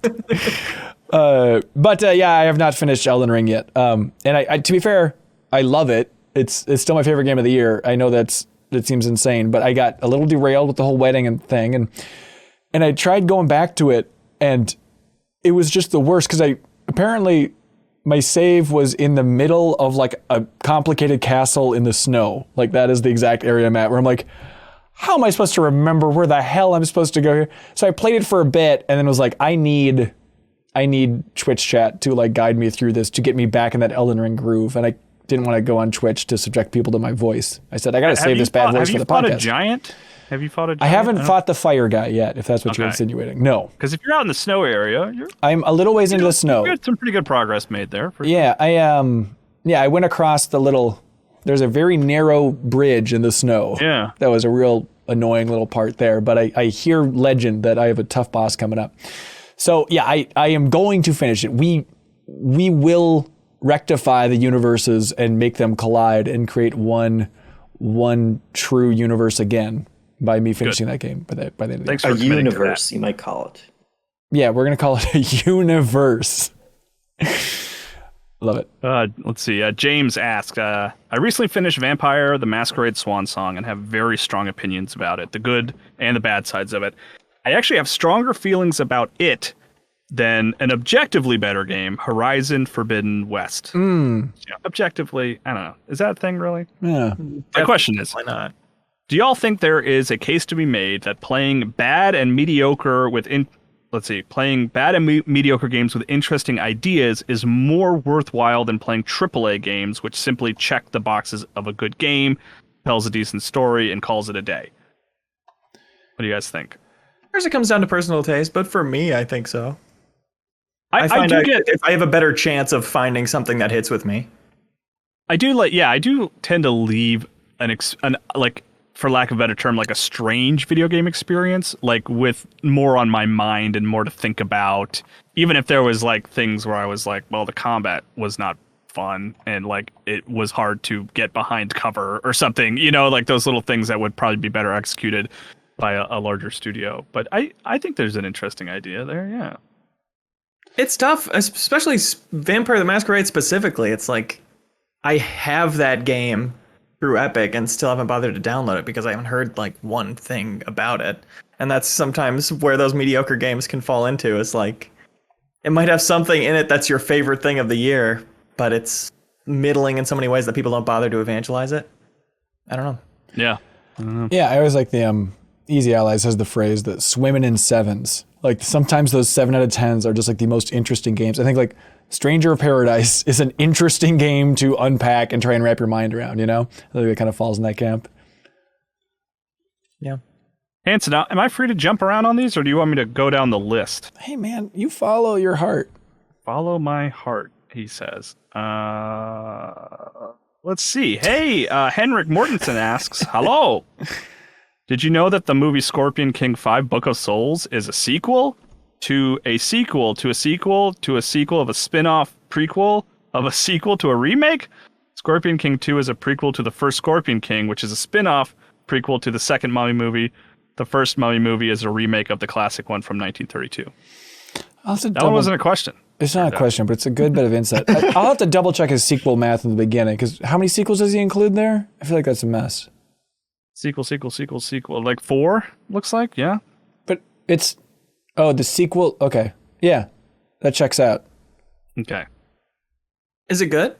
But I have not finished Elden Ring yet. And I, to be fair, I love it. It's still my favorite game of the year. I know that seems insane, but I got a little derailed with the whole wedding and thing, and I tried going back to it, and it was just the worst because apparently my save was in the middle of like a complicated castle in the snow. Like, that is the exact area I'm at, where I'm like, how am I supposed to remember where the hell I'm supposed to go here? So I played it for a bit and then was like, I need Twitch chat to like guide me through this, to get me back in that Elden Ring groove, and I didn't want to go on Twitch to subject people to my voice. I said, I got to save this bad voice for the podcast. Have you fought a giant? I haven't fought the fire guy yet, if that's what you're insinuating. No. Because if you're out in the snow area, I'm a little ways into the snow. You had some pretty good progress made there. Yeah, I went across there's a very narrow bridge in the snow. Yeah. That was a real annoying little part there, but I hear legend that I have a tough boss coming up. So yeah, I am going to finish it. We will rectify the universes and make them collide and create one true universe again by me finishing that game by the end of the year. A universe, you might call it. Yeah, we're going to call it a universe. Love it. Let's see. James asked, I recently finished Vampire the Masquerade Swan Song and have very strong opinions about it, the good and the bad sides of it. I actually have stronger feelings about it than an objectively better game, Horizon Forbidden West. Yeah, objectively, I don't know. Is that a thing, really? Yeah. My question is, why not? Do y'all think there is a case to be made that playing bad and mediocre mediocre games with interesting ideas is more worthwhile than playing AAA games which simply check the boxes of a good game, tells a decent story, and calls it a day? What do you guys think? Of course, it comes down to personal taste, but for me, I think so. I have a better chance of finding something that hits with me. I do tend to leave for lack of a better term, like a strange video game experience, like with more on my mind and more to think about. Even if there was like things where I was like, well, the combat was not fun and like it was hard to get behind cover or something, like those little things that would probably be better executed by a larger studio. But I think there's an interesting idea there, yeah. It's tough, especially Vampire the Masquerade specifically. It's like, I have that game through Epic and still haven't bothered to download it because I haven't heard like one thing about it. And that's sometimes where those mediocre games can fall into. It's like, it might have something in it that's your favorite thing of the year, but it's middling in so many ways that people don't bother to evangelize it. I don't know. Yeah. I don't know. Yeah, I always like the Easy Allies has the phrase that swimming in sevens. Like sometimes those 7 out of 10s are just like the most interesting games. I think like Stranger of Paradise is an interesting game to unpack and try and wrap your mind around, I think it kind of falls in that camp. Yeah. Hanson, am I free to jump around on these, or do you want me to go down the list? Hey, man, you follow your heart. Follow my heart, he says. Let's see. Hey, Henrik Mortensen asks, hello. Did you know that the movie Scorpion King 5 Book of Souls is a sequel to a sequel to a sequel to a sequel of a spin-off prequel of a sequel to a remake? Scorpion King 2 is a prequel to the first Scorpion King, which is a spin-off prequel to the second Mummy movie. The first Mummy movie is a remake of the classic one from 1932. That one wasn't a question. It's not a question, but it's a good bit of insight. I'll have to double check his sequel math in the beginning, because how many sequels does he include there? I feel like that's a mess. Sequel. Like 4, looks like, yeah. But it's, the sequel, okay. Yeah, that checks out. Okay. Is it good?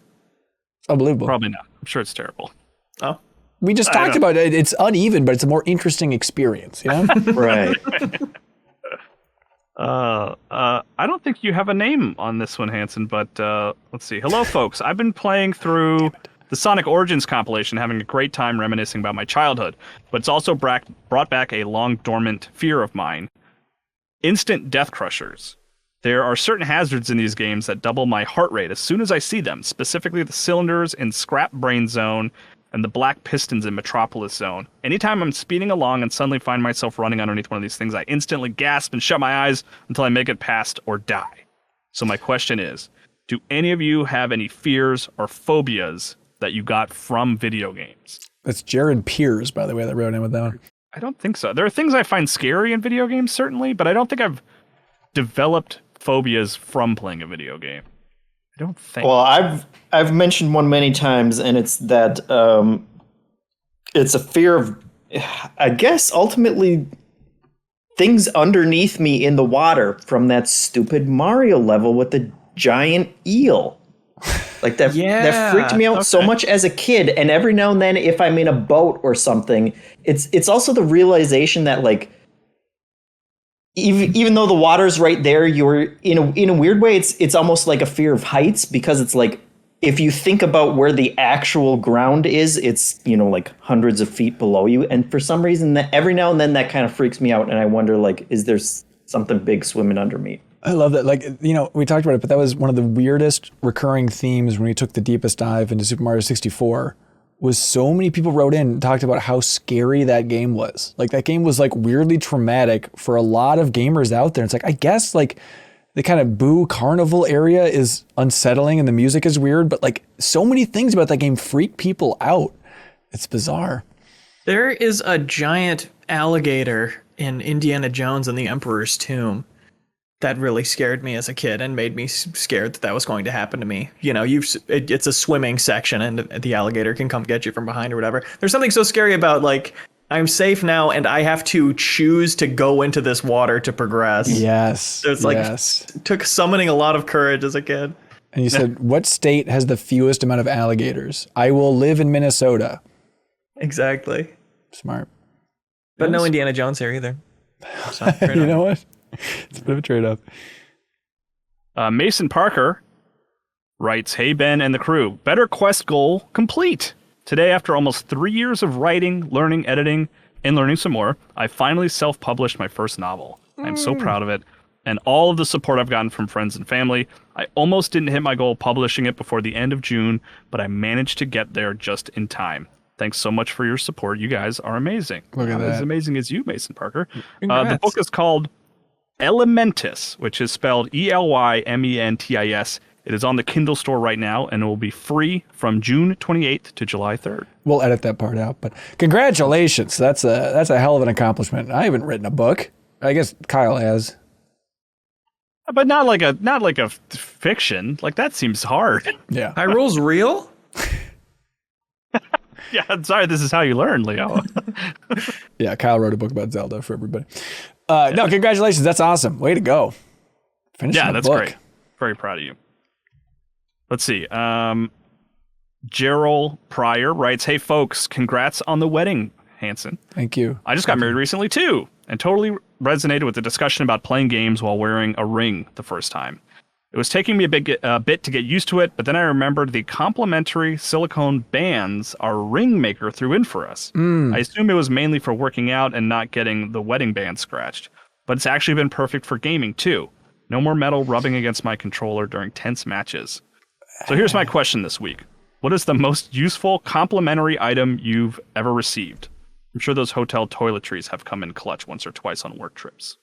It's unbelievable. Probably not. I'm sure it's terrible. Oh. We just talked about it. It's uneven, but it's a more interesting experience, you know? Right. I don't think you have a name on this one, Hanson, but let's see. Hello, folks. I've been playing through the Sonic Origins compilation, having a great time reminiscing about my childhood, but it's also brought back a long-dormant fear of mine. Instant death crushers. There are certain hazards in these games that double my heart rate as soon as I see them, specifically the cylinders in Scrap Brain Zone and the black pistons in Metropolis Zone. Anytime I'm speeding along and suddenly find myself running underneath one of these things, I instantly gasp and shut my eyes until I make it past or die. So my question is, do any of you have any fears or phobias that you got from video games? That's Jared Piers, by the way, that wrote in with that one. I don't think so. There are things I find scary in video games, certainly, but I don't think I've developed phobias from playing a video game. I don't think. Well, I've mentioned one many times, and it's that it's a fear of, I guess, ultimately things underneath me in the water from that stupid Mario level with the giant eel. Like that, that freaked me out so much as a kid. And every now and then, if I'm in a boat or something, it's also the realization that, like, even though the water's right there, you're in a weird way, it's almost like a fear of heights, because it's like, if you think about where the actual ground is, it's, like hundreds of feet below you. And for some reason, that every now and then that kind of freaks me out. And I wonder, like, is there something big swimming under me? I love that. Like, we talked about it, but that was one of the weirdest recurring themes when we took the deepest dive into Super Mario 64. Was so many people wrote in and talked about how scary that game was. Like, that game was, like, weirdly traumatic for a lot of gamers out there. It's like, I guess, like, the kind of Boo Carnival area is unsettling and the music is weird, but, like, so many things about that game freak people out. It's bizarre. There is a giant alligator in Indiana Jones and the Emperor's Tomb that really scared me as a kid and made me scared that was going to happen to me. It's a swimming section and the alligator can come get you from behind or whatever. There's something so scary about, like, I'm safe now and I have to choose to go into this water to progress. Yes. So it's like, it took summoning a lot of courage as a kid. And you said, what state has the fewest amount of alligators? I will live in Minnesota. Exactly. Smart. But no Indiana Jones here either. So, you know what? It's a bit of a trade-off. Mason Parker writes, "Hey Ben and the crew, better quest goal complete. Today, after almost 3 years of writing, learning, editing, and learning some more, I finally self-published my first novel. I'm so proud of it, and all of the support I've gotten from friends and family. I almost didn't hit my goal of publishing it before the end of June, but I managed to get there just in time. Thanks so much for your support. You guys are amazing." Look at that. As amazing as you, Mason Parker. The book is called Elementis, which is spelled Elymentis. It is on the Kindle store right now, and it will be free from June 28th to July 3rd. We'll edit that part out, but congratulations. That's a hell of an accomplishment. I haven't written a book. I guess Kyle has. But not like a fiction. Like, that seems hard. Yeah. Hyrule's real? Yeah, I'm sorry, this is how you learn, Leo. Yeah, Kyle wrote a book about Zelda for everybody. No, congratulations. That's awesome. Way to go. Finishing that's book. Great. Very proud of you. Let's see. Gerald Pryor writes, "Hey, folks, congrats on the wedding, Hanson. Thank you. I just got married recently, too, and totally resonated with the discussion about playing games while wearing a ring the first time. It was taking me a bit to get used to it, but then I remembered the complimentary silicone bands our ring maker threw in for us. I assume it was mainly for working out and not getting the wedding band scratched, but it's actually been perfect for gaming too. No more metal rubbing against my controller during tense matches. So here's my question this week. What is the most useful complimentary item you've ever received? I'm sure those hotel toiletries have come in clutch once or twice on work trips.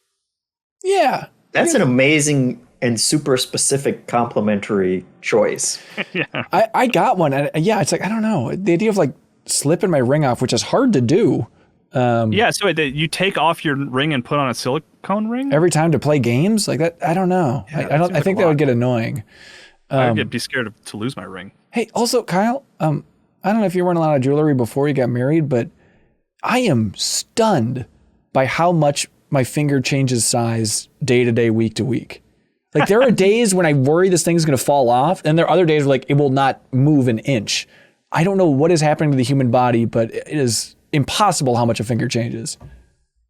Yeah. That's an amazing and super specific complimentary choice. Yeah. I got one. And yeah, it's like, I don't know. The idea of like slipping my ring off, which is hard to do. Yeah, so you take off your ring and put on a silicone ring? Every time to play games like that. I don't know. Yeah, I think that would get annoying. I'd be scared to lose my ring. Hey, also, Kyle, I don't know if you weren't a lot of jewelry before you got married, but I am stunned by how much my finger changes size day to day, week to week. Like there are days when I worry this thing's going to fall off, and there are other days where like it will not move an inch. I don't know what is happening to the human body, but it is impossible how much a finger changes.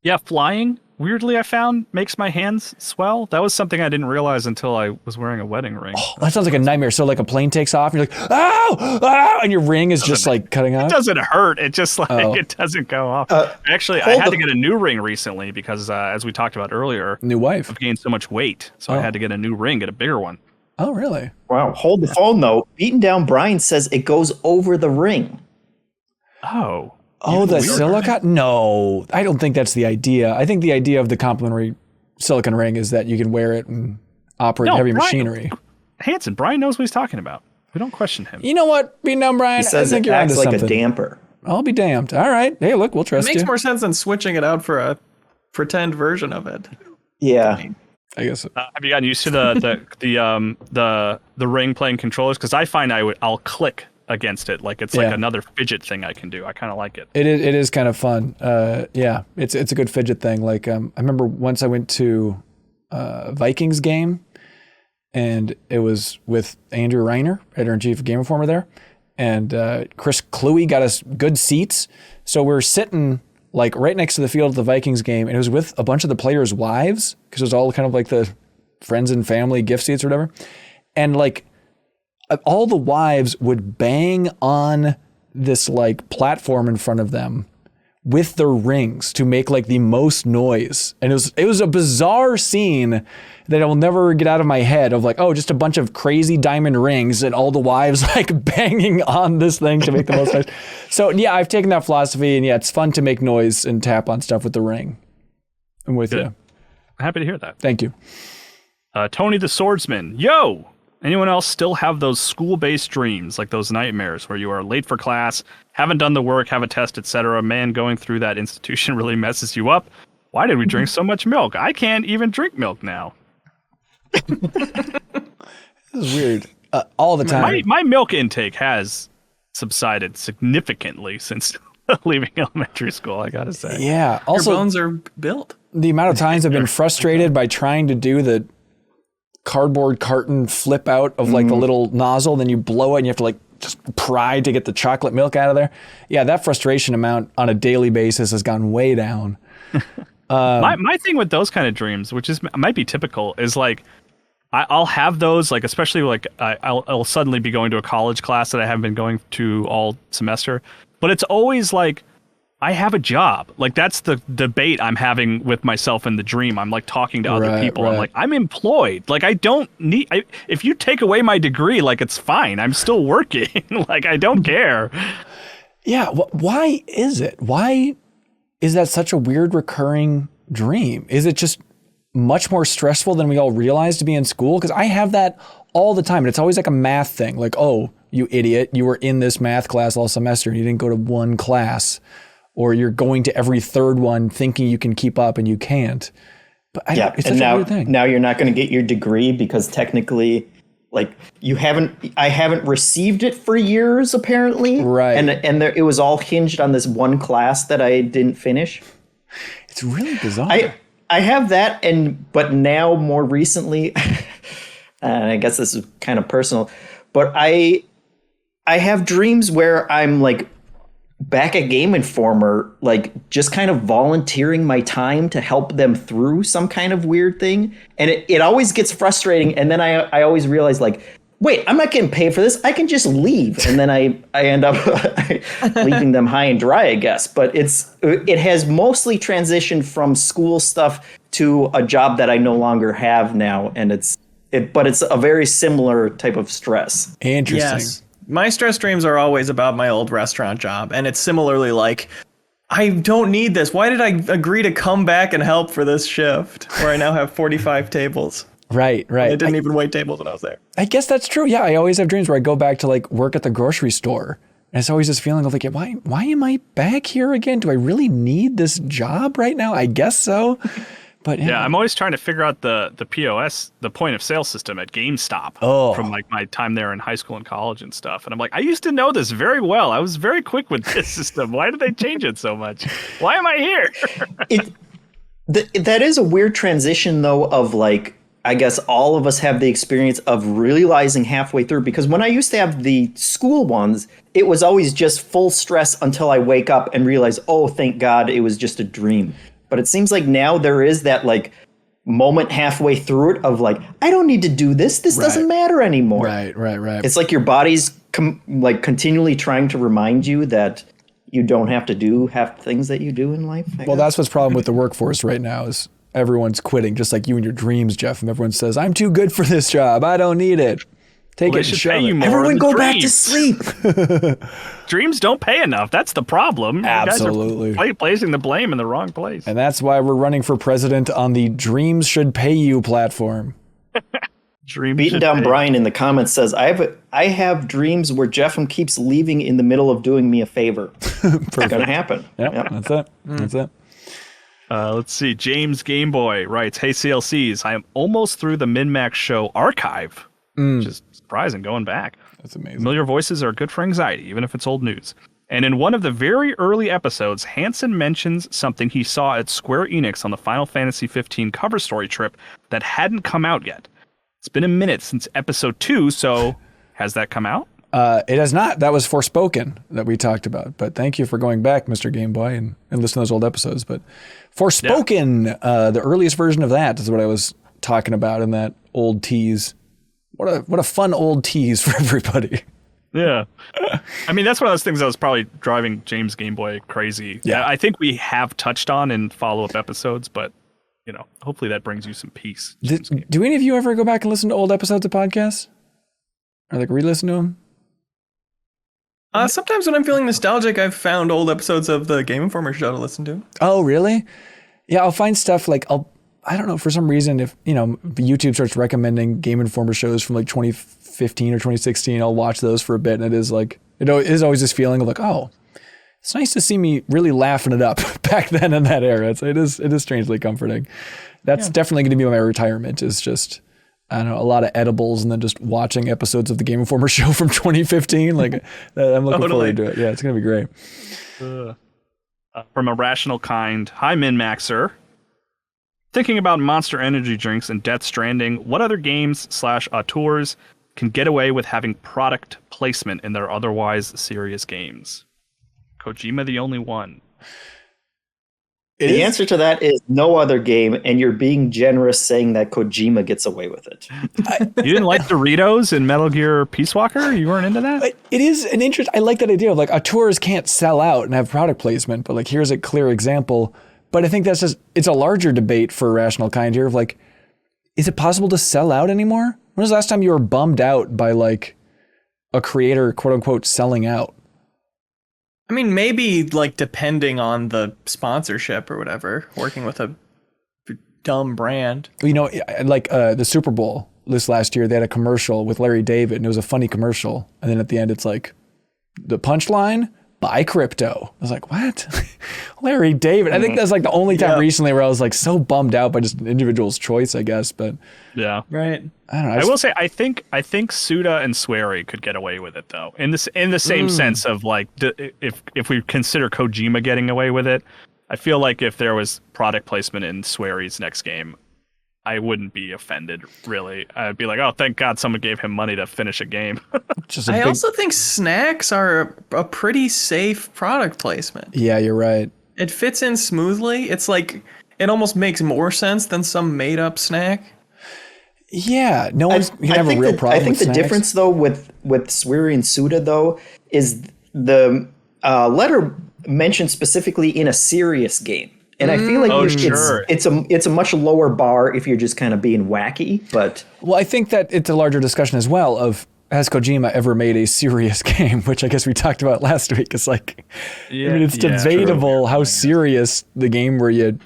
Yeah, flying, weirdly I found, makes my hands swell. That was something I didn't realize until I was wearing a wedding ring. Oh, that sounds like a nightmare. So like a plane takes off, and you're like, ow, ow, and your ring is just like cutting off. It doesn't hurt. It just like it doesn't go off. Actually, I had to get a new ring recently because, as we talked about earlier, new wife. I've gained so much weight, so I had to get a new ring, get a bigger one. Oh, really? Wow. Hold the phone though. Beaten Down Brian says it goes over the ring. Oh. Oh, the silicone? No, I don't think that's the idea. I think the idea of the complimentary silicone ring is that you can wear it and operate heavy machinery. Hanson, Brian knows what he's talking about. We don't question him. You know what? Beating Down Brian, He says I think it you're acts onto like something. a damper. I'll be damned. All right. Hey, look, we'll trust It makes you. more sense than switching it out for a pretend version of it. Yeah. I guess. Have you gotten used to the ring playing controllers? Because I find I'll click against it like it's like another fidget thing I can do. I kind of like it. It is kind of fun. Yeah, it's a good fidget thing. Like I remember once I went to a Vikings game, and it was with Andrew Reiner, editor-in-chief of Game Informer there, and Chris Cluey got us good seats. So we're sitting like right next to the field of the Vikings game, and it was with a bunch of the players' wives because it was all kind of like the friends and family gift seats or whatever, and like all the wives would bang on this like platform in front of them with their rings to make like the most noise. And it was a bizarre scene that I will never get out of my head of like, oh, just a bunch of crazy diamond rings and all the wives like banging on this thing to make the most noise. So yeah, I've taken that philosophy, and yeah, it's fun to make noise and tap on stuff with the ring. I'm with you. I'm happy to hear that. Thank you. Tony the Swordsman. Yo! Anyone else still have those school-based dreams, like those nightmares where you are late for class, haven't done the work, have a test, etc.? Man, going through that institution really messes you up. Why did we drink so much milk? I can't even drink milk now. This is weird. All the time. My milk intake has subsided significantly since leaving elementary school, I gotta say. Yeah. Also, your bones are built. The amount of times I've been frustrated by trying to do the cardboard carton flip out of like the little nozzle, then you blow it and you have to like just pry to get the chocolate milk out of there. Yeah, that frustration amount on a daily basis has gone way down. My thing with those kind of dreams, which might be typical, is like I'll have those, like especially like I'll suddenly be going to a college class that I haven't been going to all semester, but it's always like I have a job. Like that's the debate I'm having with myself in the dream. I'm like talking to other people. I'm like, I'm employed. Like I don't need, if you take away my degree, like it's fine. I'm still working. Like I don't care. Yeah. Why is it? Why is that such a weird recurring dream? Is it just much more stressful than we all realize to be in school? Because I have that all the time. And it's always like a math thing. Like, oh, you idiot. You were in this math class all semester and you didn't go to one class. Or you're going to every third one thinking you can keep up and you can't. But it's such a weird thing. Now you're not going to get your degree because technically, like I haven't received it for years apparently. Right. And it was all hinged on this one class that I didn't finish. It's really bizarre. I have that, but now more recently, and I guess this is kind of personal, but I have dreams where I'm like back at Game Informer, like just kind of volunteering my time to help them through some kind of weird thing. And it always gets frustrating. And then I always realize, like, wait, I'm not getting paid for this. I can just leave. And then I end up leaving them high and dry, I guess. But it has mostly transitioned from school stuff to a job that I no longer have now. And but it's a very similar type of stress. Interesting. Yes. My stress dreams are always about my old restaurant job, and it's similarly like, I don't need this. Why did I agree to come back and help for this shift where I now have 45 tables? Right. I didn't even wait tables when I was there. I guess that's true. Yeah, I always have dreams where I go back to like work at the grocery store. And it's always this feeling of like, why am I back here again? Do I really need this job right now? I guess so. But yeah, I'm always trying to figure out the POS, the point of sale system at GameStop from like my time there in high school and college and stuff. And I'm like, I used to know this very well. I was very quick with this system. Why did they change it so much? Why am I here? That is a weird transition, though, of like, I guess all of us have the experience of realizing halfway through, because when I used to have the school ones, it was always just full stress until I wake up and realize, oh, thank God it was just a dream. But it seems like now there is that like moment halfway through it of like, I don't need to do this. This doesn't matter anymore. Right. It's like your body's like continually trying to remind you that you don't have to do half the things that you do in life. Well, that's what's the problem with the workforce right now is everyone's quitting, just like you and your dreams, Jeff. And everyone says, I'm too good for this job. I don't need it. Take it and shove it. Everyone go back to sleep. Dreams don't pay enough. That's the problem. Absolutely. You guys are placing the blame in the wrong place. And that's why we're running for president on the Dreams Should Pay You platform. Beating down Brian in the comments says, I have dreams where Jeffem keeps leaving in the middle of doing me a favor. It's gonna happen. Yep. That's it. That's it. Let's see. James Gameboy writes, hey, CLCs, I am almost through the MinnMax show archive, which is surprising going back. That's amazing. Familiar voices are good for anxiety, even if it's old news. And in one of the very early episodes, Hansen mentions something he saw at Square Enix on the Final Fantasy XV cover story trip that hadn't come out yet. It's been a minute since episode 2, so has that come out? It has not. That was Forspoken that we talked about. But thank you for going back, Mr. Game Boy, and listening to those old episodes. But Forspoken, the earliest version of that is what I was talking about in that old tease. What a fun old tease for everybody. Yeah. I mean, that's one of those things that was probably driving James Game Boy crazy. Yeah. I think we have touched on in follow-up episodes, but, you know, hopefully that brings you some peace. Do any of you ever go back and listen to old episodes of podcasts? Or like re-listen to them? Sometimes when I'm feeling nostalgic, I've found old episodes of the Game Informer show to listen to. Oh, really? Yeah, I'll find stuff like I don't know, for some reason, if, you know, YouTube starts recommending Game Informer shows from like 2015 or 2016, I'll watch those for a bit. And it is always this feeling of like, oh, it's nice to see me really laughing it up back then in that era. It is strangely comforting. That's definitely going to be my retirement, is just, I don't know, a lot of edibles and then just watching episodes of the Game Informer show from 2015. Like, I'm looking forward to it. Yeah, it's going to be great. From a rational kind, hi, MinnMaxer. Thinking about Monster Energy drinks and Death Stranding, what other games/auteurs can get away with having product placement in their otherwise serious games? Kojima the only one. The answer to that is no other game, and you're being generous saying that Kojima gets away with it. You didn't like Doritos in Metal Gear Peace Walker? You weren't into that? It is an interest. I like that idea of like auteurs can't sell out and have product placement, but like here's a clear example. But I think it's a larger debate for Rational Kind here of like, is it possible to sell out anymore? When was the last time you were bummed out by like a creator, quote unquote, selling out? I mean, maybe like depending on the sponsorship or whatever, working with a dumb brand. You know, like the Super Bowl this last year, they had a commercial with Larry David and it was a funny commercial. And then at the end, it's like the punchline, buy crypto. I was like, what? Larry David. I think that's like the only time recently where I was like so bummed out by just an individual's choice, I guess. But yeah, right. I don't know. I will say, I think Suda and Swery could get away with it though. In the same sense of like, if we consider Kojima getting away with it, I feel like if there was product placement in Swery's next game, I wouldn't be offended, really. I'd be like, oh, thank God someone gave him money to finish a game. I also think snacks are a pretty safe product placement. Yeah, you're right. It fits in smoothly. It's like, it almost makes more sense than some made up snack. Yeah, no one's gonna have a real problem. I think the snacks. difference though with Swiri and Suda though is the letter mentioned specifically in a serious game. And I feel like it's a much lower bar if you're just kind of being wacky. But well, I think that it's a larger discussion as well of has Kojima ever made a serious game, which I guess we talked about last week. It's like, I mean, it's debatable how serious the game where you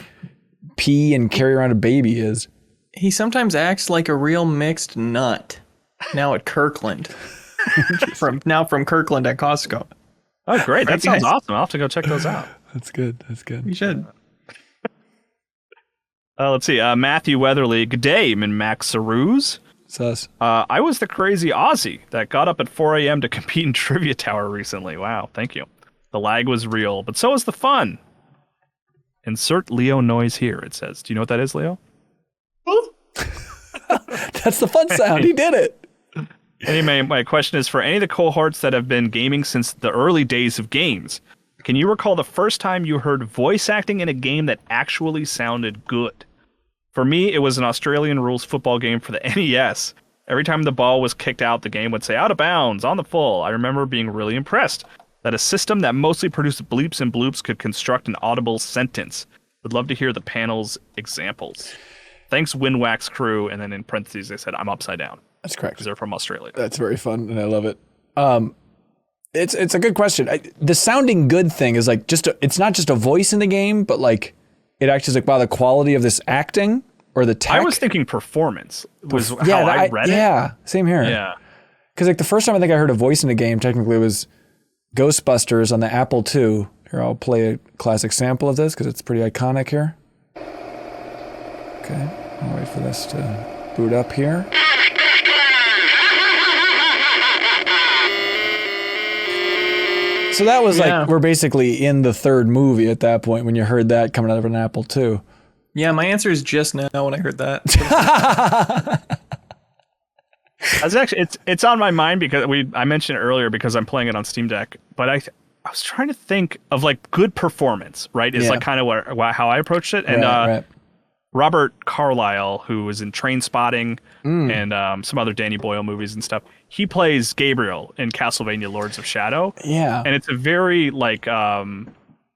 pee and carry around a baby is. He sometimes acts like a real mixed nut. Now at Kirkland, from Kirkland at Costco. Oh, great! That sounds awesome. I'll have to go check those out. That's good. You should. Let's see. Matthew Weatherly. Good day, MinnMax Saruz. Sus. I was the crazy Aussie that got up at 4 a.m. to compete in Trivia Tower recently. Wow, thank you. The lag was real, but so was the fun. Insert Leo noise here, it says. Do you know what that is, Leo? That's the fun sound. He did it. Anyway, my question is for any of the cohorts that have been gaming since the early days of games. Can you recall the first time you heard voice acting in a game that actually sounded good? For me, it was an Australian rules football game for the NES. Every time the ball was kicked out, the game would say out of bounds, on the full. I remember being really impressed that a system that mostly produced bleeps and bloops could construct an audible sentence. Would love to hear the panel's examples. Thanks, Windwax crew. And then in parentheses, they said, I'm upside down. That's correct. Because they're from Australia. That's very fun, and I love it. It's a good question. The sounding good thing is like it's not just a voice in the game, but like it actually is like, wow, the quality of this acting or the tech. I was thinking performance was how I read it. Yeah, same here. Yeah. Because like the first time I think I heard a voice in a game technically was Ghostbusters on the Apple II. Here, I'll play a classic sample of this because it's pretty iconic here. Okay, I'll wait for this to boot up here. So that was like, we're basically in the third movie at that point when you heard that coming out of an Apple II. Yeah, my answer is just now when I heard that. It's on my mind because I mentioned it earlier because I'm playing it on Steamdeck, but I was trying to think of like good performance, right? Is like kind of how I approached it. And right. Robert Carlyle, who was in Trainspotting and some other Danny Boyle movies and stuff, he plays Gabriel in Castlevania Lords of Shadow. Yeah. And it's a very like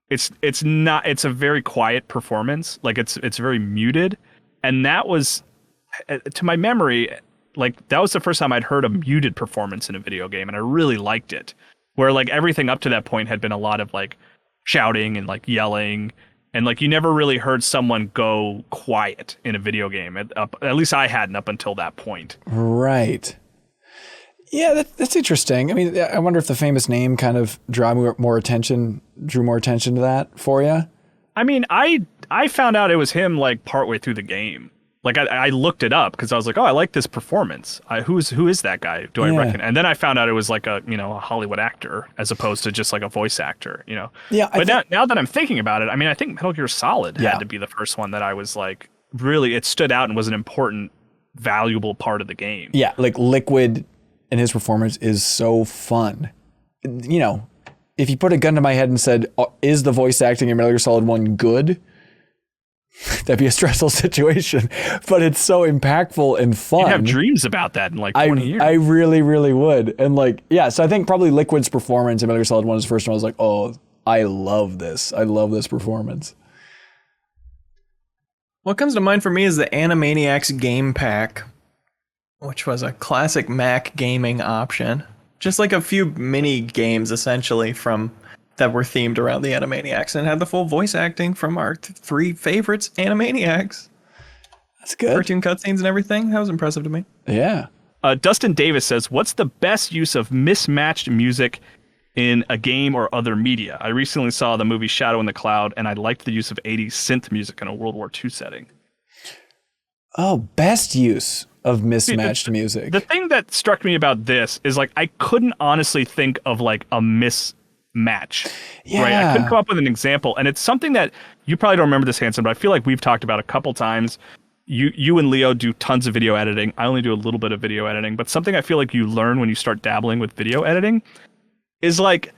it's a very quiet performance. Like it's very muted. And that was, to my memory, like that was the first time I'd heard a muted performance in a video game, and I really liked it. Where like everything up to that point had been a lot of like shouting and like yelling. And like you never really heard someone go quiet in a video game. At least I hadn't up until that point. Right. Yeah, that's interesting. I mean, I wonder if the famous name kind of drew more attention to that for you. I mean, I found out it was him like partway through the game. Like I looked it up because I was like, oh, I like this performance. Who is that guy? Do I reckon? And then I found out it was like a Hollywood actor as opposed to just like a voice actor. Yeah. But now that I'm thinking about it, I mean, I think Metal Gear Solid had to be the first one that I was like, really, it stood out and was an important, valuable part of the game. Yeah, like Liquid and his performance is so fun. If you put a gun to my head and said, is the voice acting in Metal Gear Solid 1 good? That'd be a stressful situation, but it's so impactful and fun. You'd have dreams about that in like 20 years. I really, really would. And like, yeah, so I think probably Liquid's performance in Metal Gear Solid 1 is the first one I was like, oh, I love this. I love this performance. What comes to mind for me is the Animaniacs game pack, which was a classic Mac gaming option. Just like a few mini games essentially that were themed around the Animaniacs and had the full voice acting from our three favorites, Animaniacs. That's good. Cartoon cutscenes and everything. That was impressive to me. Yeah. Dustin Davis says, what's the best use of mismatched music in a game or other media? I recently saw the movie Shadow in the Cloud, and I liked the use of 80s synth music in a World War II setting. Oh, best use of mismatched music. The thing that struck me about this is like I couldn't honestly think of like a mismatch. Yeah. Right? I couldn't come up with an example, and it's something that you probably don't remember this, Hanson, but I feel like we've talked about a couple times. you and Leo do tons of video editing. I only do a little bit of video editing, but something I feel like you learn when you start dabbling with video editing is like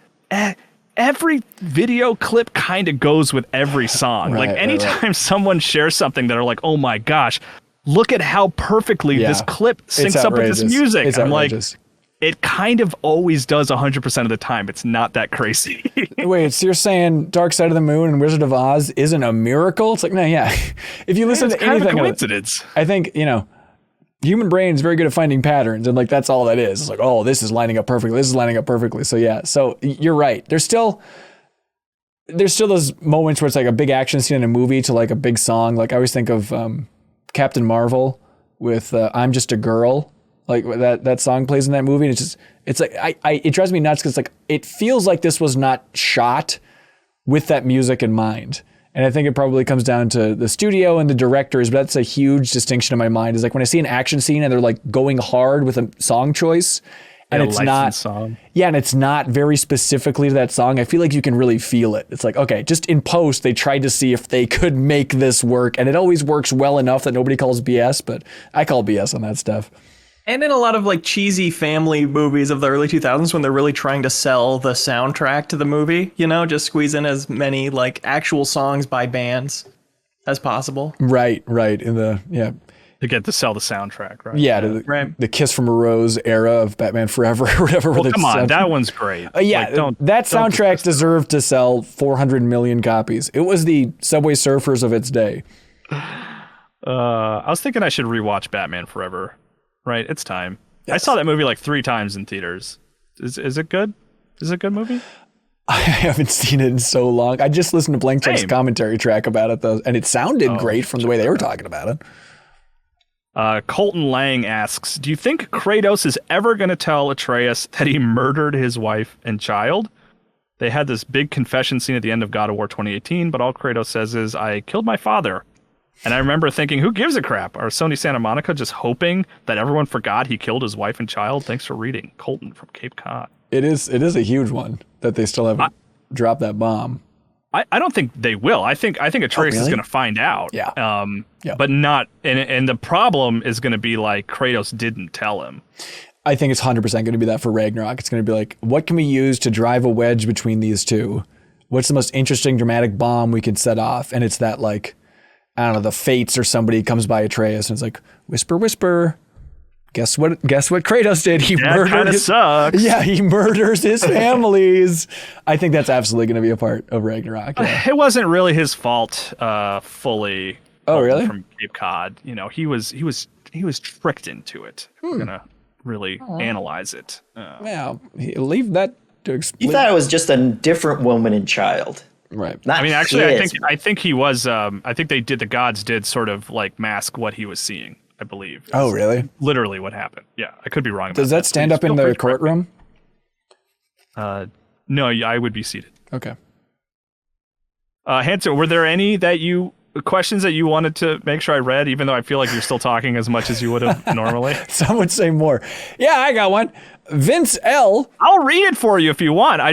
every video clip kind of goes with every song. Like anytime someone shares something that are like, oh my gosh, look at how perfectly this clip syncs up with this music. It's I'm like, outrageous. it kind of always does 100% of the time. It's not that crazy. Wait, so you're saying Dark Side of the Moon and Wizard of Oz isn't a miracle? It's like, no, yeah. If you listen to anything, kind of a coincidence. I think, human brain is very good at finding patterns, and like that's all that is. It's like, oh, this is lining up perfectly. This is lining up perfectly. So yeah, so you're right. There's still those moments where it's like a big action scene in a movie to like a big song. Like I always think of Captain Marvel with "I'm Just a Girl." Like that song plays in that movie, and it's like it drives me nuts because like it feels like this was not shot with that music in mind. And I think it probably comes down to the studio and the directors, but that's a huge distinction in my mind. Is like when I see an action scene and they're like going hard with a song choice, and it's not song. Yeah, and it's not very specifically to that song. I feel like you can really feel it. It's like, okay, just in post they tried to see if they could make this work, and it always works well enough that nobody calls BS, but I call BS on that stuff. And in a lot of like cheesy family movies of the early 2000s when they're really trying to sell the soundtrack to the movie, just squeeze in as many like actual songs by bands as possible. Right. To get to sell the soundtrack, right? Yeah, the Kiss from a Rose era of Batman Forever or whatever. Well, come on, that one's great. That soundtrack deserved to sell 400 million copies. It was the Subway Surfers of its day. I was thinking I should rewatch Batman Forever. Right, it's time. Yes. I saw that movie like 3 times in theaters. Is it good? Is it a good movie? I haven't seen it in so long. I just listened to Blank Check's commentary track about it, though, and it sounded great from the way they were talking about it. Colton Lang asks, do you think Kratos is ever going to tell Atreus that he murdered his wife and child? They had this big confession scene at the end of God of War 2018, but all Kratos says is, I killed my father. And I remember thinking, who gives a crap? Are Sony Santa Monica just hoping that everyone forgot he killed his wife and child? Thanks for reading. Colton from Cape Cod. It is a huge one that they still haven't dropped that bomb. I don't think they will. I think Atreus is going to find out. Yeah. But not, and the problem is going to be like Kratos didn't tell him. I think it's 100% going to be that for Ragnarok. It's going to be like, what can we use to drive a wedge between these two? What's the most interesting dramatic bomb we can set off? And it's that like, I don't know, the Fates or somebody comes by Atreus and it's like, whisper, whisper. Guess what Kratos did? He murdered his sucks. Yeah, he murders his families. I think that's absolutely going to be a part of Ragnarok. Yeah. It wasn't really his fault fully. Oh, really? From Cape Cod. He was tricked into it. We're going to really analyze it. Leave that to explain. You thought it was just a different woman and child. Right. Actually, I think he was. I think the gods did sort of like mask what he was seeing. I believe. Oh, really? Literally, what happened? Yeah, I could be wrong. Does that stand up in the courtroom? No, I would be seated. Okay. Hanson, were there any questions that you wanted to make sure I read, even though I feel like you're still talking as much as you would have normally? Some would say more. Yeah, I got one. Vince L. I'll read it for you if you want. I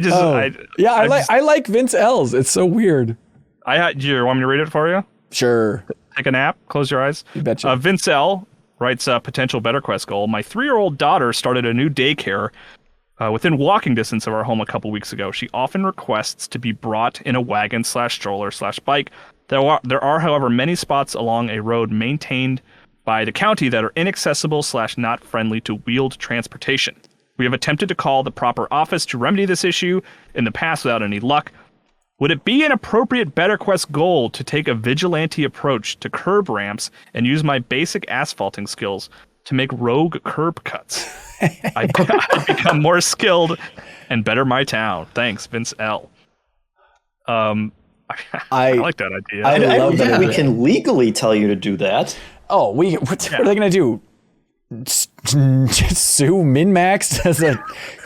like Vince L's. It's so weird. Do you want me to read it for you? Sure. Take a nap. Close your eyes. You betcha. Vince L. writes a potential Better Quest goal. My 3-year-old daughter started a new daycare within walking distance of our home a couple weeks ago. She often requests to be brought in a wagon/stroller/bike. There are, however, many spots along a road maintained by the county that are inaccessible/not friendly to wheeled transportation. We have attempted to call the proper office to remedy this issue in the past without any luck. Would it be an appropriate Better Quest goal to take a vigilante approach to curb ramps and use my basic asphalting skills to make rogue curb cuts? I'd become more skilled and better my town. Thanks, Vince L. I like that idea. I don't think we can legally tell you to do that. Oh, what are they going to do? Sue MinnMax as a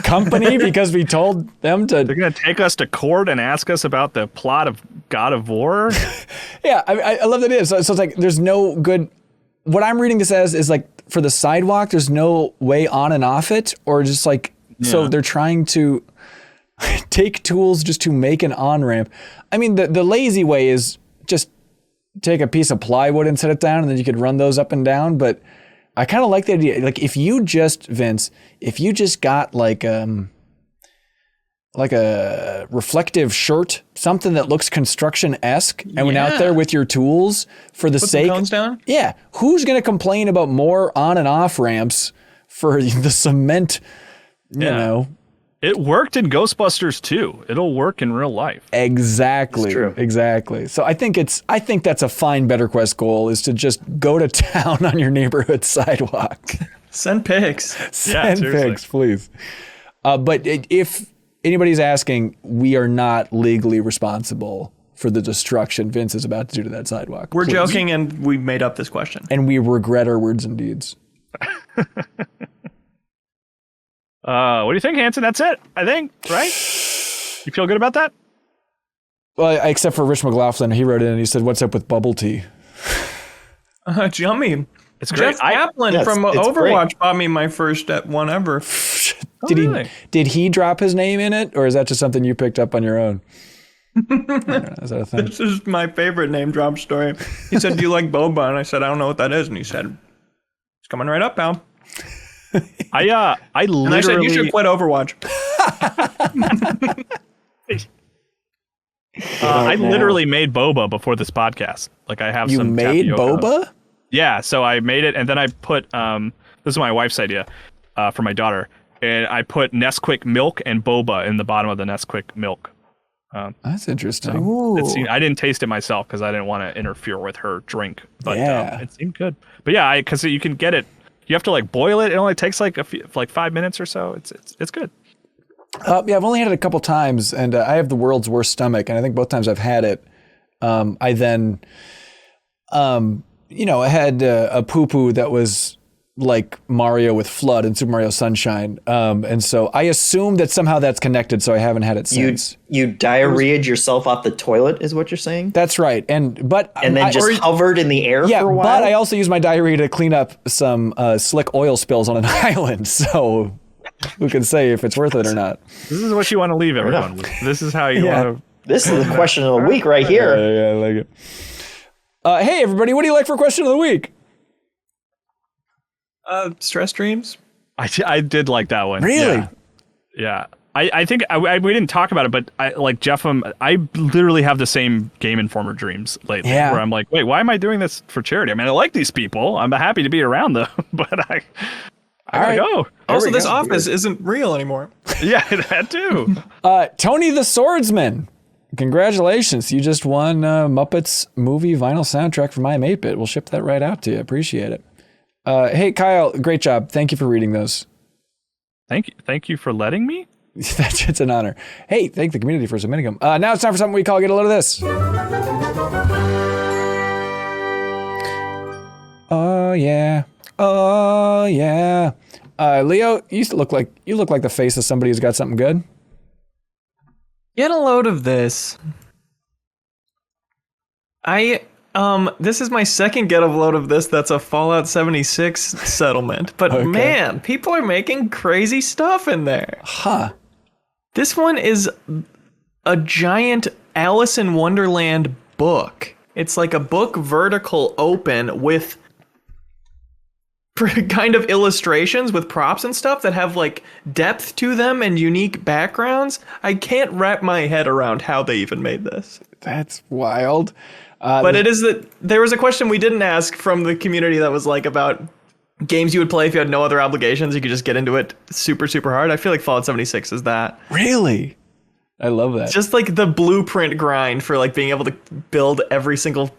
company because we told them to. They're going to take us to court and ask us about the plot of God of War. Yeah, I love that idea. So it's like there's no good. What I'm reading this as is like for the sidewalk, there's no way on and off it, or just like so they're trying to take tools just to make an on ramp. I mean, the lazy way is just take a piece of plywood and set it down, and then you could run those up and down. But I kind of like the idea. Like if you just got like a reflective shirt, something that looks construction-esque, and went out there with your tools for the sake. Put some cones down? Yeah. Who's going to complain about more on and off ramps for the cement, you know? It worked in Ghostbusters too. It'll work in real life. Exactly. It's true. Exactly. So I think that's a fine Better Quest goal, is to just go to town on your neighborhood sidewalk. Send pics. Send pics, please. But if anybody's asking, we are not legally responsible for the destruction Vince is about to do to that sidewalk. We're Please. joking, and we made up this question. And we regret our words and deeds. What do you think, Hanson? That's it, I think, right? You feel good about that? Well, except for RichMclaughlin, he wrote in and he said, "What's up with bubble tea?" Yummy. It's great. Jeff Kaplan from it's Overwatch great. bought me my first one ever. Did he drop his name in it, or is that just something you picked up on your own? I don't know, is that a thing? This is my favorite name drop story. He said, "Do you like boba?" And I said, "I don't know what that is." And he said, "It's coming right up, pal." I literally. And I said, "You should quit Overwatch." I literally made boba before this podcast. Like I have You some. made tapioca. boba? Yeah, so I made it, and then I put. This is my wife's idea, for my daughter, and I put Nesquik milk and boba in the bottom of the Nesquik milk. That's interesting. I didn't taste it myself because I didn't want to interfere with her drink, but Yeah. it seemed good. But yeah, because you can get it. You have to like boil it. It only takes like 5 minutes or so. It's good. Yeah, I've only had it a couple times, and I have the world's worst stomach, and I think both times I've had it, I then, I had a poo-poo that was like Mario with Flood and Super Mario Sunshine, and so I assumed that somehow that's connected, so I haven't had it since. You diarrheaed yourself off the toilet, is what you're saying? That's right, and then just hovered in the air for a while? But I also used my diarrhea to clean up some slick oil spills on an island, so who can say if it's worth it or not? This is what you want to leave everyone with. This is how you want to. This is the question of the week right here. Yeah, I like it. Hey, everybody, what do you like for question of the week? Stress dreams. I did like that one. Really? Yeah. I think we didn't talk about it, but I literally have the same Game Informer dreams lately, where I'm like, wait, why am I doing this for charity? I mean, I like these people. I'm happy to be around them, but I gotta go. Also, this office isn't real anymore. Yeah, that too. Tony the Swordsman. Congratulations. You just won Muppets movie vinyl soundtrack from IM8-Bit. We'll ship that right out to you. Appreciate it. Hey, Kyle, great job. Thank you for reading those. Thank you for letting me. It's an honor. Hey, thank the community for submitting them. Now it's time for something we call Get a Load of This. Oh, yeah. Oh, yeah. Leo, you look like the face of somebody who's got something good. Get a load of this. This is my second get a load of this that's a Fallout 76 settlement. But man, people are making crazy stuff in there. Huh. This one is a giant Alice in Wonderland book. It's like a book vertical open with kind of illustrations with props and stuff that have like depth to them and unique backgrounds. I can't wrap my head around how they even made this. That's wild. But it is that there was a question we didn't ask from the community that was like about games you would play if you had no other obligations. You could just get into it super, super hard. I feel like Fallout 76 is that. Really? I love that. Just like the blueprint grind for like being able to build every single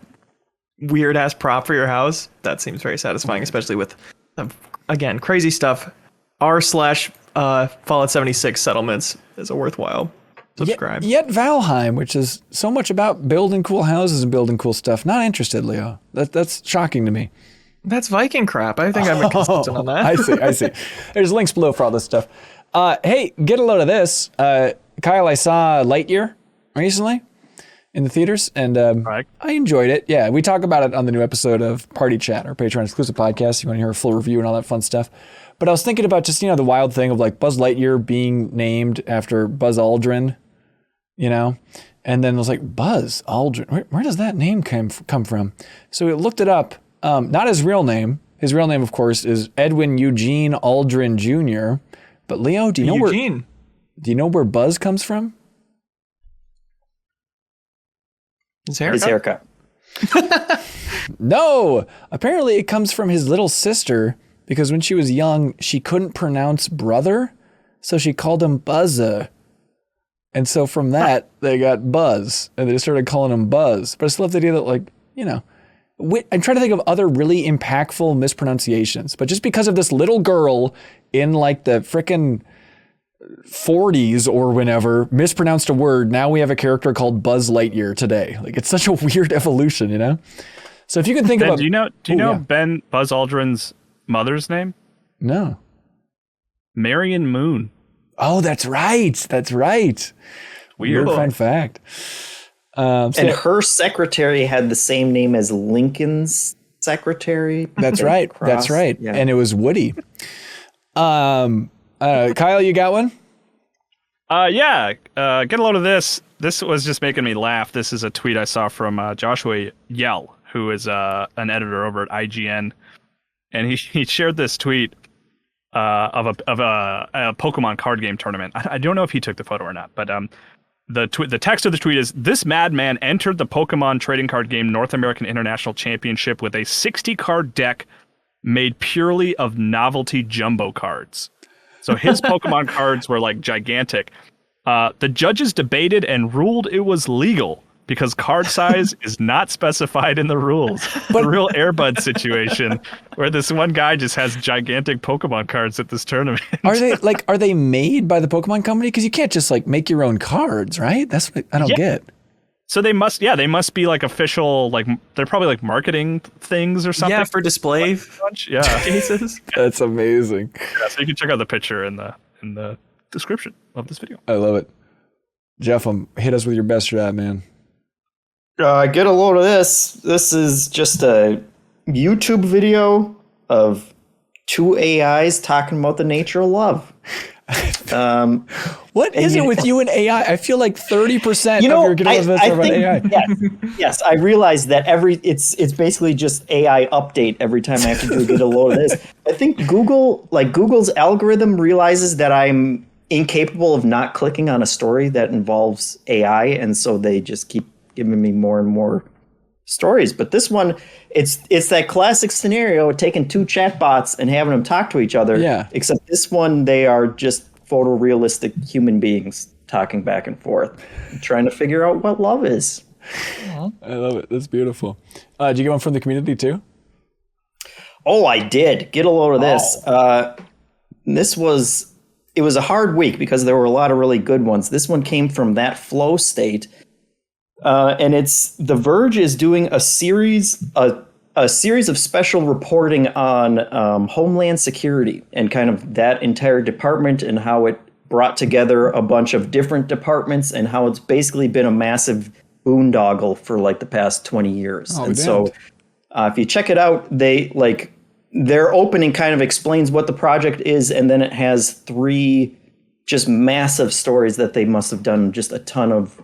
weird ass prop for your house. That seems very satisfying, especially with, again, crazy stuff. r/Fallout 76 settlements is a worthwhile subscribe. Yet Valheim, which is so much about building cool houses and building cool stuff. Not interested, Leo. That's shocking to me. That's Viking crap. I think I've been consistent on that. I see. There's links below for all this stuff. Hey, get a load of this. Kyle, I saw Lightyear recently in the theaters, and I enjoyed it. Yeah, we talk about it on the new episode of Party Chat, our Patreon exclusive podcast. You want to hear a full review and all that fun stuff. But I was thinking about just, the wild thing of like Buzz Lightyear being named after Buzz Aldrin. you know? And then it was like Buzz Aldrin. Where does that name come from? So we looked it up. Not his real name. His real name, of course, is Edwin Eugene Aldrin Jr. But Leo, do you know where Buzz comes from? His haircut. No, apparently it comes from his little sister, because when she was young, she couldn't pronounce brother, so she called him Buzza. And so from that, they got Buzz, and they started calling him Buzz. But I still have the idea that, like, you know, I'm trying to think of other really impactful mispronunciations, but just because of this little girl in like the frickin' 40s or whenever mispronounced a word, now we have a character called Buzz Lightyear today. Like, it's such a weird evolution, you know? So if you can think Ben, about... do you know Ben Buzz Aldrin's mother's name? No. Marion Moon. Oh, that's right. That's right. Weird. Fun fact. And her secretary had the same name as Lincoln's secretary. That's right. That's right. Yeah. And it was Woody. Kyle, you got one? Yeah. Get a load of this. This was just making me laugh. This is a tweet I saw from Joshua Yell, who is an editor over at IGN, and he shared this tweet of a Pokemon card game tournament. I don't know if he took the photo or not, but the text of the tweet is: "This madman entered the Pokemon trading card game North American International Championship with a 60 card deck made purely of novelty jumbo cards." So his Pokemon cards were like gigantic. The judges debated and ruled it was legal because card size is not specified in the rules. But a real Airbud situation where this one guy just has gigantic Pokemon cards at this tournament. Are they made by the Pokemon company? Because you can't just like make your own cards, right? That's what I don't get. So they must be like official, like they're probably like marketing things or something. Yeah, for display cases. That's amazing. Yeah, so you can check out the picture in the description of this video. I love it. Jeff, hit us with your best shot, man. Get a load of this. This is just a YouTube video of two AIs talking about the nature of love. What is it with you and AI? I feel like 30% of your videos are about AI. Yes, I realize that it's basically just AI update every time I have to get a load of this. I think Google's algorithm realizes that I'm incapable of not clicking on a story that involves AI, and so they just keep giving me more and more stories. But this one, it's that classic scenario of taking two chatbots and having them talk to each other. Yeah. Except this one, they are just photorealistic human beings talking back and forth, trying to figure out what love is. I love it. That's beautiful. Did you get one from the community too? Oh, I did. Get a load of this. It was a hard week because there were a lot of really good ones. This one came from That Flow State. And The Verge is doing a series of special reporting on Homeland Security and kind of that entire department and how it brought together a bunch of different departments and how it's basically been a massive boondoggle for like the past 20 years. So if you check it out, their opening kind of explains what the project is, and then it has 3 just massive stories that they must have done just a ton of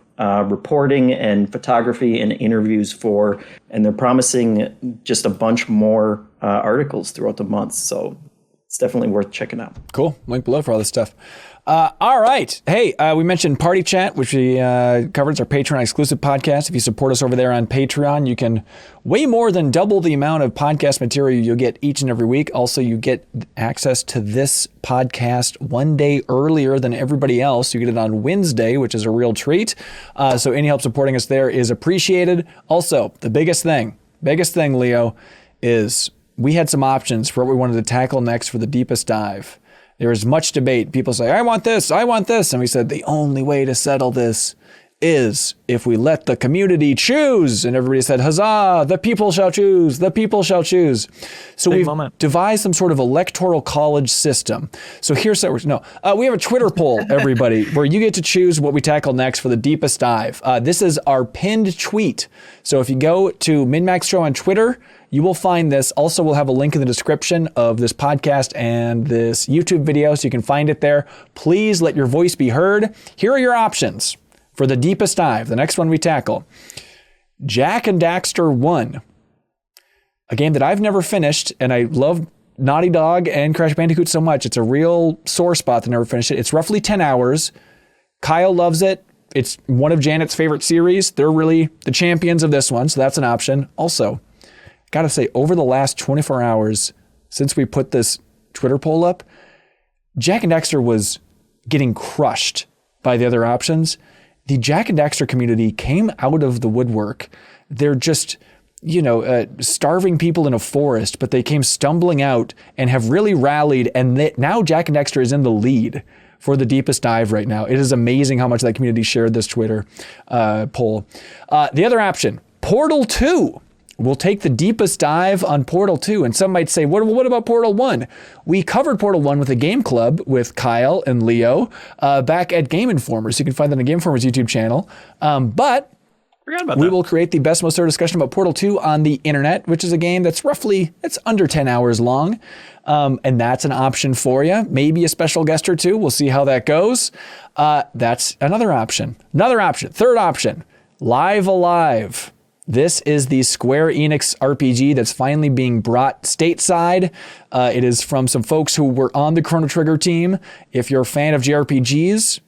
reporting and photography and interviews for, and they're promising just a bunch more articles throughout the month. So it's definitely worth checking out. Cool. Link below for all this stuff. All right. Hey, we mentioned Party Chat, which we covered. It's our Patreon exclusive podcast. If you support us over there on Patreon, you can way more than double the amount of podcast material you'll get each and every week. Also, you get access to this podcast one day earlier than everybody else. You get it on Wednesday, which is a real treat. So any help supporting us there is appreciated. Also, the biggest thing, Leo, is we had some options for what we wanted to tackle next for the deepest dive. There was much debate. People say, I want this. And we said, the only way to settle this is if we let the community choose. And everybody said, huzzah, the people shall choose. So we've devised some sort of electoral college system. So here's how we have a Twitter poll, everybody, where you get to choose what we tackle next for the deepest dive. This is our pinned tweet. So if you go to MinnMax Show on Twitter, you will find this. Also, we'll have a link in the description of this podcast and this YouTube video, so you can find it there. Please let your voice be heard. Here are your options for the deepest dive, the next one we tackle, Jak and Daxter 1, a game that I've never finished, and I love Naughty Dog and Crash Bandicoot so much. It's a real sore spot to never finish it. It's roughly 10 hours. Kyle loves it. It's one of Janet's favorite series. They're really the champions of this one, so that's an option. Also, gotta say, over the last 24 hours since we put this Twitter poll up, Jak and Daxter was getting crushed by the other options. The Jak and Daxter community came out of the woodwork. They're just, starving people in a forest, but they came stumbling out and have really rallied. And now Jak and Daxter is in the lead for the deepest dive right now. It is amazing how much that community shared this Twitter poll. The other option, Portal 2. We'll take the deepest dive on Portal 2. And some might say, what about Portal 1? We covered Portal 1 with a game club with Kyle and Leo back at Game Informers. You can find that on Game Informers YouTube channel. But we will create the best, most thorough discussion about Portal 2 on the internet, which is a game that's it's under 10 hours long. And that's an option for you. Maybe a special guest or two. We'll see how that goes. That's another option. Third option, Live Alive. This is the Square Enix RPG that's finally being brought stateside. It is from some folks who were on the Chrono Trigger team. If you're a fan of JRPGs,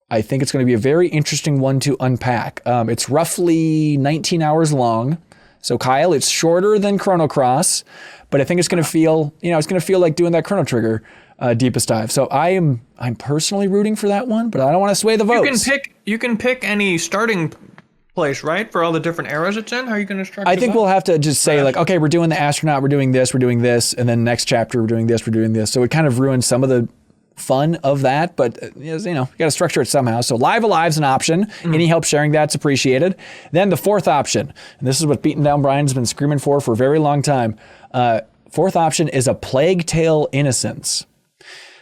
I think it's going to be a very interesting one to unpack. It's roughly 19 hours long. So Kyle, it's shorter than Chrono Cross, but I think it's going to feel, like doing that Chrono Trigger deepest dive. So I'm personally rooting for that one, but I don't want to sway the votes. You can pick any starting place, right? For all the different eras it's in? How are you going to structure I think we'll have to just say okay, we're doing the astronaut, we're doing this, and then next chapter we're doing this. So it kind of ruins some of the fun of that, but you got to structure it somehow. So Live Alive's an option. Any help sharing that's appreciated. Then the fourth option, and this is what Beaten Down Brian's been screaming for a very long time. Fourth option is A Plague Tale: Innocence.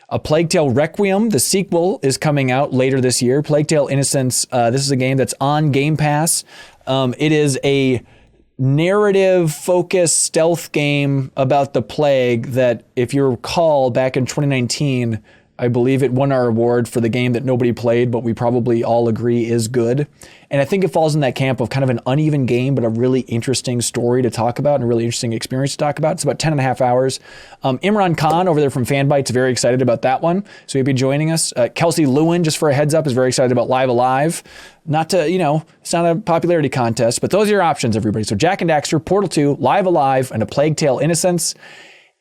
A Plague Tale Requiem, the sequel, is coming out later this year. Plague Tale: Innocence, this is a game that's on Game Pass. It is a narrative-focused stealth game about the plague that, if you recall, back in 2019, I believe it won our award for the game that nobody played, but we probably all agree is good. And I think it falls in that camp of kind of an uneven game, but a really interesting story to talk about and a really interesting experience to talk about. It's about 10 and a half hours. Imran Khan over there from Fanbytes is very excited about that one. So he'll be joining us. Kelsey Lewin, just for a heads up, is very excited about Live Alive. Not to, it's not a popularity contest, but those are your options, everybody. So Jak and Daxter, Portal 2, Live Alive, and A Plague Tale: Innocence.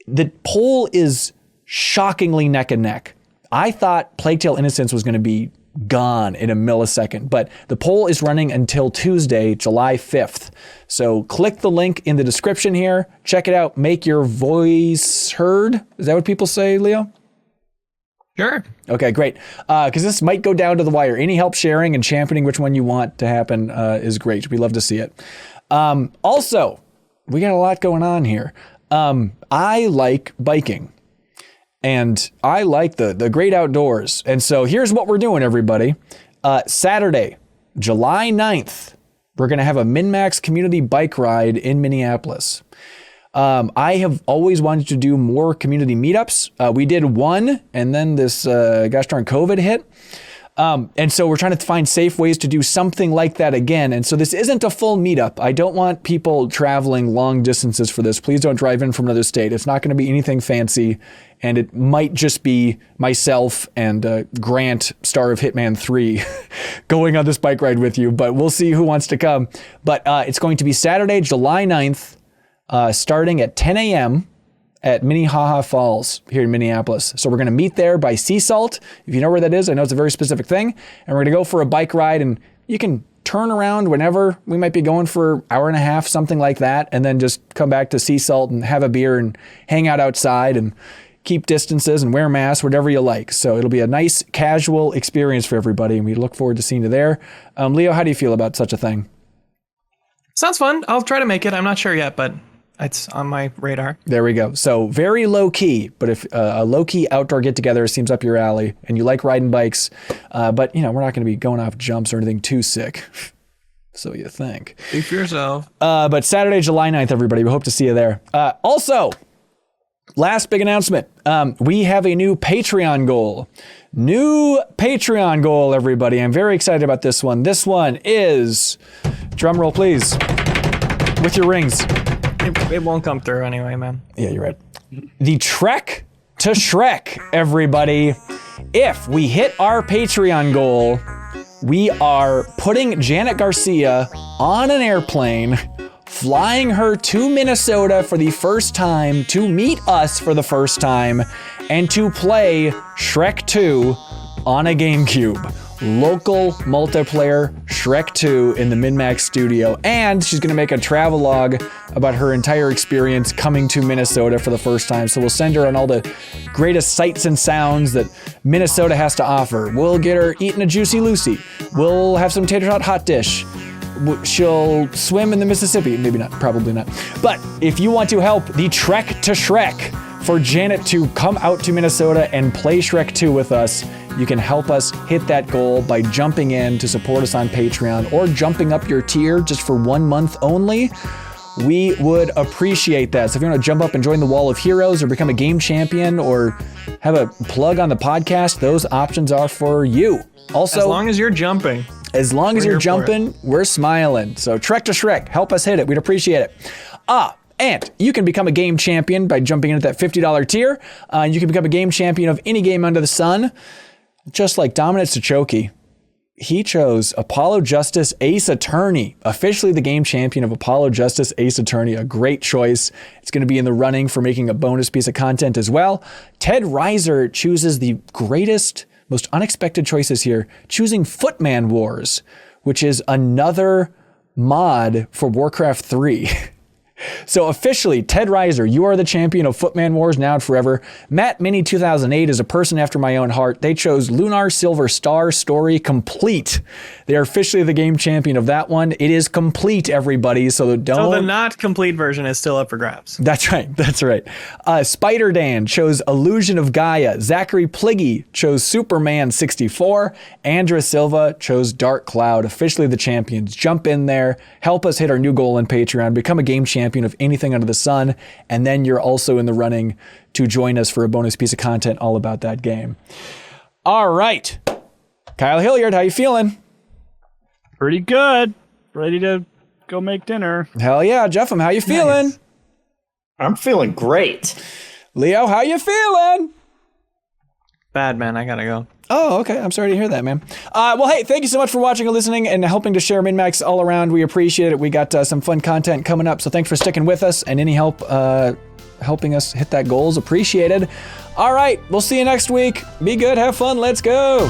The poll is shockingly neck and neck. I thought Plague Tale: Innocence was going to be gone in a millisecond, but the poll is running until Tuesday, July 5th. So click the link in the description here. Check it out. Make your voice heard. Is that what people say, Leo? Sure. Okay, great. Because this might go down to the wire. Any help sharing and championing which one you want to happen is great. We love to see it. Also, we got a lot going on here. I like biking. And I like the great outdoors. And so here's what we're doing, everybody. Saturday, July 9th, we're going to have a MinnMax community bike ride in Minneapolis. I have always wanted to do more community meetups. We did one, and then this gosh darn COVID hit. And so we're trying to find safe ways to do something like that again. And so this isn't a full meetup. I don't want people traveling long distances for this. Please don't drive in from another state. It's not going to be anything fancy. And it might just be myself and Grant, star of Hitman 3, going on this bike ride with you. But we'll see who wants to come. But it's going to be Saturday, July 9th, starting at 10 a.m. at Minnehaha Falls here in Minneapolis. So we're going to meet there by Sea Salt. If you know where that is, I know it's a very specific thing. And we're going to go for a bike ride, and you can turn around whenever. We might be going for an hour and a half, something like that, and then just come back to Sea Salt and have a beer and hang out outside and keep distances and wear masks, whatever you like. So it'll be a nice casual experience for everybody, and we look forward to seeing you there. Leo, how do you feel about such a thing? Sounds fun. I'll try to make it. I'm not sure yet, but it's on my radar. There we go. So very low key, but if a low key outdoor get together seems up your alley and you like riding bikes, but we're not going to be going off jumps or anything too sick. So you think. Speak for yourself. But Saturday, July 9th, everybody. We hope to see you there. Also, last big announcement. We have a new Patreon goal. New Patreon goal, everybody. I'm very excited about this one. This one is, drum roll, please, with your rings. It won't come through anyway, man. Yeah, you're right. The Trek to Shrek, everybody. If we hit our Patreon goal, we are putting Janet Garcia on an airplane, flying her to Minnesota for the first time to meet us for the first time and to play Shrek 2 on a GameCube. Local multiplayer Shrek 2 in the MinnMax studio. And she's gonna make a travelogue about her entire experience coming to Minnesota for the first time. So we'll send her on all the greatest sights and sounds that Minnesota has to offer. We'll get her eating a Juicy Lucy. We'll have some tater tot hot dish. She'll swim in the Mississippi. Maybe not, probably not. But if you want to help the Trek to Shrek for Janet to come out to Minnesota and play Shrek 2 with us, you can help us hit that goal by jumping in to support us on Patreon or jumping up your tier just for 1 month only. We would appreciate that. So if you want to jump up and join the Wall of Heroes or become a game champion or have a plug on the podcast, those options are for you. Also, as long as you're jumping. As long as you're jumping, we're smiling. So Trek to Shrek, help us hit it. We'd appreciate it. And you can become a game champion by jumping into that $50 tier. You can become a game champion of any game under the sun. Just like Dominant Sachoki, he chose Apollo Justice Ace Attorney, officially the game champion of Apollo Justice Ace Attorney. A great choice. It's going to be in the running for making a bonus piece of content as well. Ted Reiser chooses the greatest, most unexpected choices here, choosing Footman Wars, which is another mod for Warcraft 3. So officially, Ted Reiser, you are the champion of Footman Wars now and forever. Matt Mini 2008 is a person after my own heart. They chose Lunar Silver Star Story Complete. They are officially the game champion of that one. It is complete, everybody, so don't... So the not complete version is still up for grabs. That's right, that's right. Spider Dan chose Illusion of Gaia. Zachary Pliggy chose Superman 64. Andra Silva chose Dark Cloud. Officially the champions. Jump in there, help us hit our new goal on Patreon, become a game champion of anything under the sun, and then you're also in the running to join us for a bonus piece of content all about that game. All right. Kyle Hilliard, how you feeling? Pretty good. Ready to go make dinner. Hell yeah. Jeffem, how you feeling? Nice. I'm feeling great. Leo, how you feeling? Bad, man. I gotta go. Oh, okay. I'm sorry to hear that, man. Well, hey, thank you so much for watching and listening and helping to share MinnMax all around. We appreciate it. We got some fun content coming up, so thanks for sticking with us, and any help helping us hit that goal is appreciated. All right, we'll see you next week. Be good, have fun, let's go.